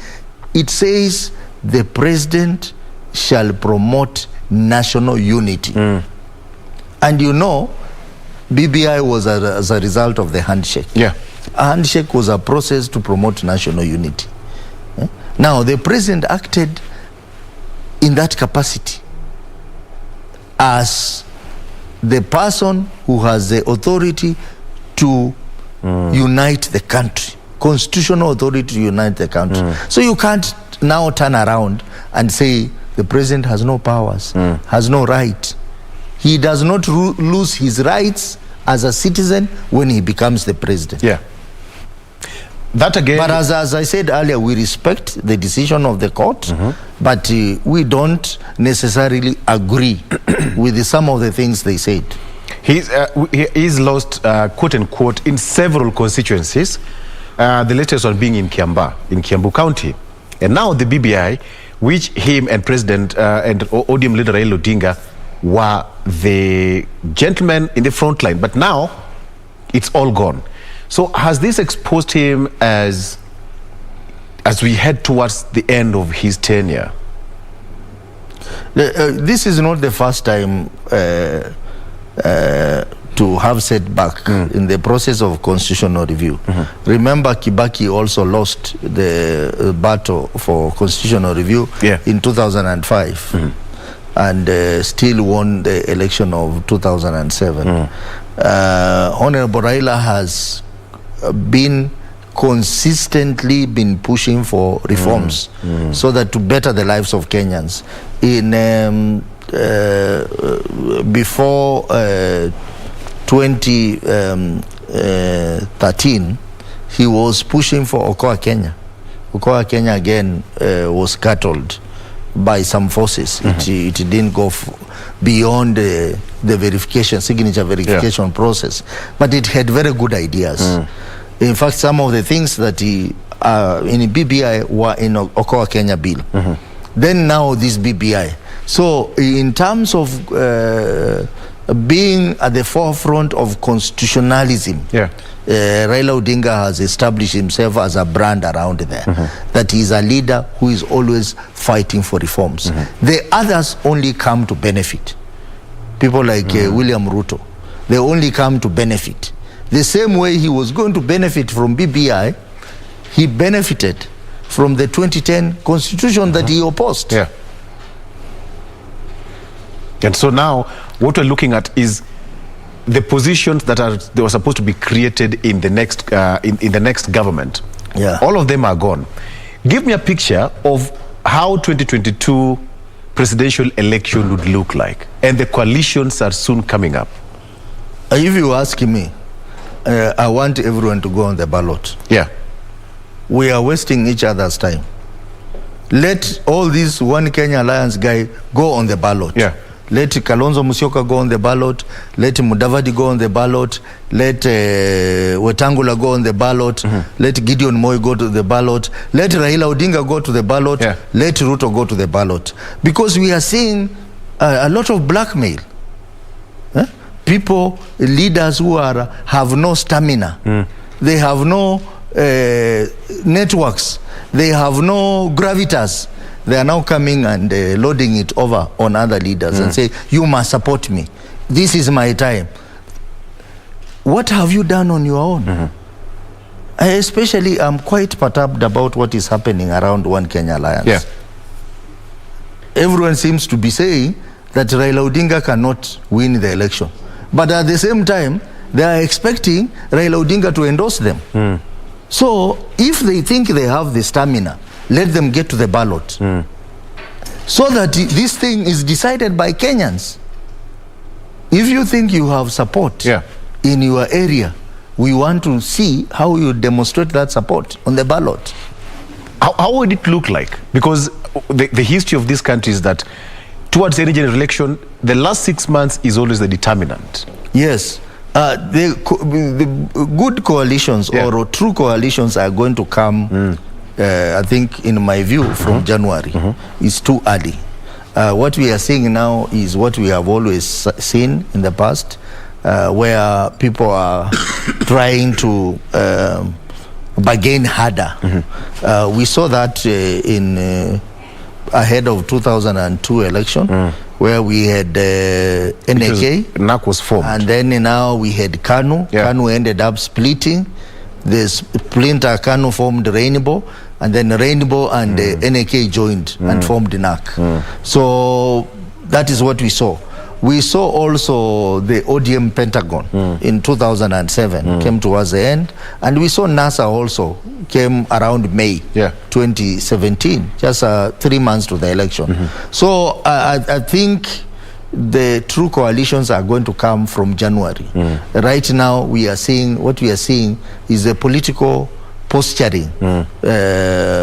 it says the president shall promote national unity. And you know, BBI was as a result of the handshake. A handshake was a process to promote national unity. Now, the president acted in that capacity as the person who has the authority to unite the country, constitutional authority to unite the country. So you can't now turn around and say the president has no powers, has no right. He does not lose his rights as a citizen when he becomes the president. That again. But as I said earlier, we respect the decision of the court, but we don't necessarily agree with some of the things they said. He's lost, quote unquote, in several constituencies. The latest one being in Kiambu County. And now the BBI, which him and President and ODM leader Raila Odinga were the gentlemen in the front line, but now it's all gone. So has this exposed him as we head towards the end of his tenure? This is not the first time to have setback in the process of constitutional review. Remember, Kibaki also lost the battle for constitutional review in 2005 and still won the election of 2007. Honorable Raila has been consistently been pushing for reforms so that to better the lives of Kenyans. In before 2013, he was pushing for Okoa Kenya. Okoa Kenya again was scuttled by some forces. It didn't go beyond the verification, signature verification process, but it had very good ideas. In fact, some of the things that he in BBI were in Okoa Kenya bill. Then now this BBI. So in terms of being at the forefront of constitutionalism, Raila Odinga has established himself as a brand around there, that he is a leader who is always fighting for reforms. The others only come to benefit. People like William Ruto, they only come to benefit. The same way he was going to benefit from BBI, he benefited from the 2010 constitution that he opposed. And so now what we're looking at is the positions that they were supposed to be created in the next in the next government. All of them are gone. Give me a picture of how 2022 presidential election would look like, and the coalitions are soon coming up. If you ask me, I want everyone to go on the ballot. We are wasting each other's time. Let all these One Kenya Alliance guy go on the ballot. Let Kalonzo Musyoka go on the ballot. Let Mudavadi go on the ballot. Let Wetangula go on the ballot. Let Gideon Moi go to the ballot. Let Raila Odinga go to the ballot. Let Ruto go to the ballot. Because we are seeing a lot of blackmail. People, leaders who have no stamina. They have no networks. They have no gravitas. They are now coming and loading it over on other leaders and say, you must support me. This is my time. What have you done on your own? I especially am quite perturbed about what is happening around One Kenya Alliance. Everyone seems to be saying that Raila Odinga cannot win the election. But at the same time, they are expecting Raila Odinga to endorse them. So if they think they have the stamina, let them get to the ballot. So that this thing is decided by Kenyans. If you think you have support in your area, we want to see how you demonstrate that support on the ballot. How would it look like? Because the history of this country is that towards any general election, the last 6 months is always the determinant. Yes. The good coalitions or true coalitions are going to come, I think, in my view, from January. It's too early. What we are seeing now is what we have always seen in the past, where people are trying to bargain harder. We saw that in ahead of 2002 election, where we had NAK. NAK was formed. And then now we had KANU. KANU ended up splitting. The splinter KANU formed Rainbow, and then Rainbow and NAK joined and formed NAK. So that is what we saw. We saw also the ODM Pentagon in 2007 came towards the end, and we saw NASA also came around May 2017, just 3 months to the election. So I think the true coalitions are going to come from January. Right now we are seeing, what we are seeing is a political posturing,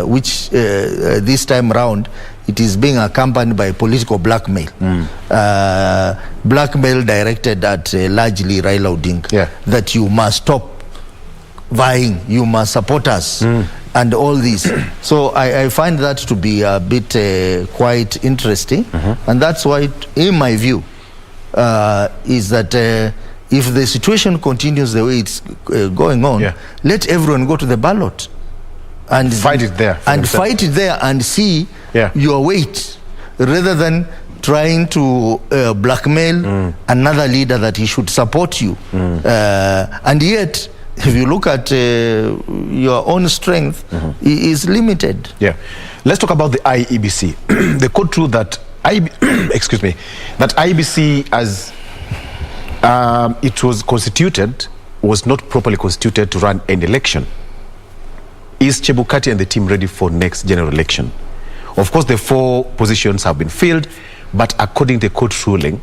which this time round it is being accompanied by political blackmail. Blackmail directed at largely Raila Odinga, that you must stop vying, you must support us, and all this. So I find that to be a bit quite interesting, and that's why, in my view, is that if the situation continues the way it's going on, let everyone go to the ballot and fight it there and fight it there and see your weight, rather than trying to blackmail another leader that he should support you. And yet, if you look at your own strength, is limited. Yeah. Let's talk about the IEBC. The court ruled that that IEBC, as it was constituted, was not properly constituted to run an election. Is Chebukati and the team ready for next general election? Of course, the 4 positions have been filled, but according to the court ruling,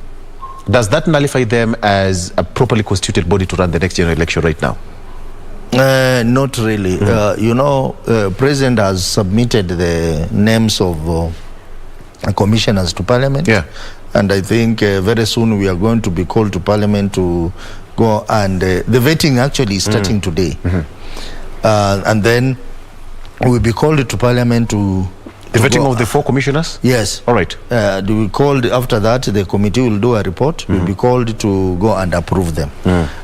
does that nullify them as a properly constituted body to run the next general election right now? Not really. You know, President has submitted the names of commissioners to Parliament. Yeah. And I think very soon we are going to be called to Parliament to go, and the vetting actually is starting today. And then we'll be called to Parliament to the vetting of the 4 commissioners? Yes. All right. We called after that, the committee will do a report. We'll be called to go and approve them.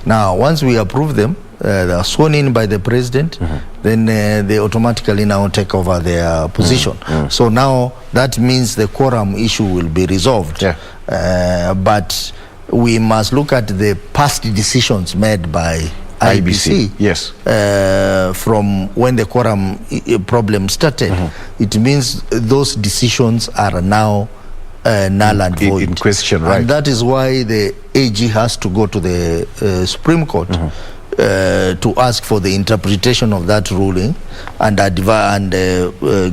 Now, once we approve them, they are sworn in by the president, then they automatically now take over their position. So now that means the quorum issue will be resolved. But we must look at the past decisions made by IBC. Yes. From when the quorum problem started. It means those decisions are now null and void. In question, right? And that is why the AG has to go to the Supreme Court to ask for the interpretation of that ruling and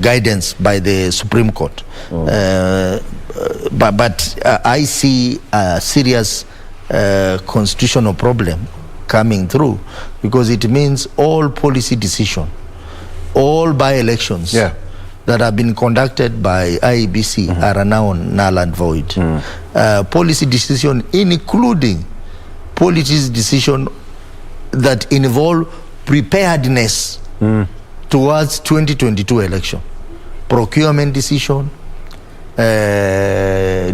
guidance by the Supreme Court. But I see a serious constitutional problem coming through, because it means all policy decision, all by-elections that have been conducted by IEBC are now null and void. Policy decision, including policy decision that involve preparedness towards 2022 election, procurement decision,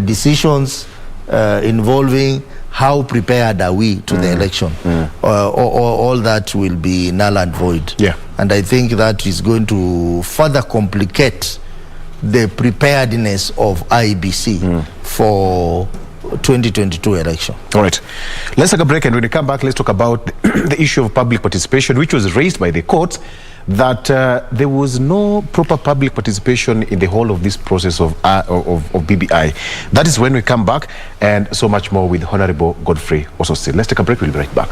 decisions involving how prepared are we to the election, all that will be null and void. And I think that is going to further complicate the preparedness of IBC for 2022 election. All right. Let's take a break, and when we come back, let's talk about the issue of public participation, which was raised by the courts, that there was no proper public participation in the whole of this process of BBI. That is when we come back, and so much more with Honorable Godfrey Osotsi. Let's take a break. We'll be right back.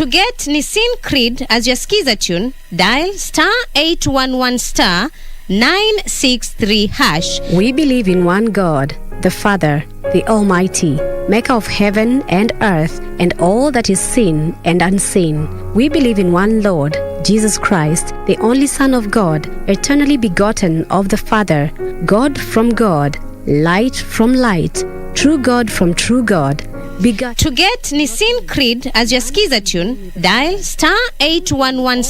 Get Nissin Creed as your skiza tune, dial *811 *963#. We believe in one God, the Father, the Almighty, maker of heaven and earth and all that is seen and unseen. We believe in one Lord, Jesus Christ, the only Son of God, eternally begotten of the Father, God from God, light from light, true God from true God. To get Nissin Creed as your skiza tune, dial *811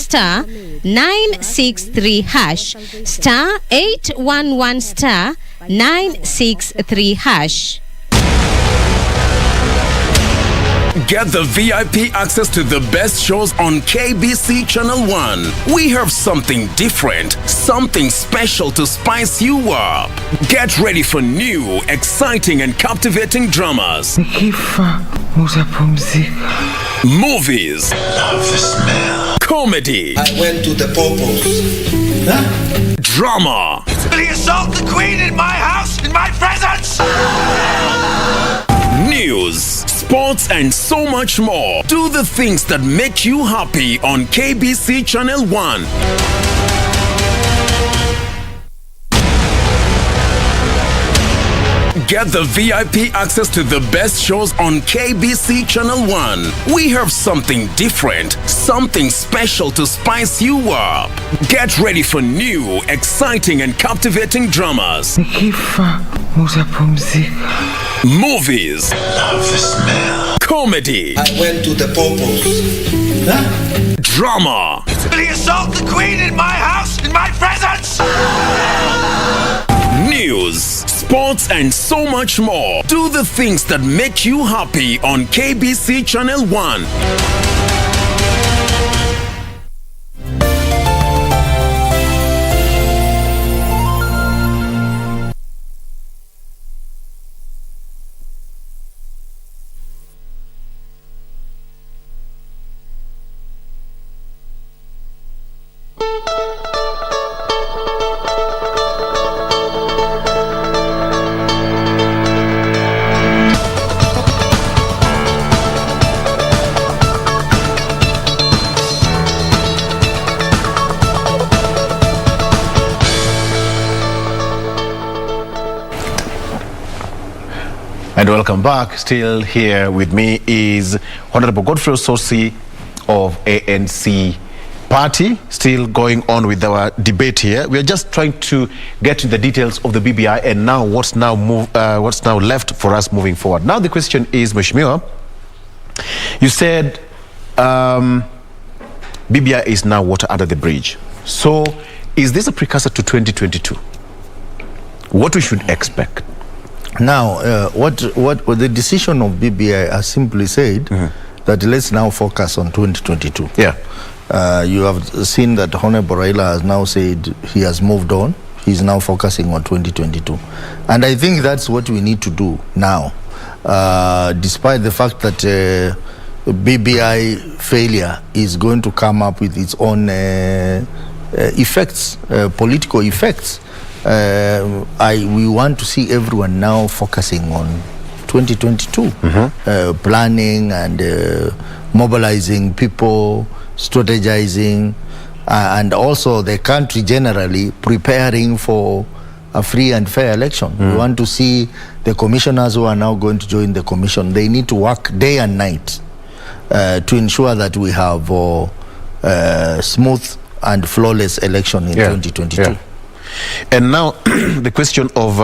*963#, *811 *963#. Get the VIP access to the best shows on KBC Channel 1. We have something different, something special to spice you up. Get ready for new, exciting and captivating dramas. Movies. I love the smell. Comedy. I went to the popos. Drama. Will assault the queen in my house, in my presence? News, sports, and so much more. Do the things that make you happy on KBC Channel 1. Get the VIP access to the best shows on KBC Channel 1. We have something different, something special to spice you up. Get ready for new, exciting and captivating dramas. Movies. Love the smell. Comedy. I went to the popos. Drama. Will he assault the queen in my house, in my presence? News, sports, and so much more. Do the things that make you happy on KBC Channel 1. And welcome back. Still here with me is Honorable Godfrey Ososi of ANC Party. Still going on with our debate here. We are just trying to get to the details of the BBI and now what's now left for us moving forward. Now the question is, Mheshimiwa, you said BBI is now water under the bridge. So is this a precursor to 2022? What we should expect? Now, what the decision of BBI has simply said that let's now focus on 2022. Yeah. You have seen that Honorable Raila has now said he has moved on. He's now focusing on 2022. And I think that's what we need to do now. Despite the fact that BBI failure is going to come up with its own effects, political effects, we want to see everyone now focusing on 2022, planning and mobilizing people, strategizing, and also the country generally preparing for a free and fair election. We want to see the commissioners who are now going to join the commission. They need to work day and night to ensure that we have smooth and flawless election in 2022. Yeah. And now the question of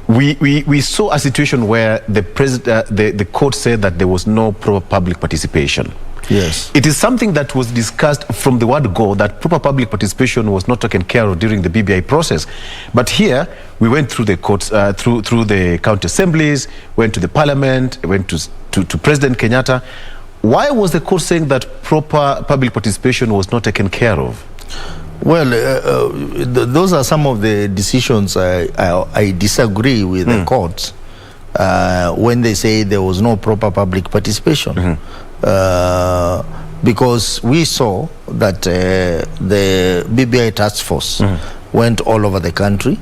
we saw a situation where the court said that there was no proper public participation. Yes. It is something that was discussed from the word go, that proper public participation was not taken care of during the BBI process. But here we went through the courts, through the county assemblies, went to the parliament, went to President Kenyatta. Why was the court saying that proper public participation was not taken care of? Well, those are some of the decisions I disagree with the courts when they say there was no proper public participation. Because we saw that the BBI task force went all over the country.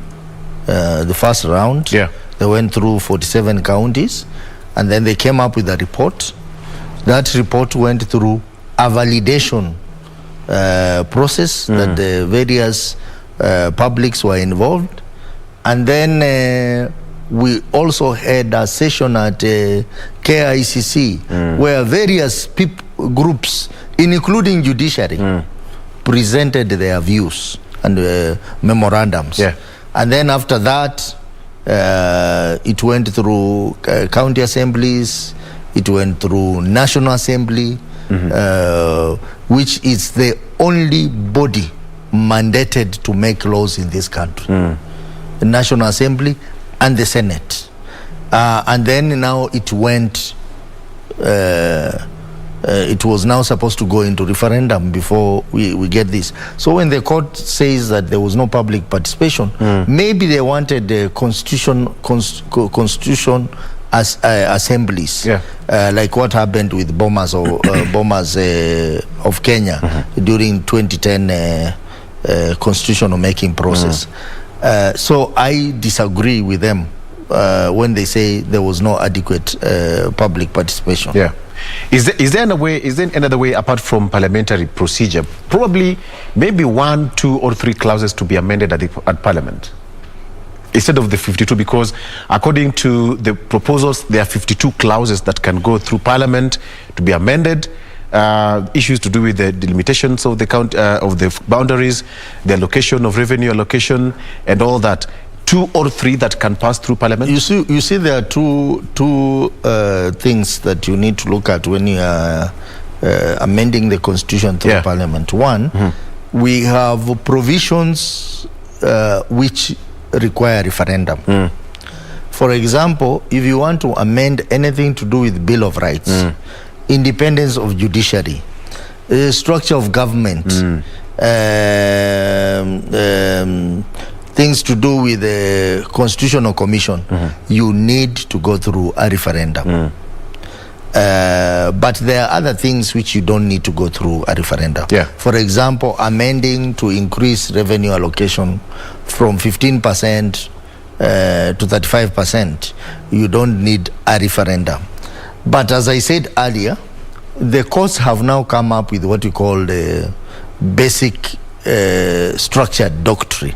The first round, they went through 47 counties, and then they came up with a report. That report went through a validation process that the various publics were involved, and then we also had a session at KICC where various groups, including judiciary, presented their views and memorandums. And then after that, it went through county assemblies, it went through National Assembly, which is the only body mandated to make laws in this country. The National Assembly and the Senate. And then now it went, it was now supposed to go into referendum before we get this. So when the court says that there was no public participation, maybe they wanted the constitution as assemblies, like what happened with Bomas of Kenya during 2010 constitutional making process. So I disagree with them when they say there was no adequate public participation. Is there another way apart from parliamentary procedure? Probably maybe 1, 2 or 3 clauses to be amended at Parliament. instead of the 52, because according to the proposals, there are 52 clauses that can go through Parliament to be amended. Issues to do with the delimitations of the boundaries, the allocation of revenue allocation, and all that. 2 or 3 that can pass through Parliament. You see, there are two things that you need to look at when you are amending the Constitution through Parliament. One, we have provisions which require referendum. For example, if you want to amend anything to do with Bill of Rights, independence of judiciary, structure of government, things to do with the Constitutional Commission, you need to go through a referendum. But there are other things which you don't need to go through a referendum. For example, amending to increase revenue allocation from 15% to 35%, you don't need a referendum. But as I said earlier, the courts have now come up with what we call the basic structured doctrine,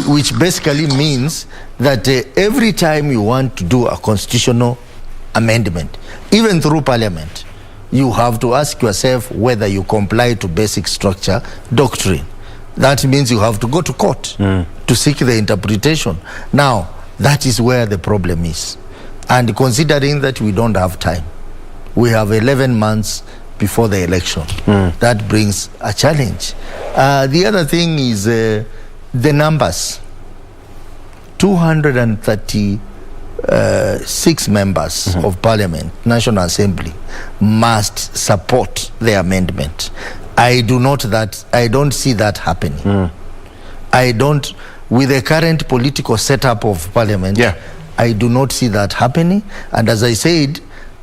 which basically means that every time you want to do a constitutional amendment, even through Parliament, you have to ask yourself whether you comply to basic structure doctrine. That means you have to go to court to seek the interpretation. Now, that is where the problem is. And considering that we don't have time, we have 11 months before the election. That brings a challenge. The other thing is the numbers. 236 members of Parliament, National Assembly, must support the amendment. I don't see that happening. With the current political setup of Parliament, I do not see that happening. And as I said,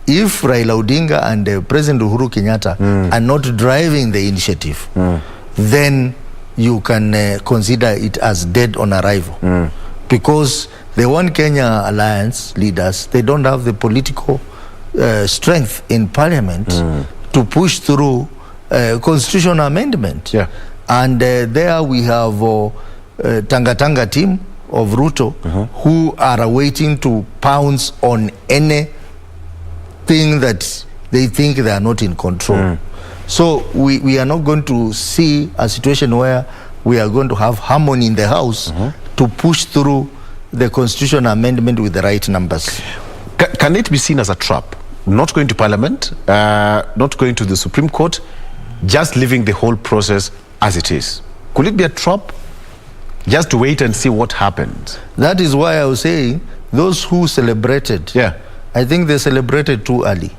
if Raila Odinga and President Uhuru Kenyatta are not driving the initiative, then you can consider it as dead on arrival. Because the One Kenya Alliance leaders, they don't have the political strength in Parliament to push through constitutional amendment. And there we have Tanga team of Ruto who are waiting to pounce on anything that they think they are not in control. So we are not going to see a situation where we are going to have harmony in the House to push through the constitutional amendment with the right numbers. Can it be seen as a trap? Not going to Parliament, not going to the Supreme Court, just leaving the whole process as it is? Could it be a trap? Just to wait and see what happens. That is why I was saying those who celebrated, I think they celebrated too early.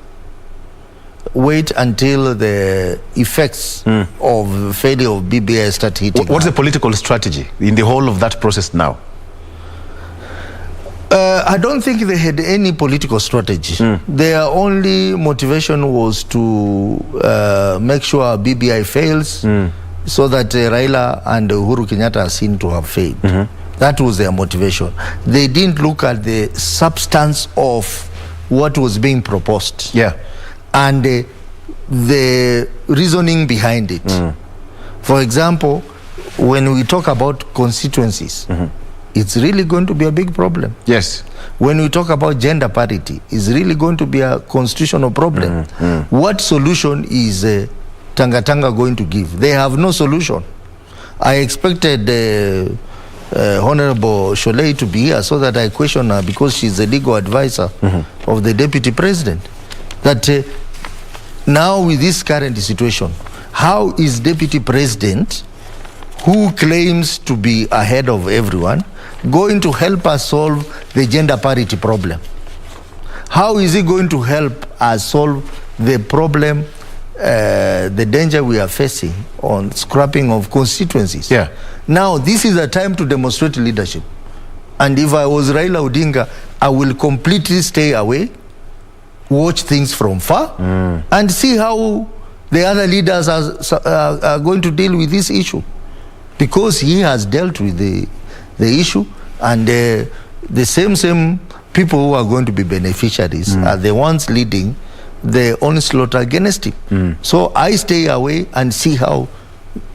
Wait until the effects of failure of BBI start hitting. What's the political strategy in the whole of that process now? I don't think they had any political strategy. Their only motivation was to make sure BBI fails, so that Raila and Uhuru Kenyatta are seen to have failed. That was their motivation. They didn't look at the substance of what was being proposed and the reasoning behind it. For example, when we talk about constituencies, it's really going to be a big problem. When we talk about gender parity, it's really going to be a constitutional problem. What solution is Tanga going to give? They have no solution. I expected Honorable Sholei to be here so that I question her, because she's the legal advisor of the Deputy President. That now with this current situation, how is Deputy President, who claims to be ahead of everyone, going to help us solve the gender parity problem? How is he going to help us solve the problem, the danger we are facing on scrapping of constituencies? Now, this is a time to demonstrate leadership. And if I was Raila Odinga, I will completely stay away, watch things from far, and see how the other leaders are going to deal with this issue. Because he has dealt with the issue, and the same people who are going to be beneficiaries are the ones leading the onslaught against him. So I stay away and see how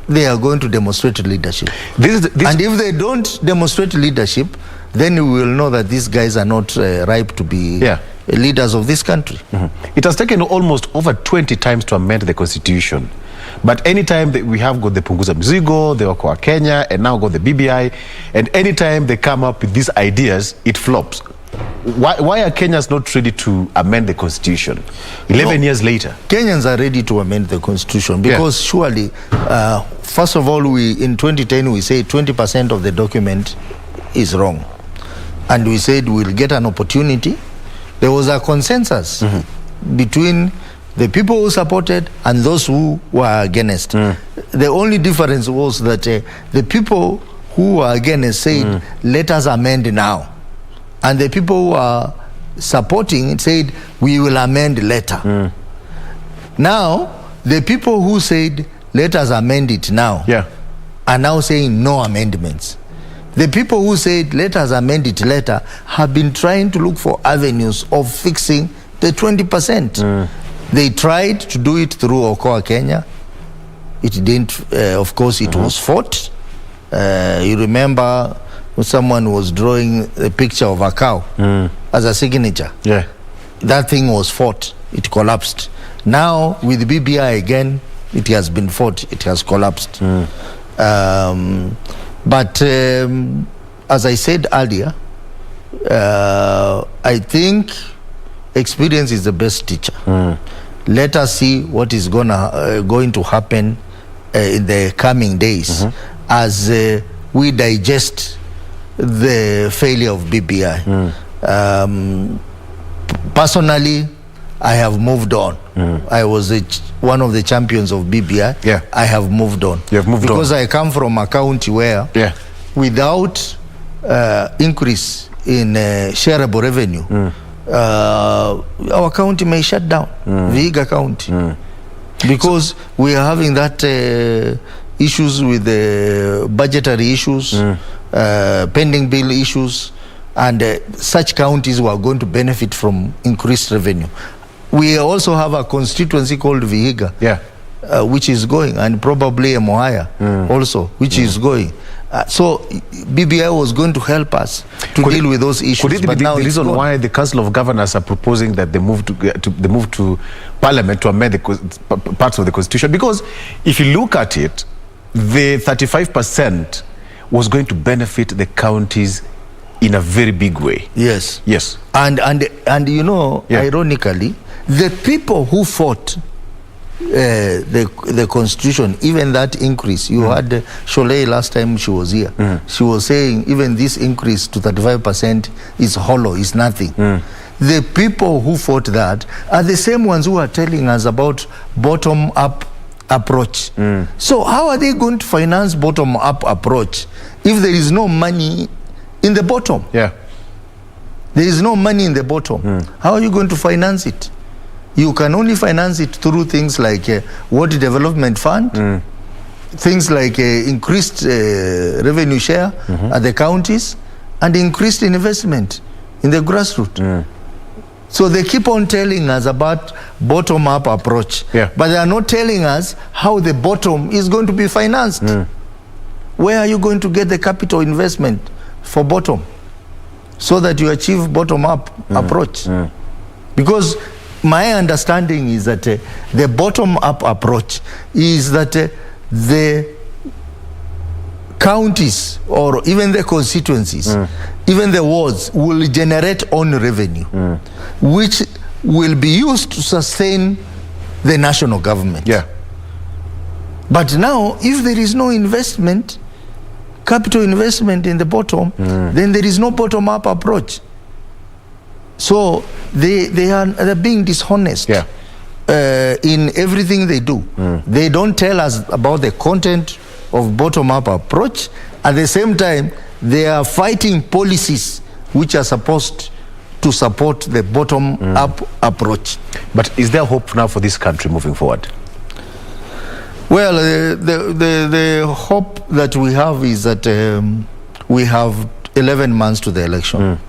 they are going to demonstrate leadership. And if they don't demonstrate leadership, then we will know that these guys are not ripe to be leaders of this country. It has taken almost over 20 times to amend the constitution. But anytime that we have got the Punguza Mzigo, the Okoa Kenya, and now got the BBI, and anytime they come up with these ideas, it flops. Why are Kenyans not ready to amend the constitution 11 years later? Kenyans are ready to amend the constitution because surely, first of all, in 2010 we say 20% of the document is wrong. And we said we'll get an opportunity. There was a consensus between the people who supported and those who were against. The only difference was that the people who were against said, let us amend now. And the people who are supporting it said, we will amend later. Now, the people who said, let us amend it now, are now saying no amendments. The people who said, let us amend it later, have been trying to look for avenues of fixing the 20%. They tried to do it through Okoa Kenya. It didn't, of course, it was fought. You remember someone was drawing a picture of a cow as a signature. That thing was fought. It collapsed. Now, with BBI again, it has been fought. It has collapsed. But as I said earlier, I think experience is the best teacher. Let us see what is going to happen in the coming days as we digest the failure of BBI. Personally, I have moved on. I was one of the champions of BBI. I have moved on. You have moved because on. I come from a county where without increase in shareable revenue, our county may shut down, Vihiga County, because we are having that issues with the budgetary issues, pending bill issues, and such counties who are going to benefit from increased revenue. We also have a constituency called Vihiga, which is going, and probably a Mohaya also, which is going. So BBI was going to help us to deal with those issues. Could it be the reason why the Council of Governors are proposing that they move to Parliament to amend the parts of the Constitution? Because if you look at it, the 35% was going to benefit the counties in a very big way. Yes. Yes. And you know, ironically, the people who fought the constitution, even that increase, you had Sholei last time she was here, she was saying even this increase to 35% is hollow, is nothing. The people who fought that are the same ones who are telling us about bottom-up approach. So how are they going to finance bottom-up approach if there is no money in the bottom? There is no money in the bottom. How are you going to finance it? You can only finance it through things like Ward Development Fund, things like increased revenue share at the counties, and increased investment in the grassroots. So they keep on telling us about bottom-up approach, but they are not telling us how the bottom is going to be financed. Where are you going to get the capital investment for bottom so that you achieve bottom-up approach? Because my understanding is that the bottom-up approach is that the counties or even the constituencies, even the wards will generate own revenue, which will be used to sustain the national government. But now, if there is no investment, capital investment in the bottom, then there is no bottom-up approach. So they're being dishonest in everything they do. They don't tell us about the content of bottom-up approach. At the same time, they are fighting policies which are supposed to support the bottom-up approach. But is there hope now for this country moving forward? Well, the hope that we have is that we have 11 months to the election.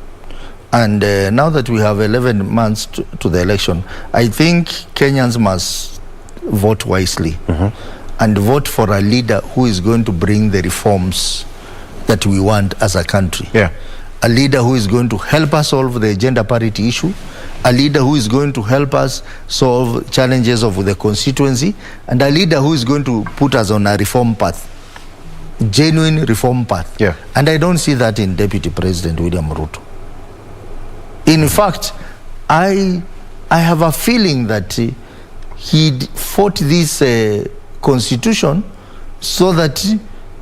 And now that we have 11 months to the election, I think Kenyans must vote wisely. and vote for a leader who is going to bring the reforms that we want as a country. Yeah. A leader who is going to help us solve the gender parity issue, a leader who is going to help us solve challenges of the constituency, and a leader who is going to put us on a reform path, genuine reform path. Yeah. And I don't see that in Deputy President William Ruto. In fact, I have a feeling that he fought this constitution so that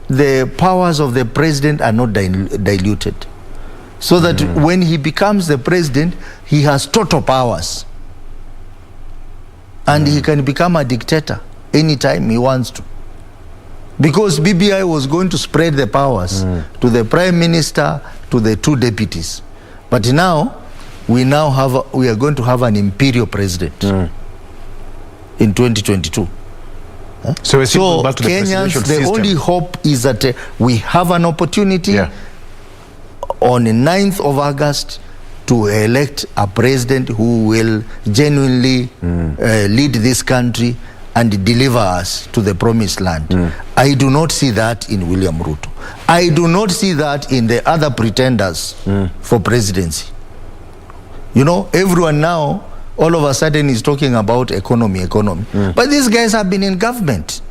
the powers of the president are not diluted. So that when he becomes the president, he has total powers. And he can become a dictator anytime he wants to. Because BBI was going to spread the powers to the prime minister, to the 2 deputies. But now, we are going to have an imperial president in 2022. So back to Kenyans, the system. only hope is that we have an opportunity on the 9th of August to elect a president who will genuinely lead this country and deliver us to the promised land. I do not see that in William Ruto. I do not see that in the other pretenders for presidency. You know, everyone now, all of a sudden is talking about economy. But these guys have been in government.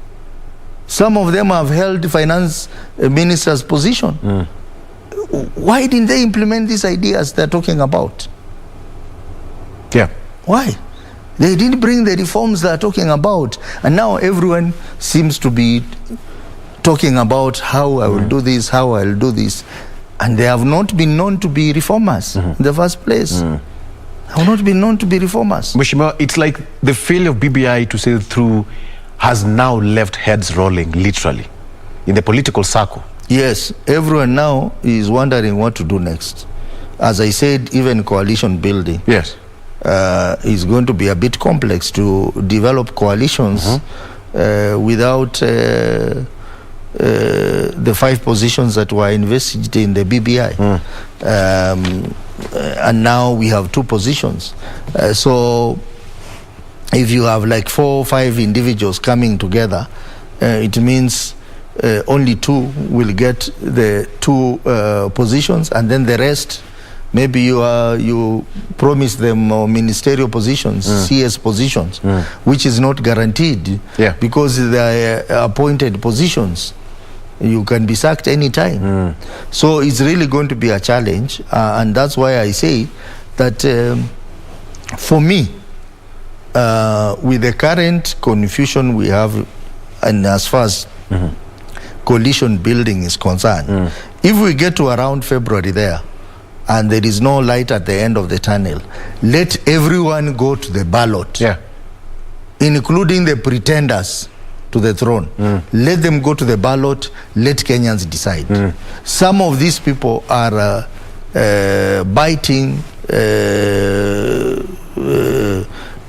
Some of them have held finance minister's position. Why didn't they implement these ideas they're talking about? Yeah. Why? They didn't bring the reforms they're talking about. And now everyone seems to be talking about how I will do this, how I'll do this. And they have not been known to be reformers in the first place. Have not been known to be reformers. Mheshimiwa, it's like the failure of BBI to sail through has now left heads rolling, literally, in the political circle. Yes, everyone now is wondering what to do next. As I said, even coalition building is going to be a bit complex to develop coalitions without the 5 positions that were invested in the BBI. And now we have 2 positions. So if you have like 4 or 5 individuals coming together, it means only 2 will get the 2 positions, and then the rest, maybe you promise them ministerial positions, CS positions, which is not guaranteed because they are appointed positions. You can be sacked anytime. So it's really going to be a challenge, and that's why I say that for me, with the current confusion we have, and as far as coalition building is concerned, if we get to around February there, and there is no light at the end of the tunnel, let everyone go to the ballot, including the pretenders to the throne. Let them go to the ballot, let Kenyans decide. Some of these people are biting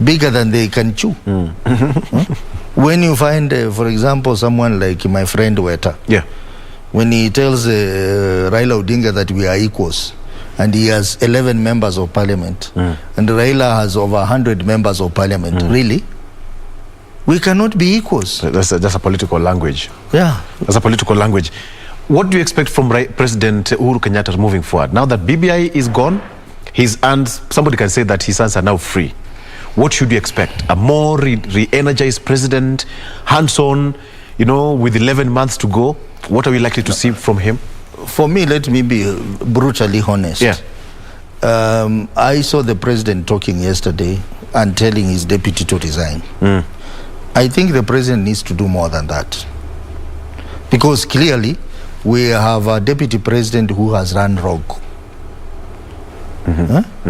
bigger than they can chew. When you find, for example, someone like my friend Weta, when he tells Raila Odinga that we are equals, and he has 11 members of parliament, and Raila has over 100 members of parliament, really? We cannot be equals. That's a political language. Yeah. That's a political language. What do you expect from President Uhuru Kenyatta moving forward? Now that BBI is gone, his hands, somebody can say that his hands are now free. What should you expect? A more re-energized president, hands-on, you know, with 11 months to go? What are we likely to see from him? For me, let me be brutally honest. I saw the president talking yesterday and telling his deputy to resign. I think the president needs to do more than that. Because clearly, we have a deputy president who has run rogue.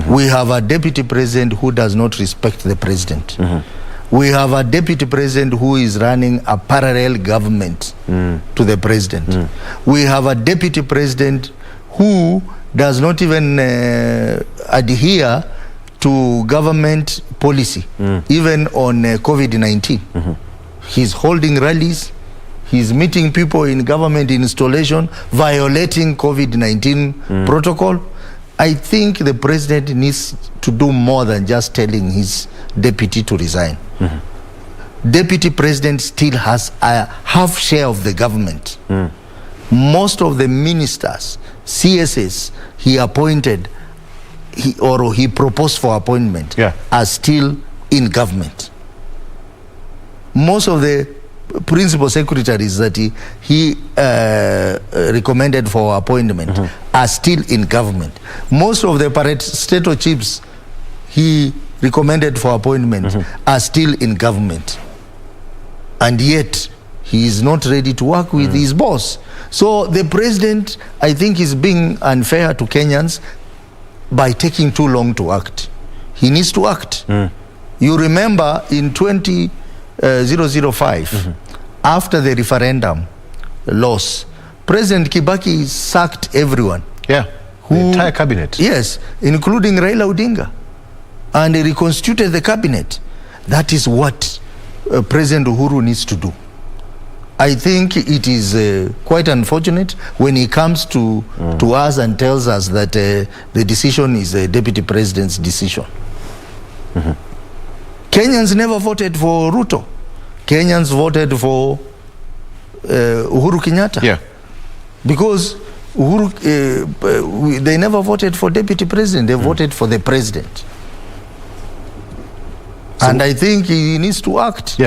We have a deputy president who does not respect the president. We have a deputy president who is running a parallel government to the president. We have a deputy president who does not even adhere to government policy, even on COVID-19. He's holding rallies, he's meeting people in government installation, violating COVID-19 protocol. I think the president needs to do more than just telling his deputy to resign. deputy president still has a half share of the government. Most of the ministers, CSS, he appointed, he proposed for appointment, are still in government. Most of the principal secretaries that he recommended for appointment are still in government. Most of the parastatal chiefs he recommended for appointment are still in government. And yet, he is not ready to work with his boss. So the president, I think, is being unfair to Kenyans by taking too long to act. He needs to act. You remember in 2005, after the referendum loss, President Kibaki sacked everyone. The entire cabinet. Yes, including Raila Odinga. And he reconstituted the cabinet. That is what President Uhuru needs to do. I think it is quite unfortunate when he comes to us and tells us that the decision is the deputy president's decision. Kenyans never voted for Ruto. Kenyans voted for Uhuru Kenyatta. Because Uhuru, they never voted for deputy president. They voted for the president. So, and I think he needs to act.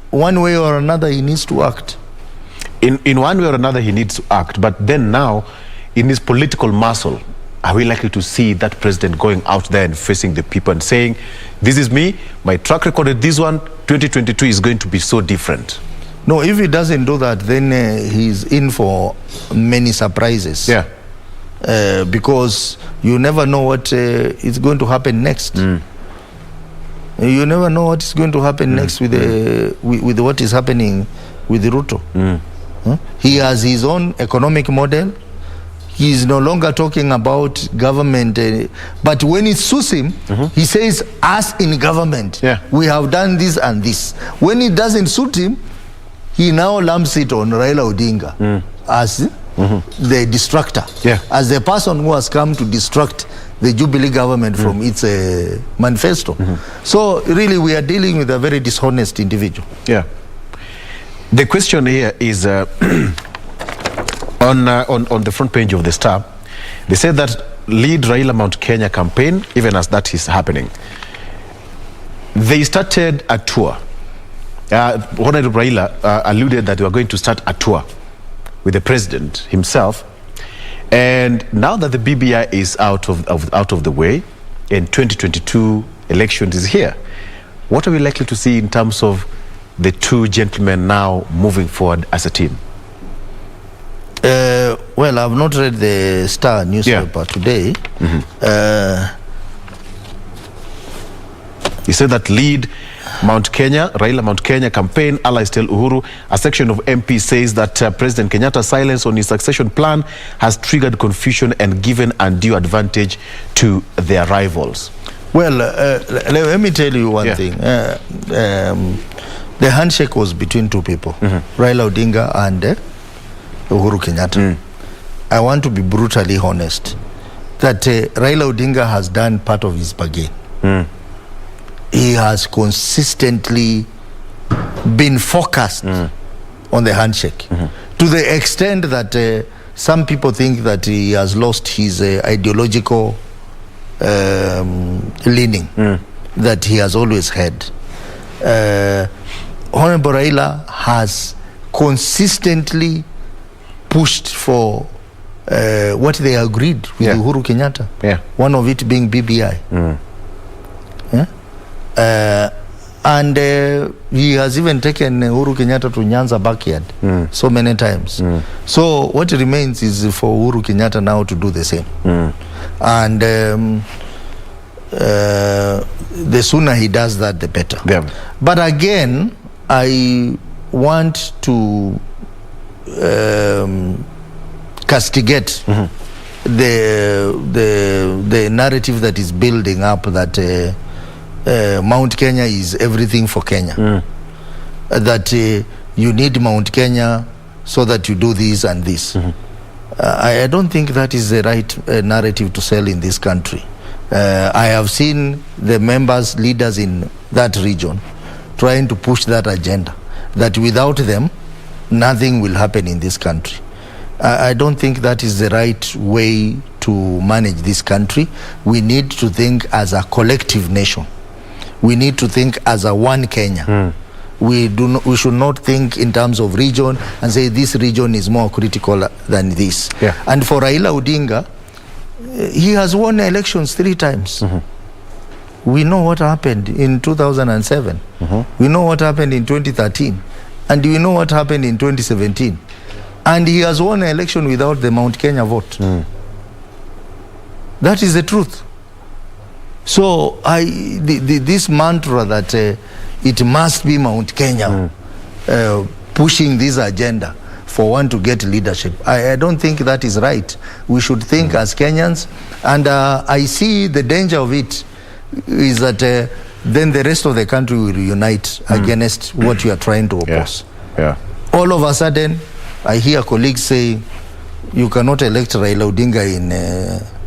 One way or another, he needs to act. In one way or another, he needs to act. But then now, in his political muscle, are we likely to see that president going out there and facing the people and saying, this is me, my track record is this one, 2022 is going to be so different? No, if he doesn't do that, then he's in for many surprises. Because you never know what is going to happen next. You never know what is going to happen next with what is happening with Ruto. He has his own economic model. He is no longer talking about government, but when it suits him, he says, us in government, we have done this and this. When it doesn't suit him, he now lumps it on Raila Odinga as the distractor, as the person who has come to distract the Jubilee government from its manifesto. So really we are dealing with a very dishonest individual. The question here is on the front page of the Star, they said that lead Raila Mount Kenya campaign, even as that is happening, they started a tour. Honorable Raila alluded that they were going to start a tour with the president himself. And now that the BBI is out of the way, and 2022 election is here, what are we likely to see in terms of the two gentlemen now moving forward as a team? Well, I've not read the Star newspaper today. He said that lead Mount Kenya, Raila Mount Kenya campaign, allies tell Uhuru. A section of MP says that President Kenyatta's silence on his succession plan has triggered confusion and given undue advantage to their rivals. Well, let me tell you one thing. The handshake was between two people, Raila Odinga and Uhuru Kenyatta. I want to be brutally honest that Raila Odinga has done part of his bargain. He has consistently been focused on the handshake to the extent that some people think that he has lost his ideological leaning that he has always had. Honorable Raila has consistently pushed for what they agreed with Uhuru Kenyatta, one of it being BBI. And he has even taken Uhuru Kenyatta to Nyanza backyard so many times. So what remains is for Uhuru Kenyatta now to do the same. And the sooner he does that, the better. But again, I want to castigate the narrative that is building up that Mount Kenya is everything for Kenya. That you need Mount Kenya so that you do this and this. I don't think that is the right narrative to sell in this country. I have seen the members, leaders in that region trying to push that agenda, that without them, nothing will happen in this country. I don't think that is the right way to manage this country. We need to think as a collective nation. We need to think as a one Kenya. We should not think in terms of region and say this region is more critical than this. And for Raila Odinga, he has won elections 3 times. We know what happened in 2007. We know what happened in 2013. And we know what happened in 2017. And he has won an election without the Mount Kenya vote. That is the truth. So this mantra that it must be Mount Kenya pushing this agenda for one to get leadership, I don't think that is right. We should think as Kenyans, and I see the danger of it is that then the rest of the country will unite against what you are trying to oppose. All of a sudden, I hear colleagues say, you cannot elect Raila Odinga in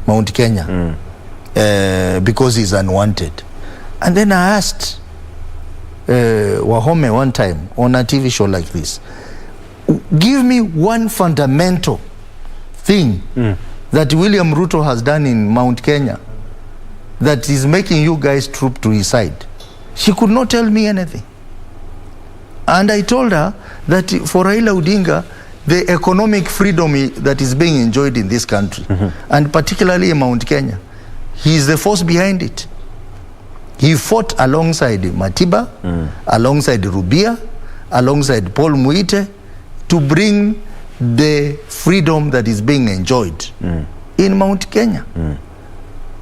Mount Kenya because he's unwanted. And then I asked Wahome one time on a TV show like this, give me one fundamental thing that William Ruto has done in Mount Kenya that is making you guys troop to his side. She could not tell me anything. And I told her that for Raila Odinga, the economic freedom that is being enjoyed in this country, and particularly in Mount Kenya, he is the force behind it. He fought alongside Matiba, alongside Rubia, alongside Paul Muite, to bring the freedom that is being enjoyed in Mount Kenya.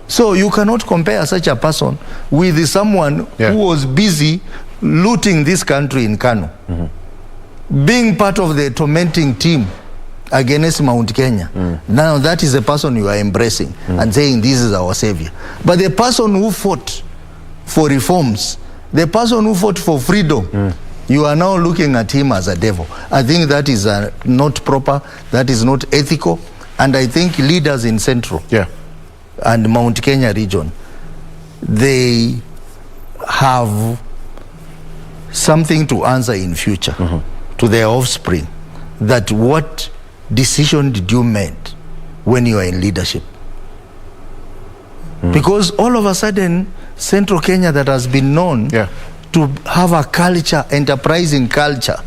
So you cannot compare such a person with someone who was busy looting this country in Kano, being part of the tormenting team against Mount Kenya. Now that is the person you are embracing and saying this is our savior. But the person who fought for reforms, the person who fought for freedom, you are now looking at him as a devil. I think that is not proper, that is not ethical, and I think leaders in Central and Mount Kenya region, they have something to answer in future to their offspring, that what decision did you make when you are in leadership? Because all of a sudden, Central Kenya that has been known to have a culture, enterprising culture,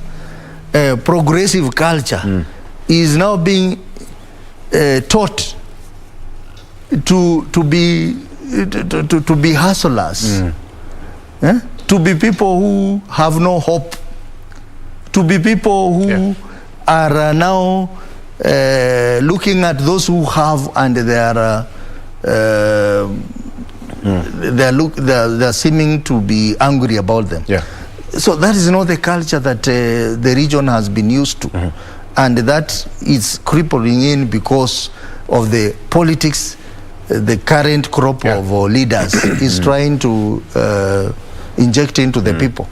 progressive culture, is now being taught to be hustlers, to be people who have no hope, to be people who are now looking at those who have, and they're seeming to be angry about them. So that is not the culture that the region has been used to, and that is crippling in because of the politics. The current crop of leaders is trying to inject into the people.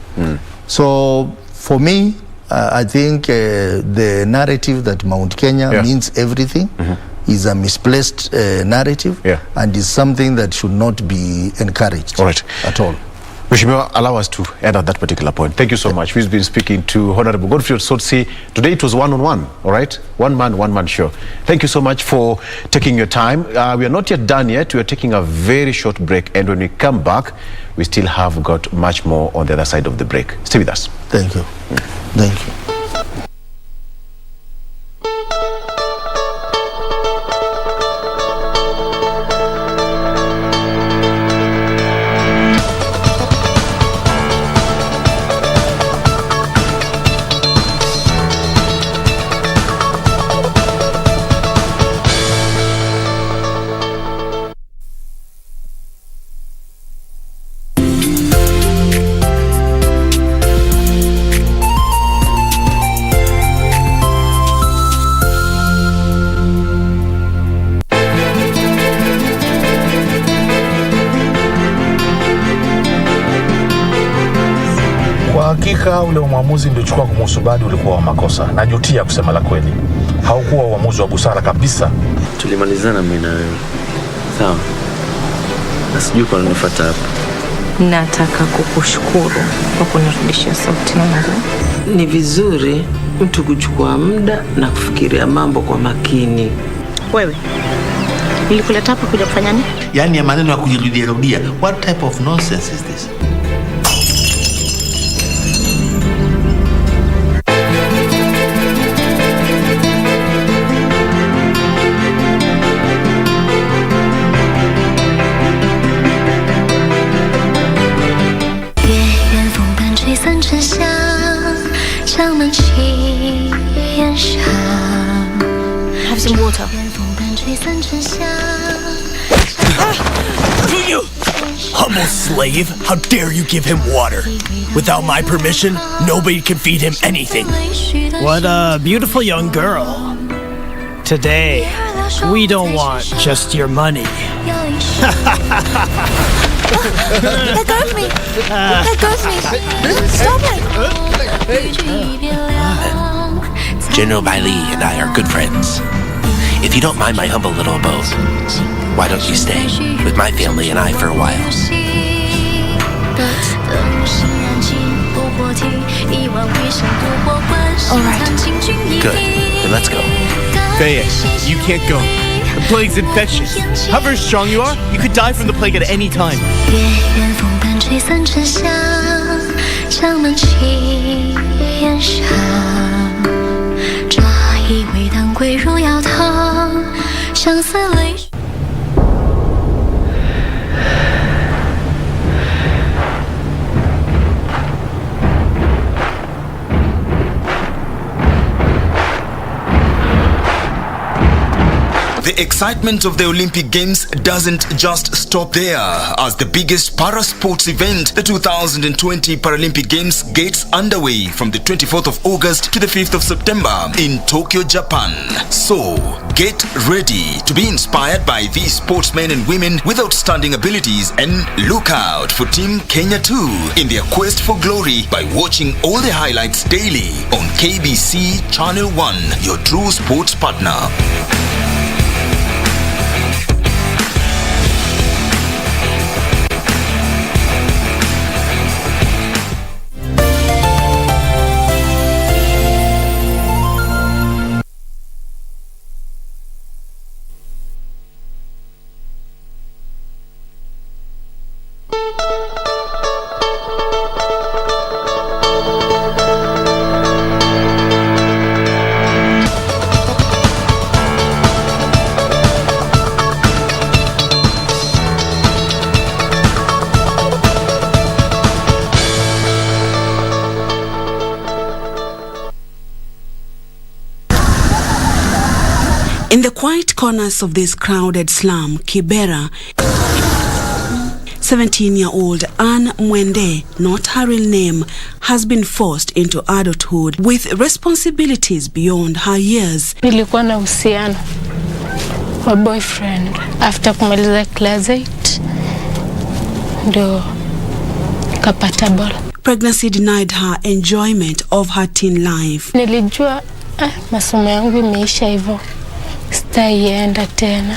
So for me, I think the narrative that Mount Kenya means everything is a misplaced narrative, and is something that should not be encouraged at all. Mheshimiwa, allow us to end at that particular point. Thank you so much. We've been speaking to Honorable Godfrey Otsotsi. Today it was one-on-one, all right? One man show. Thank you so much for taking your time. We are not yet done yet. We are taking a very short break, and when we come back, we still have got much more on the other side of the break. Stay with us. Thank you. Thank you. Hakika ule uamuzi niliochukua kumhusu Badi ulikuwa wa makosa. Najutia kusema la kweli. Haukuwa uamuzi wa busara kabisa. Tulimalizana mimi na wewe. Sawa. Na sijui kwa nini nifuata hapa. nataka kukushukuru kwa kunirudishia sauti yangu. Ni vizuri mtu kuchukua muda na kufikiria mambo kwa makini. Wewe, nilikuleta hapa kuja kufanya nini? Yaani ya maneno ya kujirudia. What type of nonsense is this? Have some water. You humble slave! How dare you give him water? Without my permission, nobody can feed him anything. What a beautiful young girl. Today, we don't want just your money. Let go of me! Let go of me! Stop it! General Bai Li and I are good friends. If you don't mind my humble little abode, why don't you stay with my family and I for a while? Alright. Good. Then let's go. Faye, you can't go. The plague's infectious. However strong you are, you could die from the plague at any time. The excitement of the Olympic Games doesn't just stop there, as the biggest para-sports event, the 2020 Paralympic Games, gets underway from the 24th of August to the 5th of September in Tokyo, Japan. So, get ready to be inspired by these sportsmen and women with outstanding abilities, and look out for Team Kenya too in their quest for glory by watching all the highlights daily on KBC Channel 1, your true sports partner. In the quiet corners of this crowded slum, Kibera, 17-year-old Anne Mwende, not her real name, has been forced into adulthood with responsibilities beyond her years. Nilikuwa na uhusiano wa boyfriend after kumaliza class 8 ndo kapata ball. Pregnancy denied her enjoyment of her teen life. Nilijua masomo yangu imeisha hivyo. Sitaienda tena.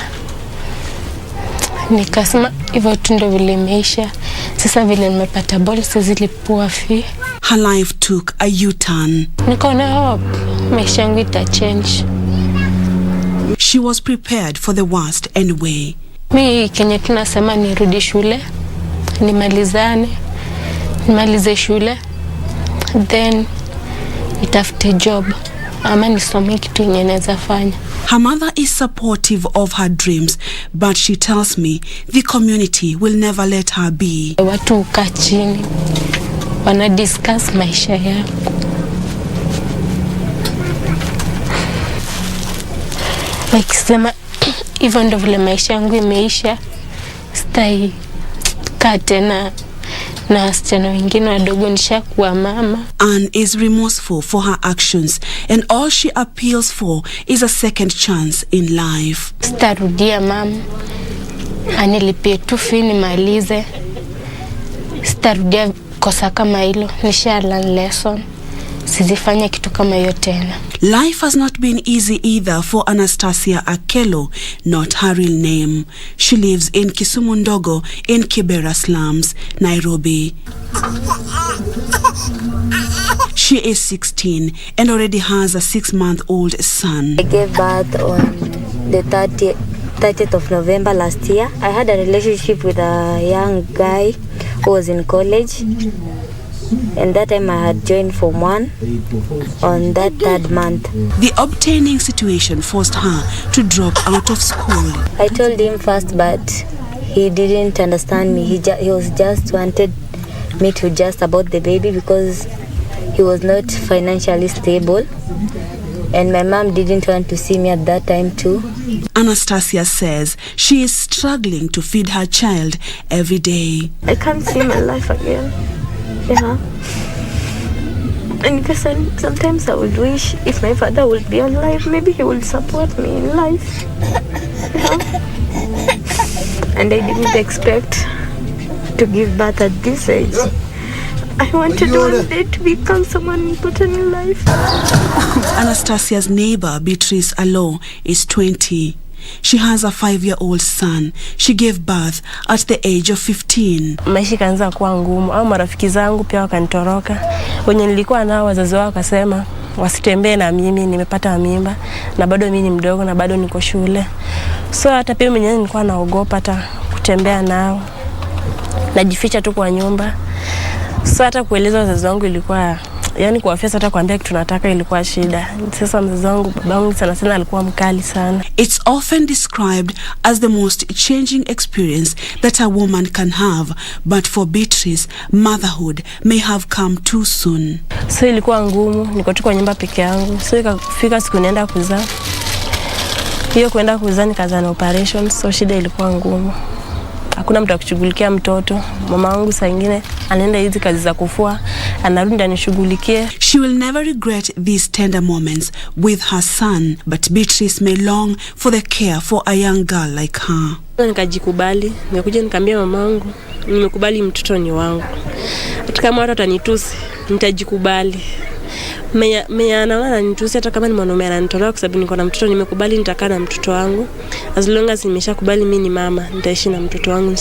Nikasema hivyo tu ndo vile imeisha. Sasa vile nimepata ball zilipua fi. Her life took a U-turn. Nikaona hope maisha yangu itachange. She was prepared for the worst anyway. Mi Kenya tunasema nirudi shule, nimalize shule, then nitafute job ama nisome kitu yenye naweza fanya. Her mother is supportive of her dreams, but she tells me the community will never let her be. Watu ukaa chini, wana discuss maisha yako. Wakisema hivyo ndo vile maisha yangu imeisha, stai kaa tena na wasichana wengine wadogo, nishakuwa mama. Anne is remorseful for her actions, and all she appeals for is a second chance in life. Sitarudia mama, anilipie tu fee nimalize. Sitarudia kosa kama hilo, nisha learn lesson. sizifanya kitu kama hiyo tena. Life has not been easy either for Anastasia Akelo, not her real name. She lives in Kisumu Ndogo in Kibera slums, Nairobi. She is 16 and already has a 6-month-old son. I gave birth on the 30th of November last year. I had a relationship with a young guy who was in college. And that time I had joined Form 1 on that 3rd month. The obtaining situation forced her to drop out of school. I told him first, but he didn't understand me. He was just wanted me to just about the baby because he was not financially stable. And my mom didn't want to see me at that time too. Anastasia says she is struggling to feed her child every day. I can't see my life again. Yeah. And because sometimes I would wish if my father would be alive, maybe he would support me in life. Yeah. And I didn't expect to give birth at this age. I wanted one day to become someone important in life. Anastasia's neighbor, Beatrice Alo, is 20. She has a 5-year-old son. She gave birth at the age of 15. Maisha kaanza kuwa ngumu. Au marafiki zangu pia wakanitoroka. Wenye nilikuwa nao wazazi wao wakasema wasitembee na mimi, nimepata mimba na bado mimi ni mdogo na bado niko shule. So hata pia mwenyewe nilikuwa naogopa hata kutembea nao. Najificha tu kwa nyumba. So hata kueleza wazazi wangu ilikuwa yani kuwafia hata kuambia kitu nataka ilikuwa shida. Sasa mzazi wangu babangu sana alikuwa mkali sana. It's often described as the most changing experience that a woman can have, but for Beatrice, motherhood may have come too soon. So ilikuwa ngumu, niko tu kwa nyumba peke yangu. So ikafika siku nienda kuzaa. Hiyo kwenda kuzaa nikazaa na operation, so shida ilikuwa ngumu. Hakuna mtu akushughulikia mtoto. Mama wangu saa nyingine anaenda hizi kazi za kufua, anarudi anishughulikie. She will never regret these tender moments with her son, but Beatrice may long for the care for a young girl like her. Nikajikubali, nikakuja nikamwambia mama wangu, nimekubali mtoto ni wangu. Hata kama watu watanitusi, nitajikubali. Meya anaona nitusi hata kama ni mwanaume ananitolewa kwa sababu niko na mtoto, nimekubali nitakaa na mtoto wangu. As long as nimeshakubali mimi ni mama, nitaishi na mtoto wangu,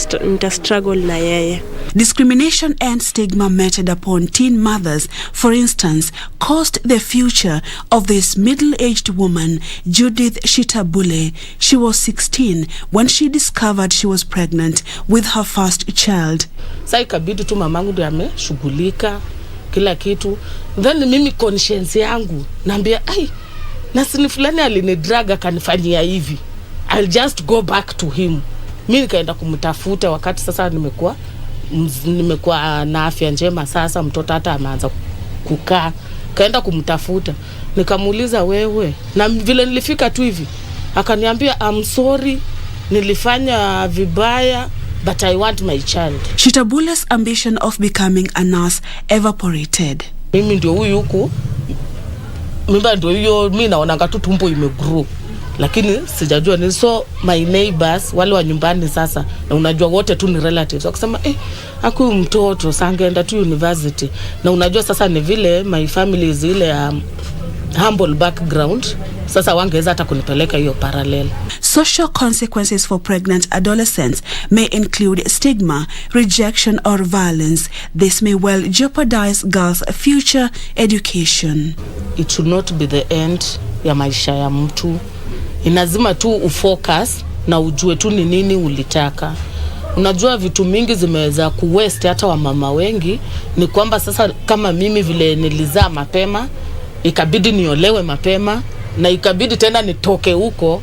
struggle na yeye. Discrimination and stigma meted upon teen mothers, for instance, cost the future of this middle-aged woman, Judith Shitabule. She was 16 when she discovered she was pregnant with her first child. Sasa ikabidi tu mamangu ndiye ameshughulika kila kitu. Then mimi conscience yangu naambia na sini fulani alinidraga kanifanyia hivi, I'll just go back to him. Mimi nikaenda kumtafuta wakati sasa nimekuwa na afya njema, sasa mtoto hata ameanza kukaa. Kaenda kumtafuta, nikamuuliza wewe, na vile nilifika tu hivi akaniambia I'm sorry, nilifanya vibaya, but I want my child. Shitabule's ambition of becoming a nurse evaporated. Mimi ndio huyu huku, mimba ndio hiyo, mimi naona tu tumbo imegrow, lakini sijajua ni so my neighbors wale wa nyumbani sasa, na unajua wote tu ni relatives, wakasema aku mtoto sangeenda tu university, na unajua sasa ni vile my family is ile humble background, sasa wangeweza hata kunipeleka hiyo parallel. Social consequences for pregnant adolescents may include stigma, rejection or violence. This may well jeopardize girls' future education. It should not be the end ya maisha ya mtu. Inazima tu ufocus na ujue tu ni nini ulitaka. Unajua vitu mingi zimeweza kuwaste hata wa mama wengi, ni kwamba sasa kama mimi vile nilizaa mapema, ikabidi niolewe mapema, na ikabidi tena nitoke huko.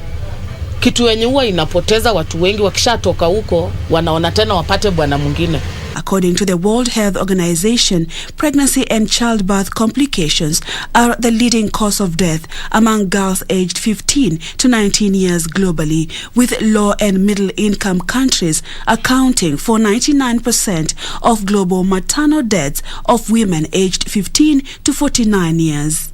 Kitu yenye huwa inapoteza watu wengi, wakishatoka huko wanaona tena wapate bwana mwingine. According to the World Health Organization, pregnancy and childbirth complications are the leading cause of death among girls aged 15 to 19 years globally, with low and middle income countries accounting for 99% of global maternal deaths of women aged 15 to 49 years.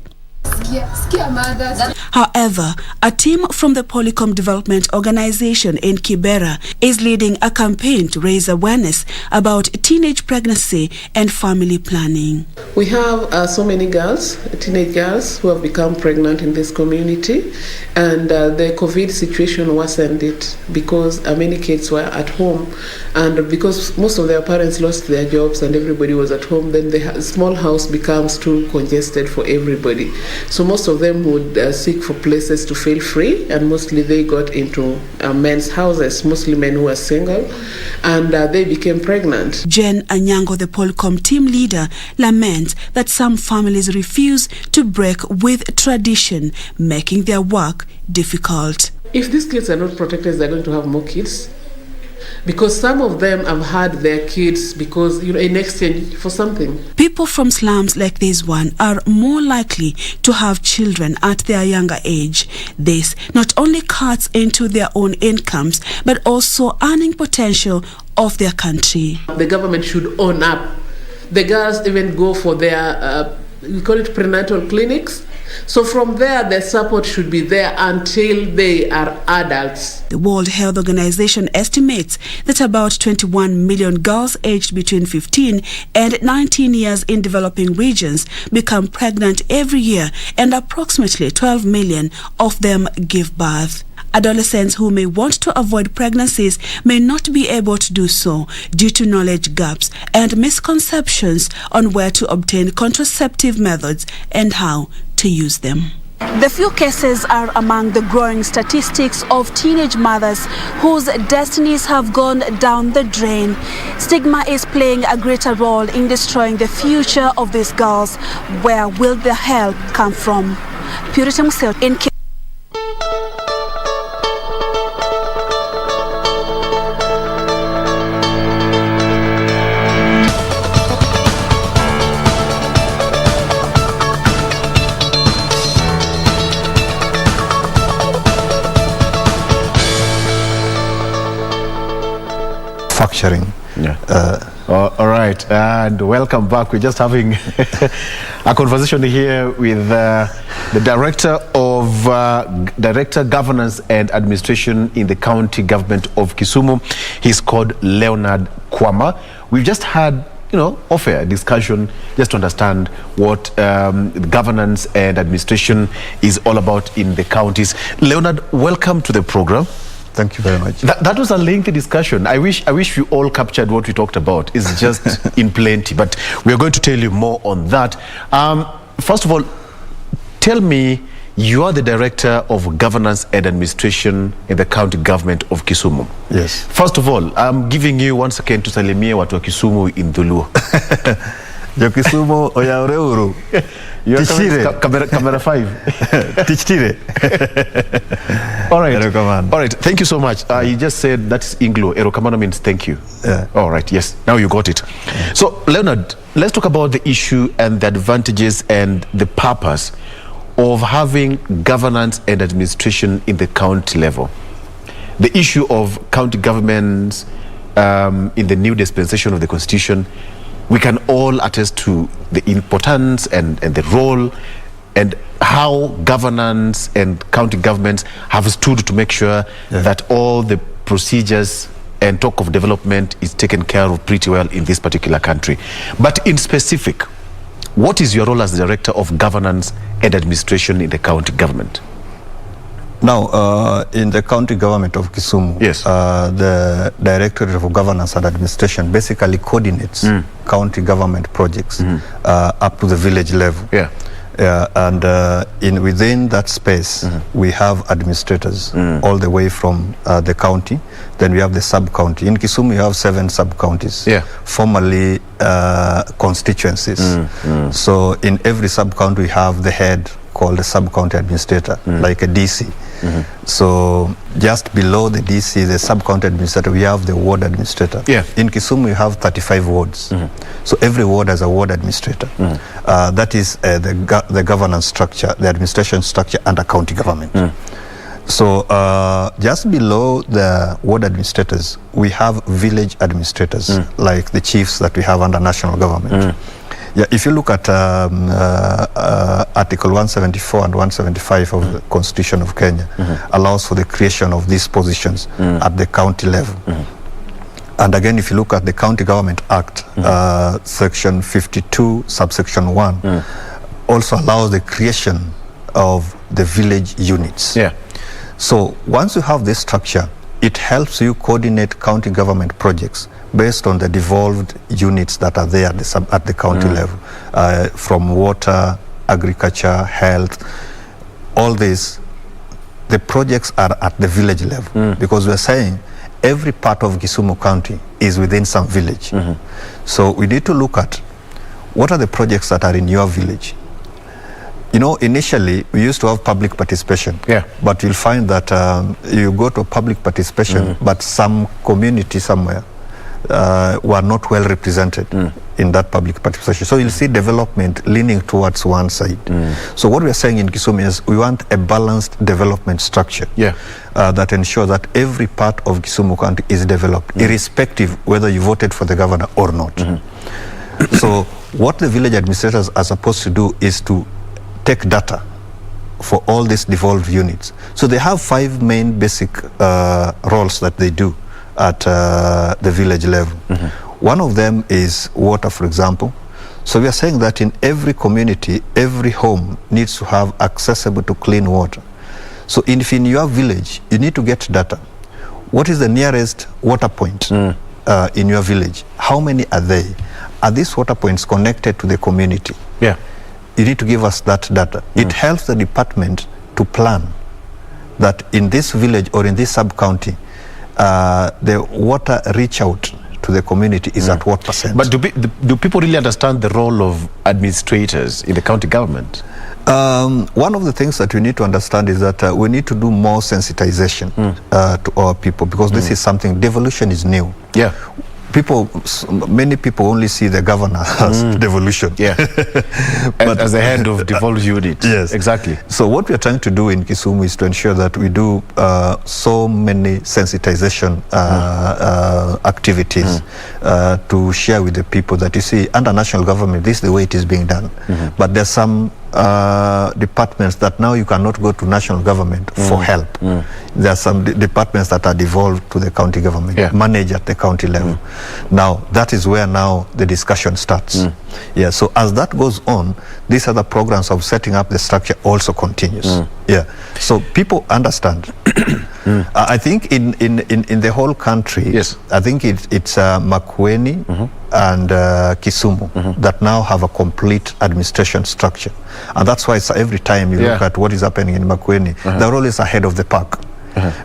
However, a team from the Polycom Development Organization in Kibera is leading a campaign to raise awareness about teenage pregnancy and family planning. We have so many girls, teenage girls, who have become pregnant in this community, and the COVID situation worsened it because many kids were at home, and because most of their parents lost their jobs and everybody was at home, then the small house becomes too congested for everybody. So most of them would seek for places to feel free, and mostly they got into men's houses, mostly men who are single, and they became pregnant. Jen Anyango, the Polycom team leader, laments that some families refuse to break with tradition, making their work difficult. If these kids are not protected, they're going to have more kids. Because some of them have had their kids because, in exchange for something. People from slums like this one are more likely to have children at their younger age. This not only cuts into their own incomes, but also earning potential of their country. The government should own up. The girls even go for their, we call it prenatal clinics. So from there, the support should be there until they are adults. The World Health Organization estimates that about 21 million girls aged between 15 and 19 years in developing regions become pregnant every year, and approximately 12 million of them give birth. Adolescents who may want to avoid pregnancies may not be able to do so due to knowledge gaps and misconceptions on where to obtain contraceptive methods and how to use them. The few cases are among the growing statistics of teenage mothers whose destinies have gone down the drain. Stigma is playing a greater role in destroying the future of these girls. Where will the help come from? Purity Musel in Fracturing. Yeah. All right, and welcome back. We're just having a conversation here with the Director of Director Governance and Administration in the County Government of Kisumu. He's called Leonard Kwama. We've just had, off-air discussion just to understand what governance and administration is all about in the counties. Leonard, welcome to the program. Thank you very much. That was a lengthy discussion. I wish you all captured what we talked about. It's just in plenty, but we're going to tell you more on that. First of all, tell me, you are the Director of Governance and Administration in the County Government of Kisumu. Yes. First of all, I'm giving you 1 second to salimia watu wa Kisumu in Dhuluo. Yo Kisumu oyaoreuru. Camera 5. Tichtire. All right. Thank you so much. You just said that's Inglo. Erokamano means thank you. Yeah. All right. Yes. Now you got it. So, Leonard, let's talk about the issue and the advantages and the purpose of having governance and administration in the county level. The issue of county governments in the new dispensation of the Constitution, we can all attest to the importance and the role and how governance and county governments have stood to make sure that all the procedures and talk of development is taken care of pretty well in this particular country. But in specific, what is your role as the Director of Governance and Administration in the county government? Now, in the county government of Kisumu, yes, the Directorate of Governance and Administration basically coordinates county government projects up to the village level. Yeah. And within that space, we have administrators all the way from the county. Then we have the sub-county. In Kisumu, we have 7 sub-counties, formerly constituencies. So in every sub-county, we have the head called the sub-county administrator, like a DC. So just below the DC, the sub-county administrator, we have the ward administrator. In Kisumu, we have 35 wards. So every ward has a ward administrator. That is the governance structure, the administration structure under county government. So just below the ward administrators, we have village administrators, like the chiefs that we have under national government. Yeah, if you look at Article 174 and 175 of the Constitution of Kenya, allows for the creation of these positions at the county level. And again, if you look at the County Government Act, Section 52, subsection 1, also allows the creation of the village units. Yeah. So once you have this structure, it helps you coordinate county government projects based on the devolved units that are there at the county level, from water, agriculture, health, all these. The projects are at the village level because we're saying every part of Kisumu County is within some village. So we need to look at what are the projects that are in your village. You know, initially we used to have public participation, but you'll find that you go to public participation, but some community somewhere were not well represented in that public participation. So you'll see development leaning towards one side. So what we are saying in Kisumu is we want a balanced development structure that ensures that every part of Kisumu County is developed, irrespective whether you voted for the governor or not. So what the village administrators are supposed to do is to take data for all these devolved units. So they have 5 main basic roles that they do at the village level. One of them is water, for example. So we are saying that in every community, every home needs to have accessible to clean water. So if in your village, you need to get data. What is the nearest water point in your village? How many are they? Are these water points connected to the community? Yeah. You need to give us that data. It helps the department to plan that in this village or in this sub-county, the water reach out to the community is at what percent. But do people really understand the role of administrators in the county government? One of the things that we need to understand is that we need to do more sensitization to our people, because this is something, devolution is new. Yeah. Many people only see the governor as devolution. Yeah. But as the head of devolved unit. Yes. Exactly. So what we are trying to do in Kisumu is to ensure that we do so many sensitization activities to share with the people that, you see, under national government, this is the way it is being done. But there's some departments that now you cannot go to national government for help. There are some departments that are devolved to the county government, managed at the county level. Now, that is where now the discussion starts. Yeah, so as that goes on, these other programs of setting up the structure also continues. Yeah, so people understand. I think in the whole country, I think it's Makueni and Kisumu that now have a complete administration structure. And that's why every time you look at what is happening in Makueni, they're always ahead of the pack.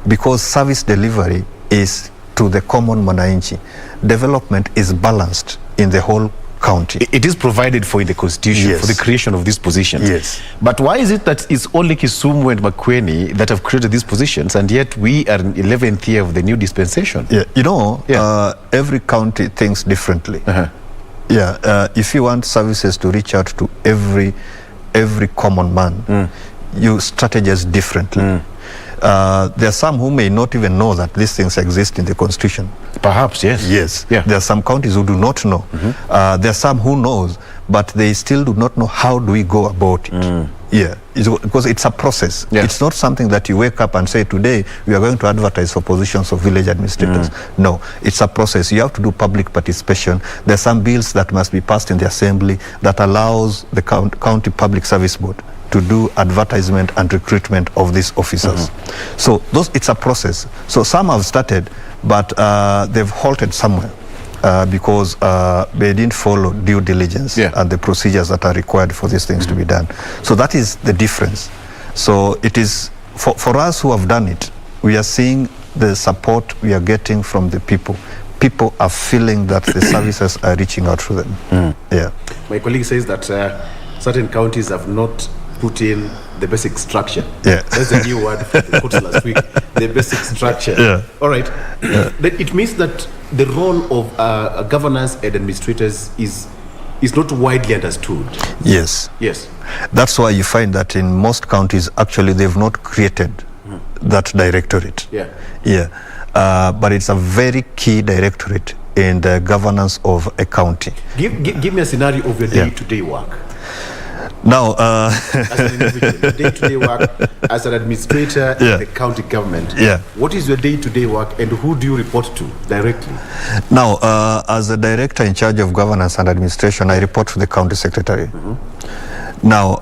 Because service delivery is to the common mwananchi. Development is balanced in the whole county. It is provided for in the constitution for the creation of these positions. Yes. But why is it that it's only Kisumu and Makueni that have created these positions, and yet we are in 11th year of the new dispensation? Yeah, you know, every county thinks differently. If you want services to reach out to every common man, you strategize differently. There are some who may not even know that these things exist in the constitution. Perhaps, yes. Yes. Yeah. There are some counties who do not know. There are some who knows, but they still do not know how do we go about it. Yeah, because it's a process. It's not something that you wake up and say, today we are going to advertise for positions of village administrators. No, it's a process. You have to do public participation. There are some bills that must be passed in the assembly that allows the county public service board to do advertisement and recruitment of these officers. So it's a process. So some have started, but they've halted somewhere because they didn't follow due diligence and the procedures that are required for these things to be done. So that is the difference. So it is, for us who have done it, we are seeing the support we are getting from the people. People are feeling that the services are reaching out to them. Yeah. My colleague says that certain counties have not put in the basic structure. Yeah. That's a new word for the courts last week. The basic structure. Yeah. All right. It means that the role of governors and administrators is not widely understood. Yes. Yes. That's why you find that in most counties, actually, they've not created that directorate. Yeah. Yeah. But it's a very key directorate in the governance of a county. Give me a scenario of your day-to-day work. Now, as an individual, your day-to-day work as an administrator in the county government. What is your day-to-day work, and who do you report to directly? Now, as a director in charge of governance and administration, I report to the county secretary. Now,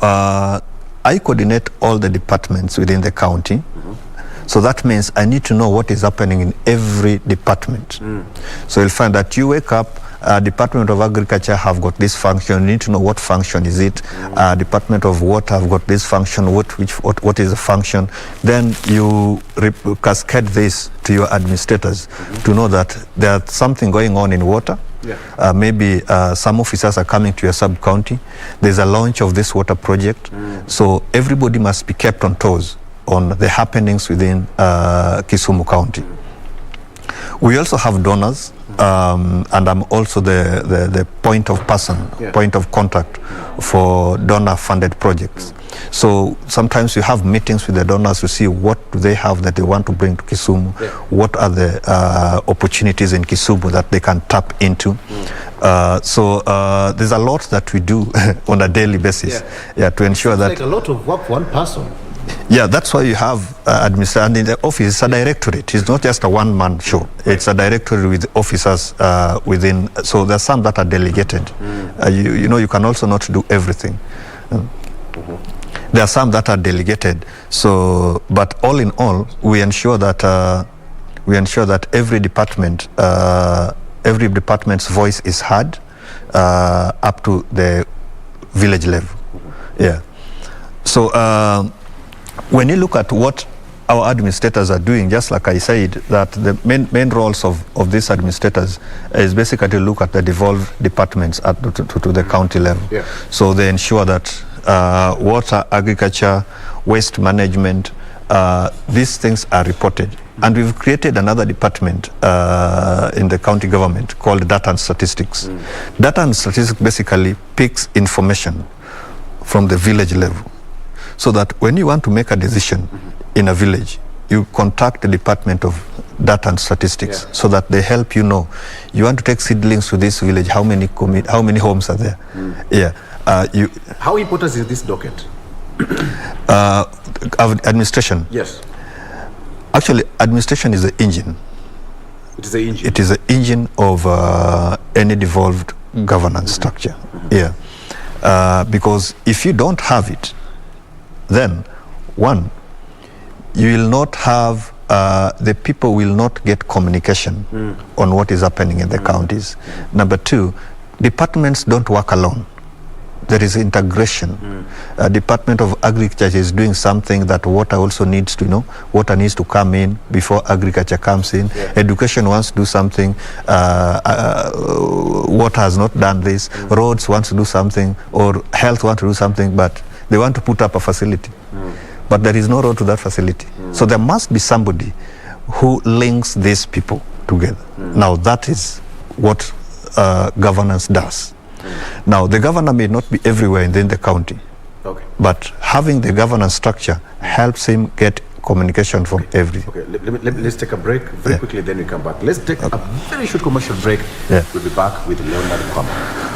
I coordinate all the departments within the county. So that means I need to know what is happening in every department. So you'll find that you wake up, Department of Agriculture have got this function. You need to know what function is it. Department of Water have got this function. What is the function? Then you cascade this to your administrators to know that there's something going on in water. Maybe some officers are coming to your sub-county. There's a launch of this water project. So everybody must be kept on toes on the happenings within Kisumu County. We also have donors, and I'm also the point of contact for donor-funded projects. So sometimes you have meetings with the donors to see what do they have that they want to bring to Kisumu, what are the opportunities in Kisumu that they can tap into. So there's a lot that we do on a daily basis to ensure that... It's like a lot of work for one person. Yeah, that's why you have administration. And in the office, it's a directorate. It's not just a one-man show. It's a directorate with officers within. So there are some that are delegated. You know, you can also not do everything. There are some that are delegated. So, but all in all, we ensure that every department's voice is heard up to the village level. Yeah. So. When you look at what our administrators are doing, just like I said, that the main roles of these administrators is basically to look at the devolved departments to the county level. So they ensure that water, agriculture, waste management, these things are reported. And we've created another department in the county government called Data and Statistics. Data and Statistics basically picks information from the village level. So that when you want to make a decision in a village, you contact the Department of Data and Statistics so that they help you know. You want to take seedlings to this village, how many homes are there? How important is this docket? Administration? Yes. Actually, administration is the engine. It is the engine? It is the engine of any devolved governance structure. Because if you don't have it, then one, you will not have, the people will not get communication on what is happening in the counties. Number two, departments don't work alone. There is integration. Department of Agriculture is doing something that water also needs to know. Water needs to come in before agriculture comes in. Education wants to do something. Water has not done this. Roads wants to do something, or health wants to do something, but they want to put up a facility. But there is no road to that facility. So there must be somebody who links these people together. Now that is what governance does. Now the governor may not be everywhere within the county, but having the governance structure helps him get communication from every. Okay, let's take a break very quickly, then we come back. Let's take a very short commercial break. We'll be back with Leonard Kwama.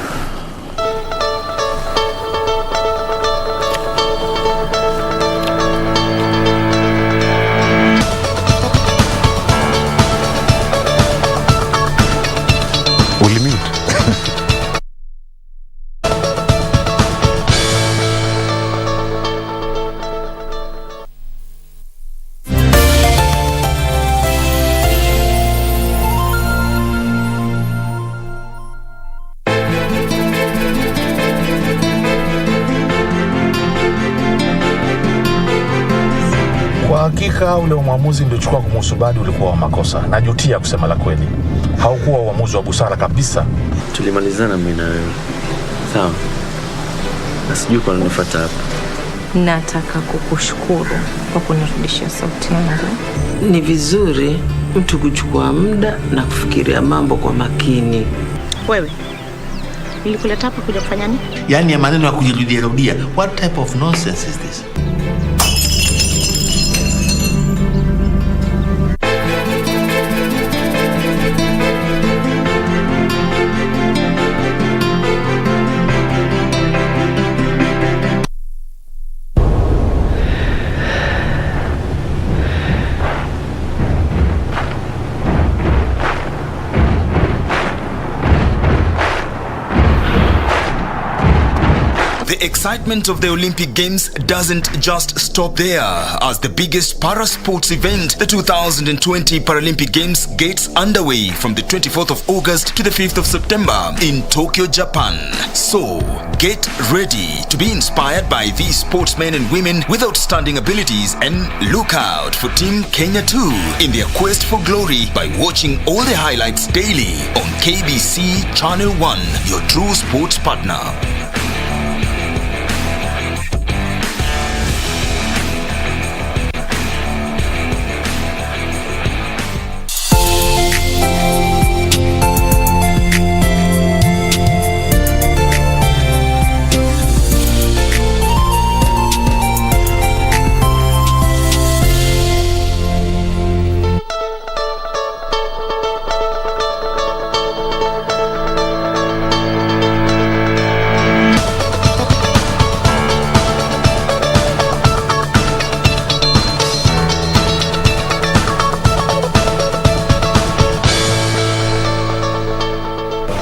Hakika ule uamuzi niliochukua kumhusu Badi ulikuwa wa makosa. Najutia kusema la kweli. Haukuwa uamuzi wa busara kabisa. Tulimalizana mimi na wewe. Sawa. Na sijui kwa nini nifuata hapa. Nataka kukushukuru kwa kunirudishia sauti yangu. Ni vizuri mtu kuchukua muda na kufikiria mambo kwa makini. Wewe, nilikuleta hapa kuja kufanya nini? Yaani ya maneno ya kujirudia. What type of nonsense is this? the excitement of the Olympic Games doesn't just stop there, as the biggest para-sports event, the 2020 Paralympic Games, gets underway from the 24th of August to the 5th of September in Tokyo, Japan. So, get ready to be inspired by these sportsmen and women with outstanding abilities, and look out for Team Kenya too in their quest for glory by watching all the highlights daily on KBC Channel 1, your true sports partner.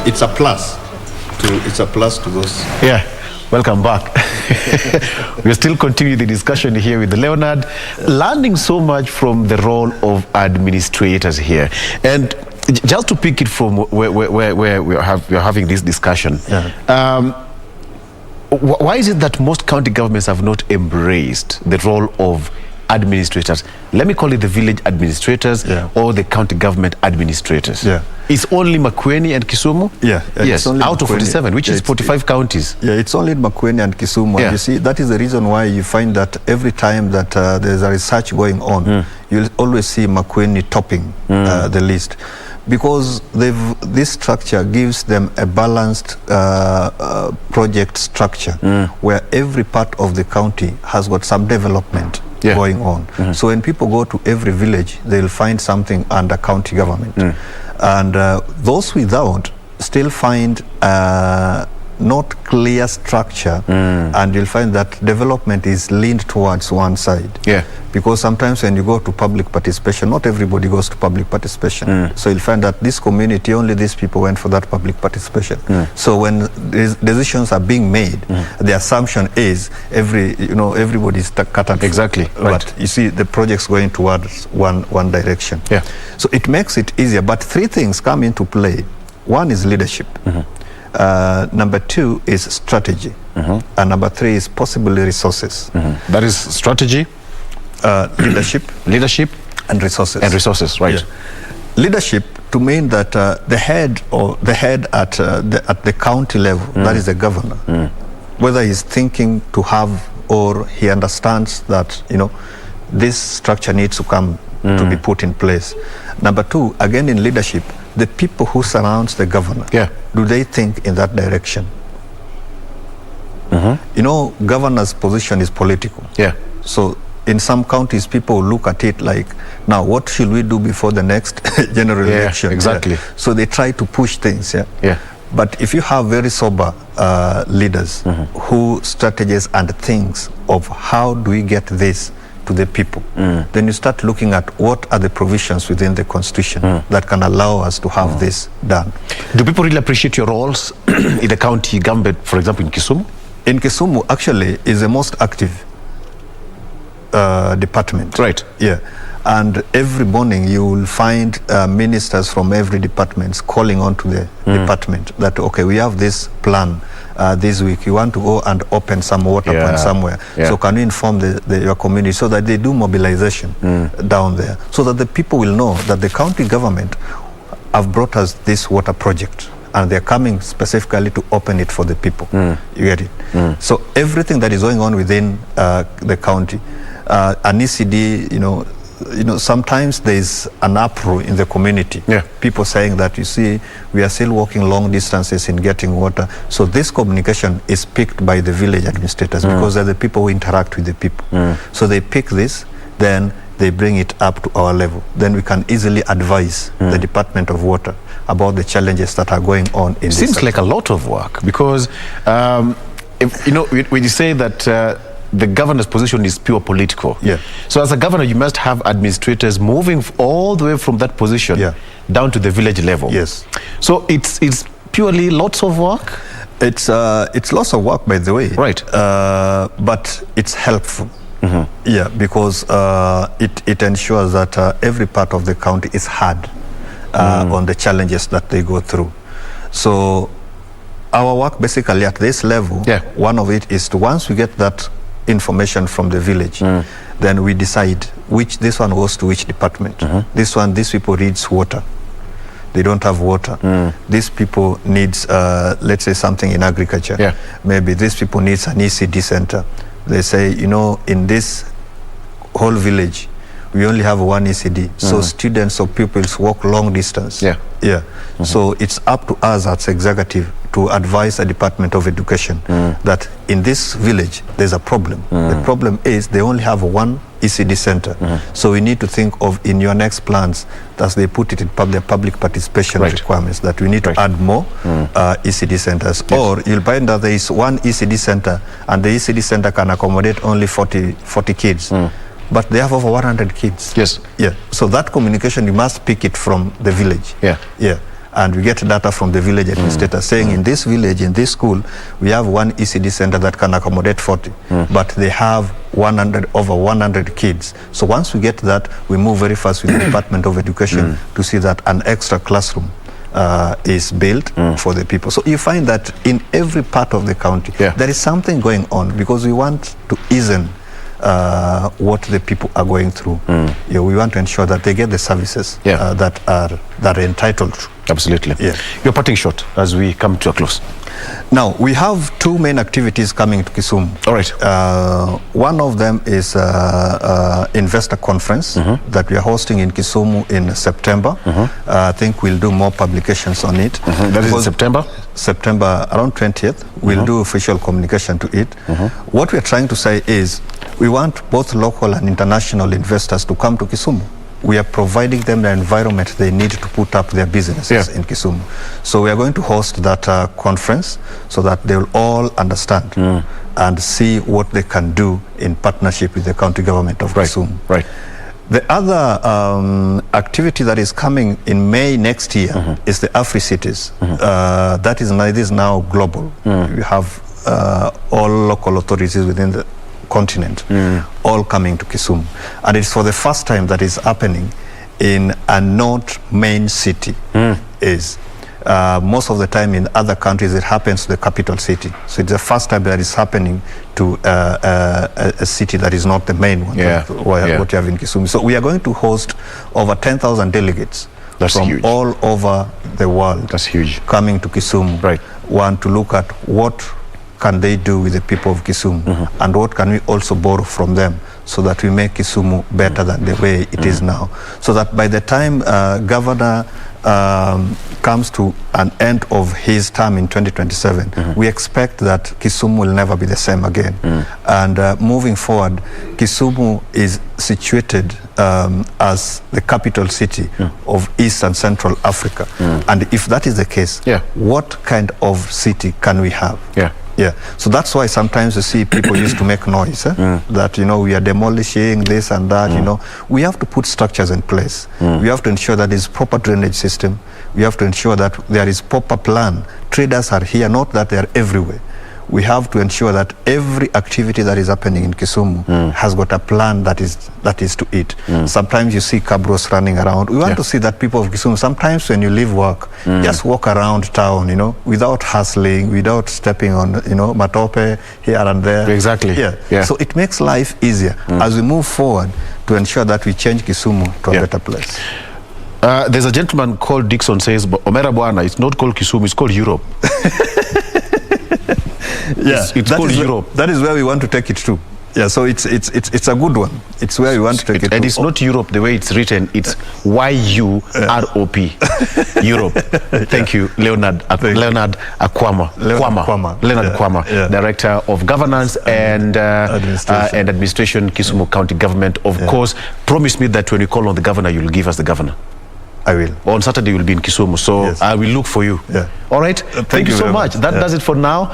It's a plus to those. Yeah, welcome back. We're still continuing the discussion here with Leonard, learning so much from the role of administrators here. And just to pick it from where we're having this discussion, why is it that most county governments have not embraced the role of administrators? Let me call it the village administrators or the county government administrators. It's only Makueni and Kisumu? Yes, out of 47, which is 45 counties. Yeah, it's only Makueni and Kisumu. And you see, that is the reason why you find that every time that there's a research going on, you'll always see Makueni topping the list. Because this structure gives them a balanced project structure where every part of the county has got some development going on. So when people go to every village, they'll find something under county government. And those without still find not clear structure, and you'll find that development is leaned towards one side. Because sometimes when you go to public participation, not everybody goes to public participation. So you'll find that this community, only these people went for that public participation. So when decisions are being made, the assumption is everybody's cut and exactly. But you see the projects going towards one direction. So it makes it easier. But three things come into play. One is leadership. Number two is strategy. And number three is possibly resources. That is strategy, leadership, and resources. And resources, right? Leadership to mean that the head at the county level, that is the governor, whether he's thinking to have or he understands that this structure needs to come to be put in place. Number two, again in leadership, the people who surround the governor, do they think in that direction? Governor's position is political. So in some counties, people look at it like, now what should we do before the next general election? Exactly. So they try to push things. But if you have very sober leaders who strategize and thinks of how do we get this to the people, then you start looking at what are the provisions within the constitution that can allow us to have this done. Do people really appreciate your roles in the county government, for example, in Kisumu? In Kisumu, actually, is the most active department. Right. And every morning you will find ministers from every department calling on to the department that, okay, we have this plan this week. You want to go and open some water point somewhere. So can you inform your community so that they do mobilization down there, so that the people will know that the county government have brought us this water project and they're coming specifically to open it for the people. You get it? So everything that is going on within the county, an ECD, sometimes there's an uproar in the community. People saying that, you see, we are still walking long distances in getting water. So this communication is picked by the village administrators because they're the people who interact with the people. So they pick this, then they bring it up to our level. Then we can easily advise the Department of Water about the challenges that are going on in this Seems like a lot of work because, when you say that the governor's position is pure political. So as a governor, you must have administrators moving all the way from that position down to the village level. So it's purely lots of work? It's lots of work, by the way. Right. But it's helpful. Yeah, because it ensures that every part of the county is heard on the challenges that they go through. So our work basically at this level, one of it is to, once we get that information from the village, then we decide this one goes to which department. These people needs water. They don't have water. These people needs, let's say, something in agriculture. Maybe these people needs an ECD center. They say, in this whole village, we only have one ECD. So students or pupils walk long distance. So it's up to us as executive to advise the Department of Education that in this village, there's a problem. The problem is they only have one ECD center. So we need to think of, in your next plans, as they put it in their public participation requirements, that we need to add more ECD centers. Or you'll find that there is one ECD center, and the ECD center can accommodate only 40 kids. But they have over 100 kids. So that communication, you must pick it from the village. And we get data from the village administrator saying, in this village, in this school, we have one ECD center that can accommodate 40, but they have over 100 kids. So once we get that, we move very fast with the Department of Education to see that an extra classroom is built for the people. So you find that in every part of the county, there is something going on, because we want to ease what the people are going through. We want to ensure that they get the services that are entitled to. Absolutely. Your parting shot as we come to a close. Now, we have two main activities coming to Kisumu. All right. One of them is investor conference that we are hosting in Kisumu in September. I think we'll do more publications on it. That is in September? September, around 20th. We'll do official communication to it. What we're trying to say is we want both local and international investors to come to Kisumu. We are providing them the environment they need to put up their businesses in Kisumu. So we are going to host that conference so that they will all understand and see what they can do in partnership with the county government of Kisumu. The other activity that is coming in May next year is the Afri-Cities. This is now global. We have all local authorities within the continent all coming to Kisumu, and it's for the first time that is happening in a not main city. Most of the time in other countries it happens to the capital city, so it's the first time that is happening to a city that is not the main one, what you have in Kisumu. So we are going to host over 10,000 delegates from all over the world. That's huge. Coming to Kisumu, want to look at what can they do with the people of Kisumu, and what can we also borrow from them so that we make Kisumu better than the way it is now, so that by the time Governor comes to an end of his term in 2027, we expect that Kisumu will never be the same again. And moving forward, Kisumu is situated as the capital city of East and Central Africa. And if that is the case, what kind of city can we have? So that's why sometimes you see people used to make noise that we are demolishing this and that. We have to put structures in place. We have to ensure that there is proper drainage system. We have to ensure that there is proper plan. Traders are here, not that they are everywhere. We have to ensure that every activity that is happening in Kisumu has got a plan that is to it. Sometimes you see cabros running around. We want to see that people of Kisumu, sometimes when you leave work, just walk around town, without hustling, without stepping on, matope here and there. Exactly. So it makes life easier as we move forward to ensure that we change Kisumu to a better place. There's a gentleman called Dixon says, Omera Bwana, it's not called Kisumu, it's called Europe. It's called Europe. That is where we want to take it to. So it's a good one. It's where we want to take it to. And it's not Europe the way it's written. It's Y-U-R-O-P. Europe. Thank you, Leonard Kwama, Director of Governance and Administration, Kisumu County Government. Of course, promise me that when you call on the governor, you'll give us the governor. I will. On Saturday, you'll be in Kisumu, so I will look for you. All right? Thank you so much. That does it for now.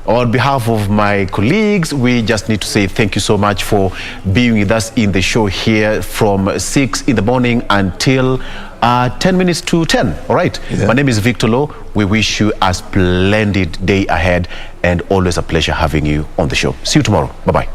On behalf of my colleagues, we just need to say thank you so much for being with us in the show here from 6 in the morning until 10 minutes to 10. All right. Yeah. My name is Victor Lowe. We wish you a splendid day ahead and always a pleasure having you on the show. See you tomorrow. Bye-bye.